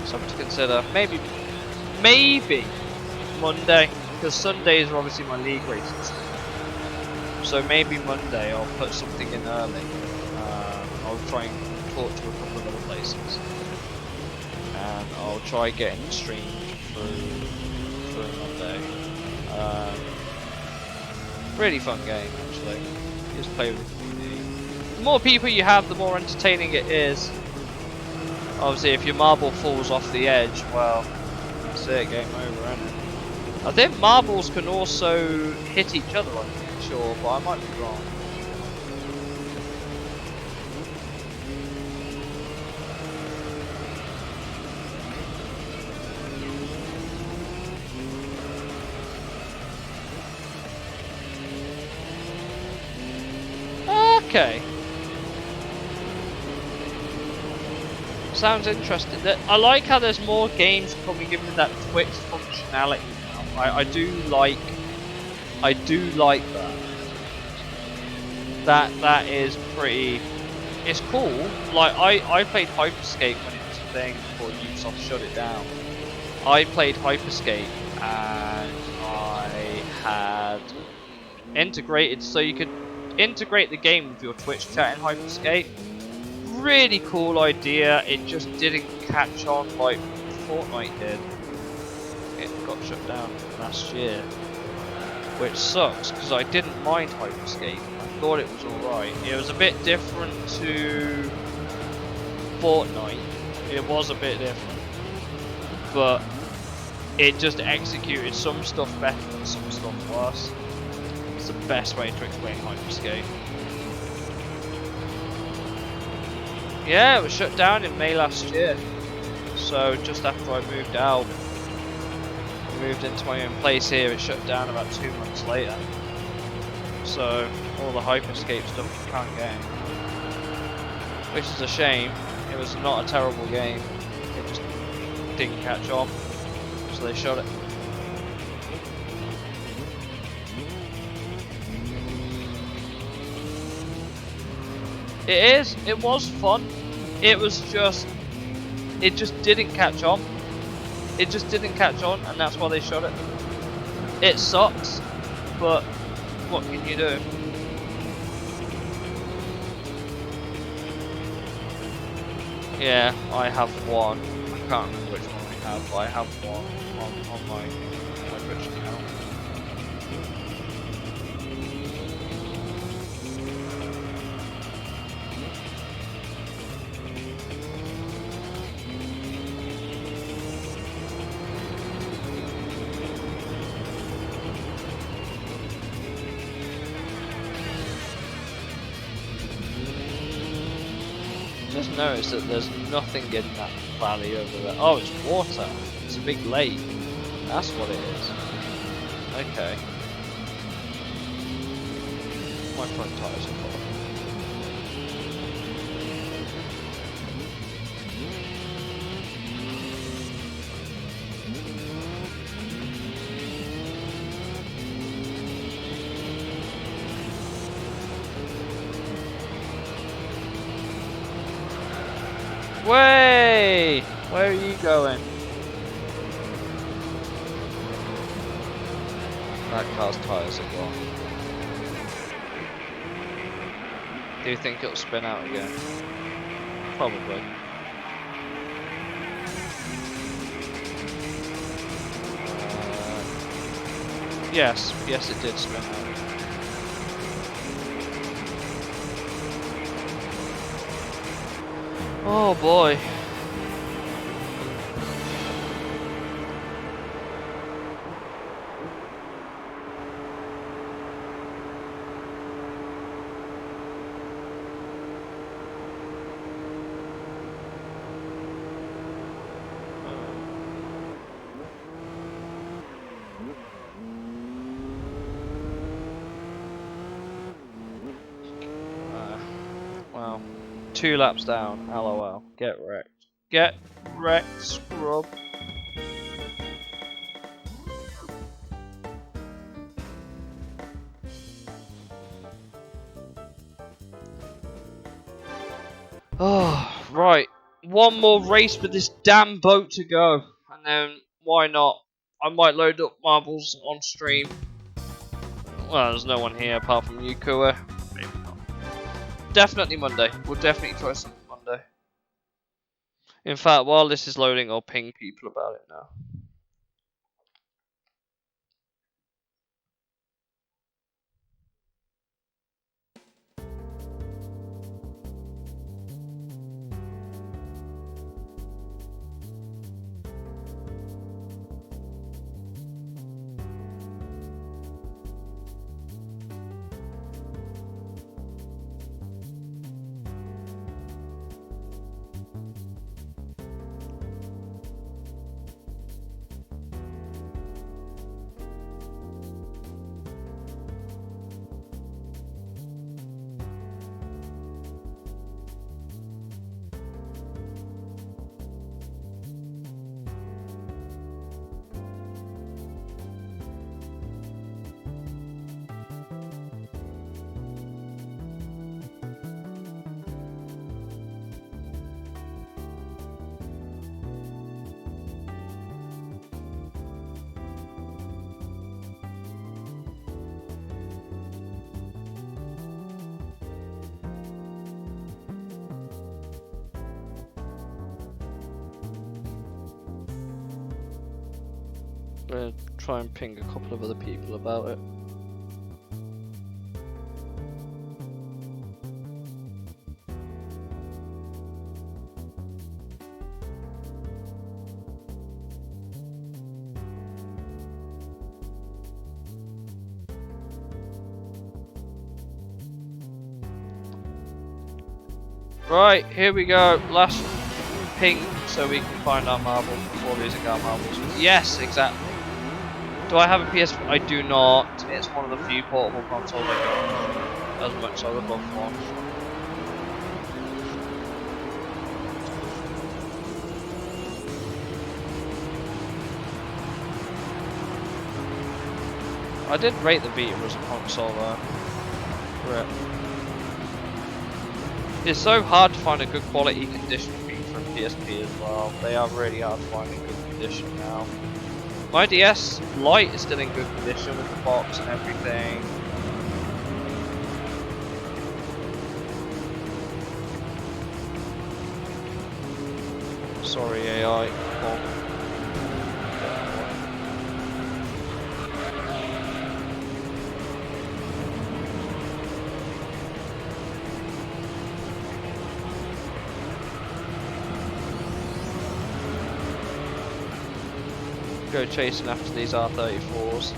Something to consider. Maybe Monday, because Sundays are obviously my league races. So maybe Monday I'll put something in early. I'll try and talk to a couple of other places, and I'll try getting it streamed through Monday. Really fun game actually. You just play with the community. The more people you have, the more entertaining it is. Obviously, if your marble falls off the edge, well, that's it. Game over, isn't it? I think marbles can also hit each other. I'm not sure, but I might be wrong. Okay. Sounds interesting. I like how there's more games coming in with that Twitch functionality now. I do like that. That is pretty. It's cool. Like I played Hyperscape when it was a thing before Ubisoft shut it down. I played Hyperscape and I had integrated, so you could integrate the game with your Twitch chat in Hyperscape. Really cool idea. It just didn't catch on like Fortnite did. It got shut down last year, which sucks because I didn't mind Hyperscape. I thought it was alright. It was a bit different to Fortnite. It was a bit different, but it just executed some stuff better than some stuff worse. It's the best way to explain Hyperscape. Yeah, it was shut down in May last year. So just after I moved out, I moved into my own place here, it shut down about 2 months later. So all the Hyperscape stuff you can't get anymore. Which is a shame. It was not a terrible game. It just didn't catch on. So they shut it. It was fun. It just didn't catch on. It just didn't catch on, and that's why they shut it. It sucks, but what can you do? Yeah, I have one. I can't remember which one I have, but I have one on my Twitch account. Just noticed that there's nothing in that valley over there. Oh, it's water. It's a big lake. That's what it is. Okay. My front tires are full. Way! Where are you going? That car's tyres are gone. Do you think it'll spin out again? Probably. Yes, it did spin out. Oh boy. Wow. 2 laps down, LOL. Get wrecked. Get wrecked, scrub. Oh, right. One more race for this damn boat to go. And then, why not? I might load up marbles on stream. Well, there's no one here apart from you, Kua. Maybe not. Definitely Monday. We'll definitely try something Monday. In fact, while this is loading, I'll ping people about it now. I'm gonna try and ping a couple of other people about it. Right, here we go. Last ping so we can find our marble before losing our marbles. Yes, exactly. Do I have a PS? I do not. It's one of the few portable consoles I don't own, as much as I would love one. I did rate the Vita as a console though. Rip. It's so hard to find a good quality condition Vita from PSP as well. They are really hard to find in good condition now. My DS Lite is still in good condition with the box and everything. Sorry AI. Go chasing after these R34s.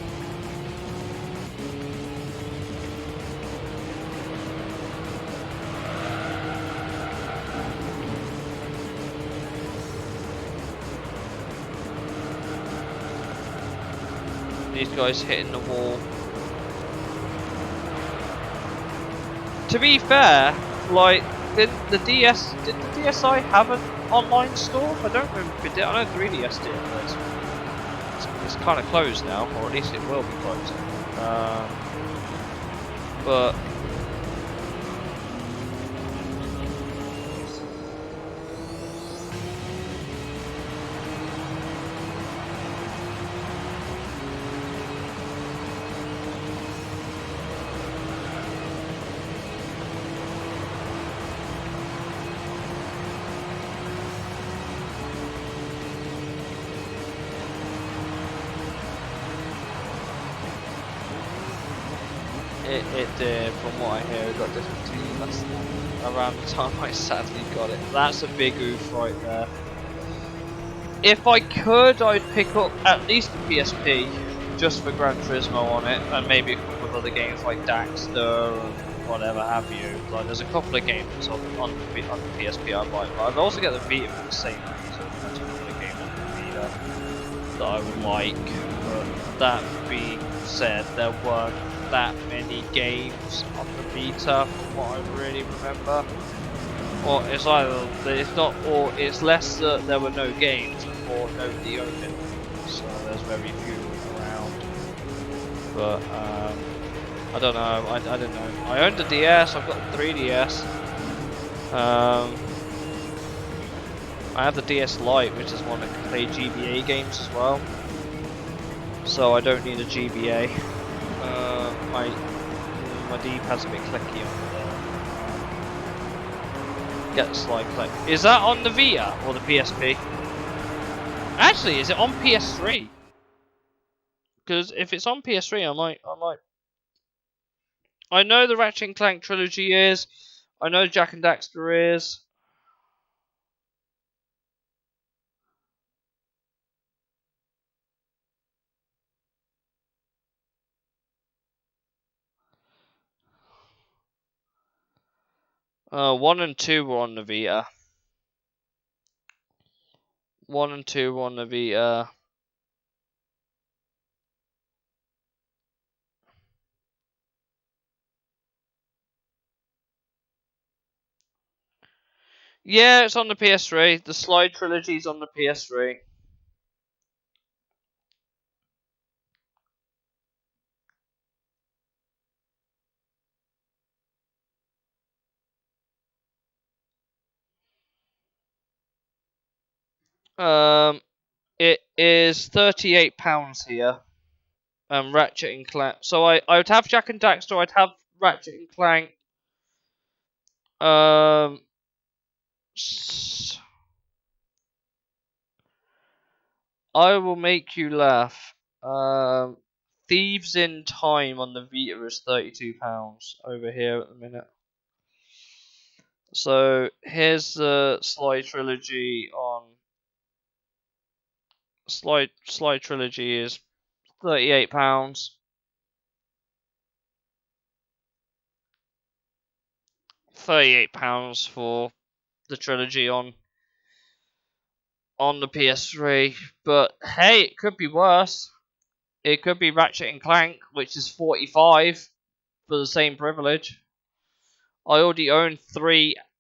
These guys hitting the wall. To be fair, like did the DSi have an online store? I don't remember if it did. I know 3DS did, but it's kind of closed now, or at least it will be closed. But it did, from what I hear, it got discontinued around the time I sadly got it. That's a big oof right there. If I could, I'd pick up at least the PSP just for Gran Turismo on it, and maybe a couple of other games like Daxter and whatever have you. Like, there's a couple of games on the PSP I like, but I'd also get the Vita for the same reason. There's a couple of games on the Vita that I would like. But that being said, there weren't that many games on the Vita from what I really remember. Or it's either it's not, or it's less that there were no games, or nobody owned it. So there's very few around. But I don't know. I don't know. I owned a DS. I've got a 3DS. I have the DS Lite, which is one that can play GBA games as well. So I don't need a GBA. My D-pad's a bit clicky on it. Get the slide click. Is that on the Vita or the PSP? Actually, is it on PS3? Because if it's on PS3, I might. I know the Ratchet and Clank trilogy is. I know Jak and Daxter is. One and two were on the Vita. One and two were on the Vita. Yeah, it's on the PS3. The Slide trilogy's on the PS3. It is £38 here. Ratchet and Clank. So I would have Jak and Daxter. I'd have Ratchet and Clank. I will make you laugh. Thieves in Time on the Vita is £32 over here at the minute. So here's the Sly trilogy on. Sly trilogy is £38. £38 for the trilogy on the PS3. But hey, it could be worse. It could be Ratchet and Clank, which is 45 for the same privilege. I already own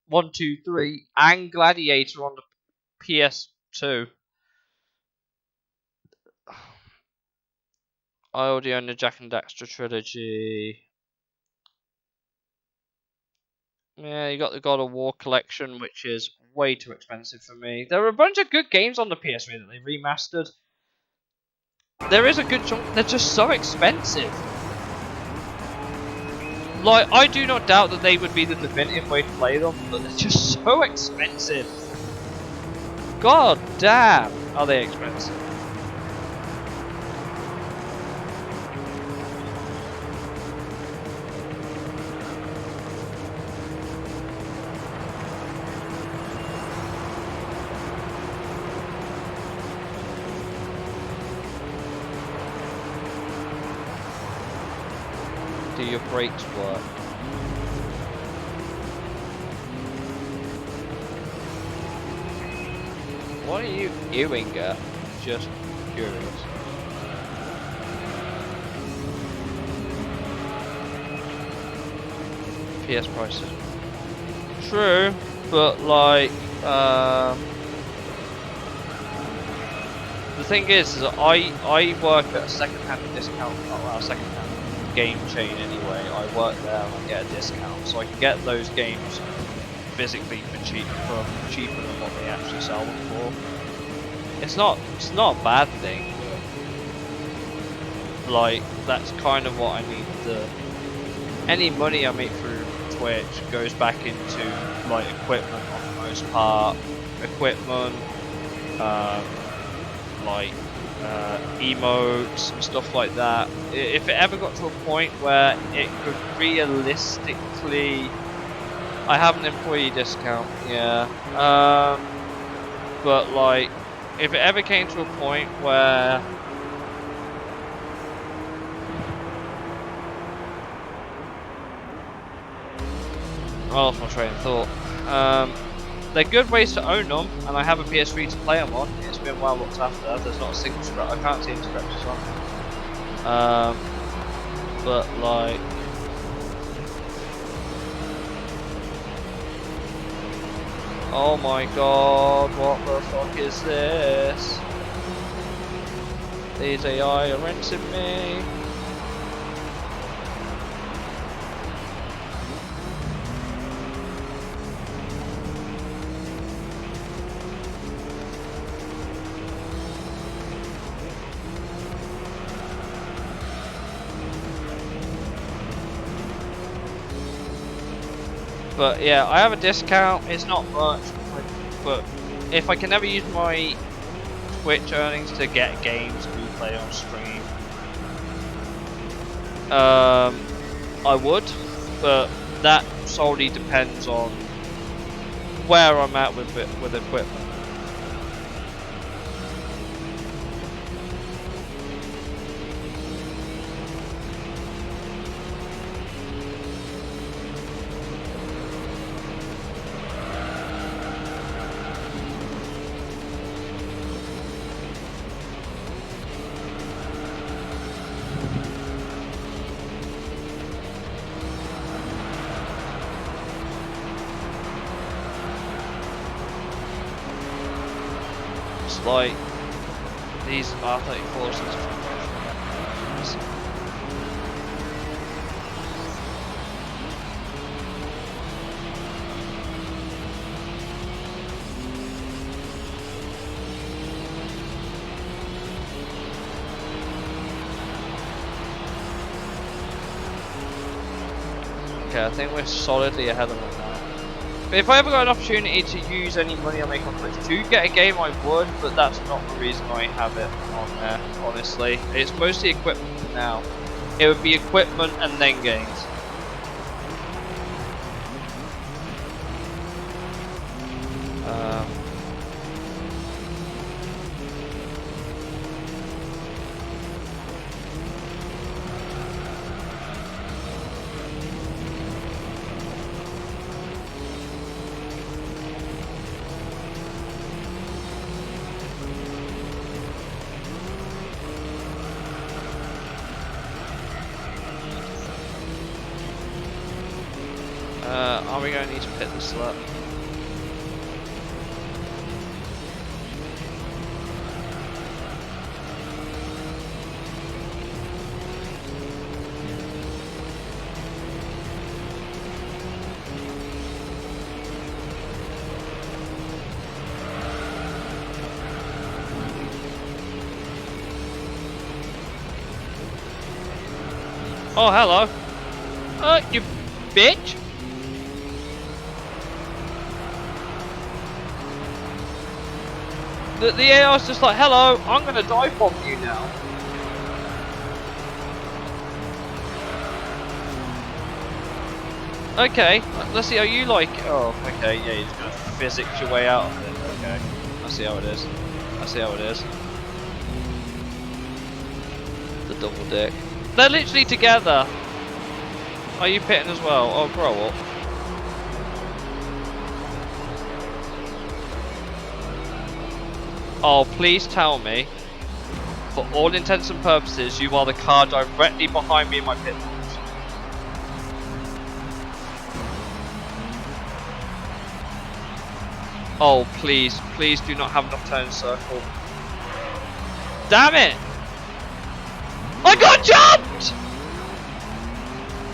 1, 2, 3, and Gladiator on the PS2. I already own the Jack and Daxter trilogy. Yeah, you got the God of War collection, which is way too expensive for me. There are a bunch of good games on the PS3 that they remastered. There is a good chunk. They're just so expensive. Like, I do not doubt that they would be the definitive way to play them, but they're just so expensive. God damn, are they expensive? Do your brakes work? What are you doing at? Just curious. PS prices. True, but like, the thing is I work at a second-hand discount, well, a second-hand game chain anyway. I work there and I get a discount, so I can get those games physically for cheaper than what they actually sell them for. It's not a bad thing, but like that's kind of what I need to. Any money I make through Twitch goes back into like equipment on the most part. Equipment, like emotes and stuff like that. If it ever got to a point where it could realistically, I have an employee discount, yeah. But like, if it ever came to a point where I lost my train of thought. They're good ways to own them, and I have a PS3 to play them on. It's been well looked after. There's not a single scratch. I can't see any scratches on it. But like, oh my god, what the fuck is this? These AI are rinsing me. But yeah, I have a discount. It's not much, but if I can never use my Twitch earnings to get games to play on stream, I would. But that solely depends on where I'm at with equipment. Like these R34s. Okay, I think we're solidly ahead of them now. But if I ever got an opportunity to use any money I make on Twitch to get a game, I would, but that's not the reason I have it on there, honestly. It's mostly equipment for now. It would be equipment and then games. Are we going to need to pit this lap? Oh, hello. You bitch. The AI's just like, hello, I'm gonna die from you now. Okay, let's see how you like it. Oh, okay, yeah, you're just gonna physics your way out of it. Okay, I see how it is. I see how it is. The double dick. They're literally together. Are you pitting as well? Oh, grow up. Oh, please tell me, for all intents and purposes, you are the car directly behind me in my pit box. Oh, please, please do not have enough turn circle. Damn it! I got jumped!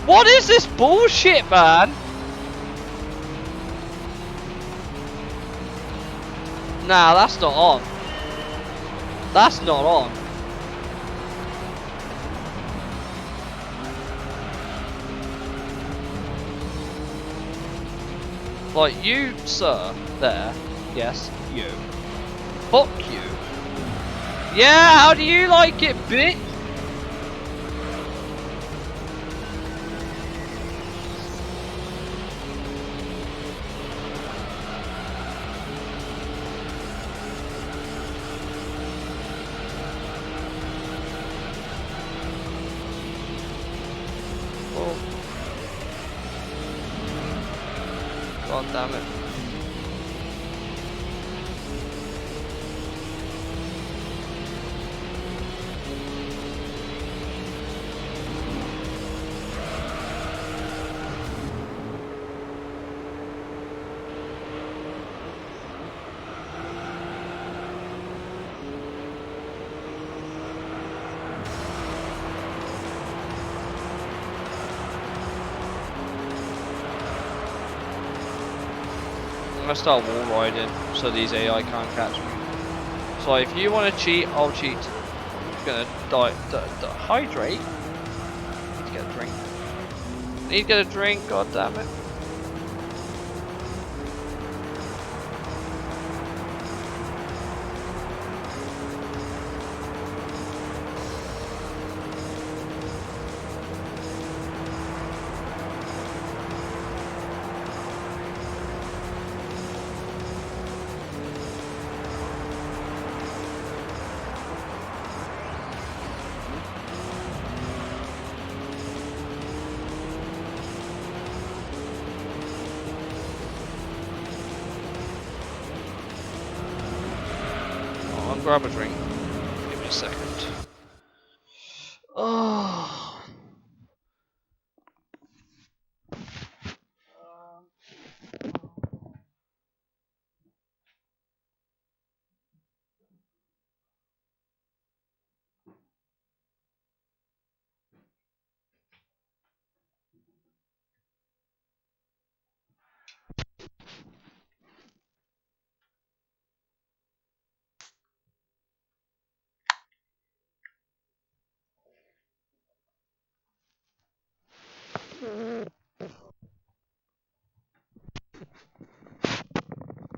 What is this bullshit, man? Nah, that's not on. That's not on. Like, you, sir, there. Yes, you. Fuck you. Yeah, how do you like it, bitch? God damn it. I'm gonna start wall riding so these AI can't catch me. So if you want to cheat, I'll cheat. I'm gonna hydrate. Need to get a drink. Need to get a drink. God damn it. Grab a drink. Give me a second. Oh.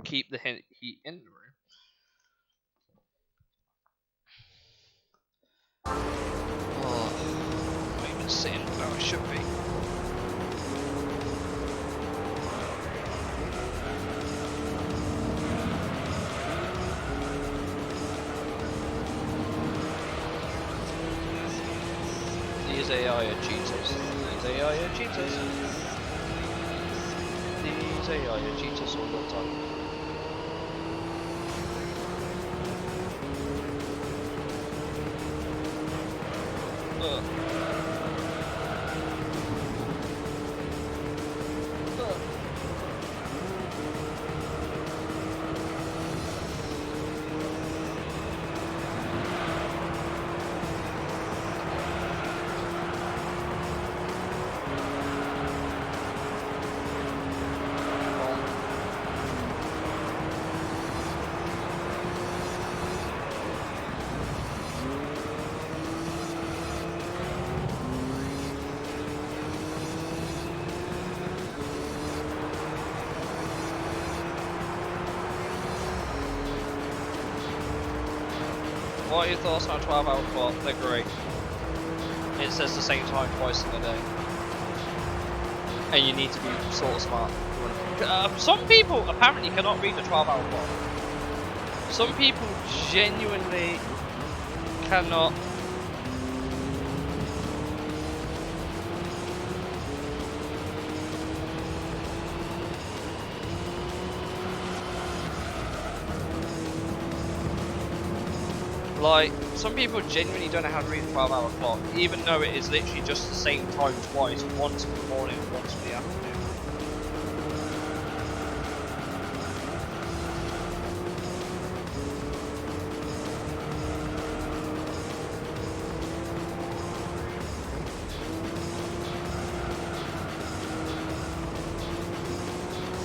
Keep the heat in the room. Oh, I'm even sitting where I should be. These AI are cheaters. These AI are cheaters. These AI are cheaters all the time. What are your thoughts on a 12-hour clock? They're great. It says the same time twice in a day. And you need to be sort of smart. Some people apparently cannot read a 12-hour clock. Some people genuinely cannot. Like, some people genuinely don't know how to read a 12-hour clock, even though it is literally just the same time twice, once in the morning and once in the afternoon.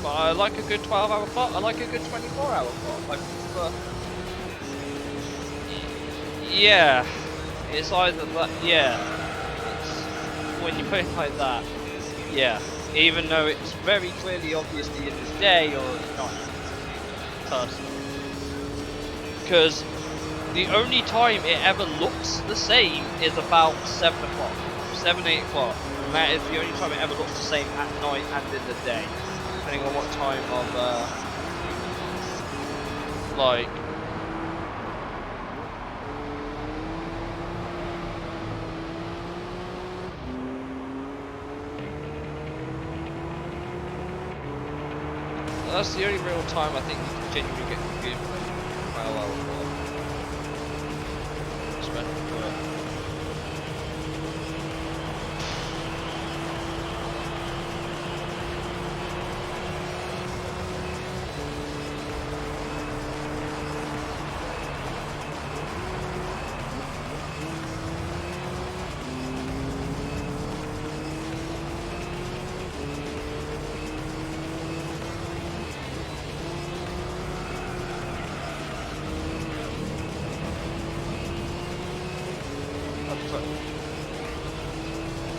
But I like a good 12-hour clock, I like a good 24-hour clock. I prefer. Yeah, it's either that, yeah, it's, when you put it like that, yeah, even though it's very clearly obviously in the day or night, personally, because the only time it ever looks the same is about 7 o'clock, 7, 8 o'clock, and that is the only time it ever looks the same at night and in the day, depending on what time of, like, that's the only real time I think you can genuinely get confused with. Well, spend it.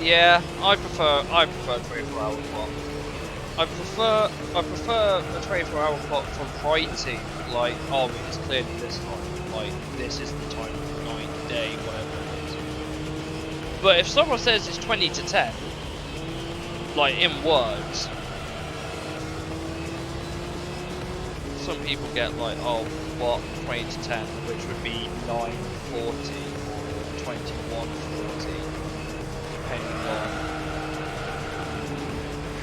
Yeah, I prefer 24-hour clock. I prefer a 24-hour clock for writing, like, oh, it's clearly this time, like, this is the time of night, day, whatever it is. But if someone says it's 20 to 10, like, in words, some people get like, oh, what, 20 to 10, which would be 9:40 or 21:40. Depending on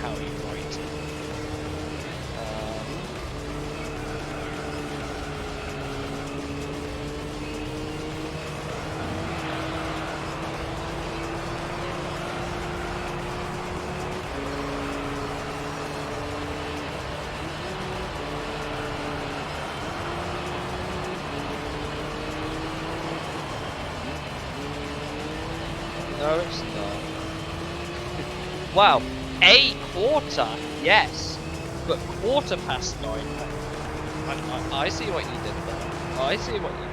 how you write it. No, it's not. Wow, a quarter, yes, but 9:15. I see what you did there. I see what you did.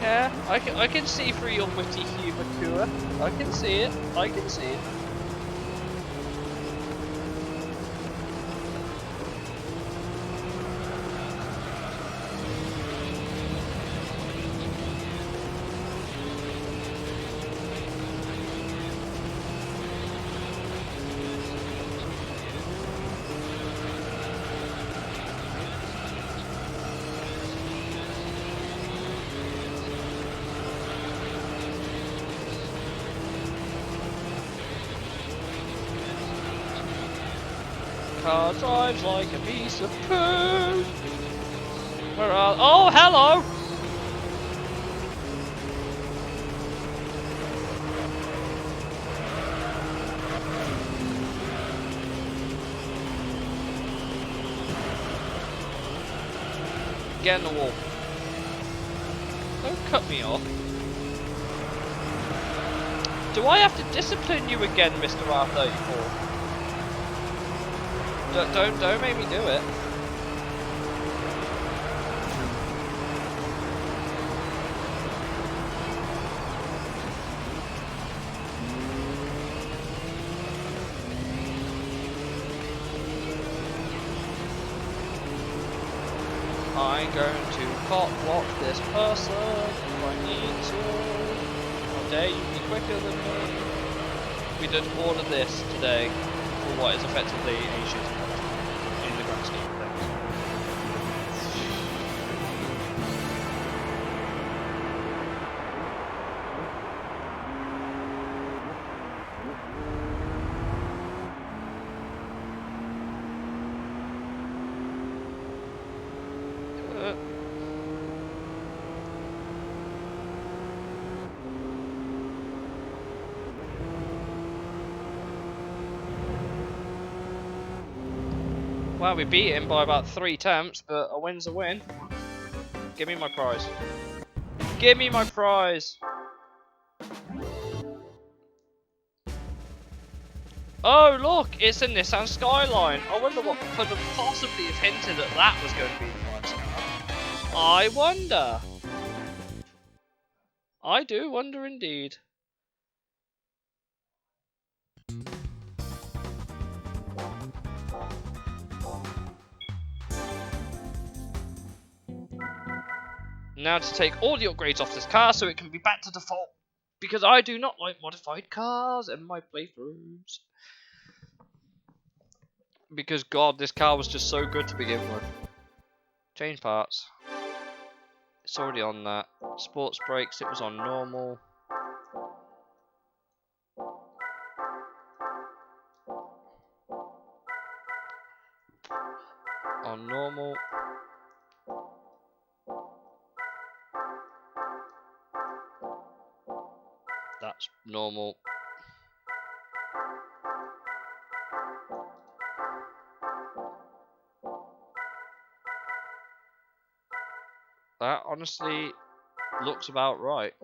Yeah, I can see through your witty humour, Kua. I can see it. I can see it. Car drives like a piece of poo. Where are? Oh, hello. Get in the wall. Don't cut me off. Do I have to discipline you again, Mr. R34? Don't make me do it. I'm going to cock block this person if I need to. How dare you be quicker than me? We did all of this today for what is effectively a shooting match in the grand scheme of things. Well, we beat him by about 3 attempts, but a win's a win. Give me my prize. Give me my prize! Oh, look! It's a Nissan Skyline! I wonder what could have possibly have hinted that that was going to be the prize car. I wonder! I do wonder indeed. Now to take all the upgrades off this car so it can be back to default. Because I do not like modified cars in my playthroughs. Because god, this car was just so good to begin with. Change parts. It's already on that. Sports brakes, it was on normal. On normal. That's normal. That honestly looks about right.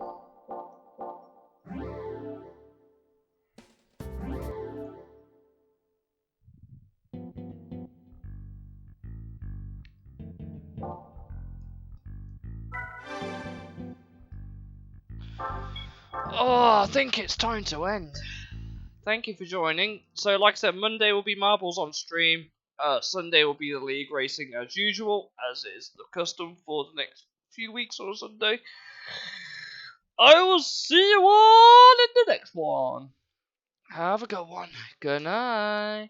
Oh, I think it's time to end. Thank you for joining. So, like I said, Monday will be marbles on stream. Sunday will be the league racing as usual, as is the custom for the next few weeks on Sunday. I will see you all in the next one. Have a good one. Good night.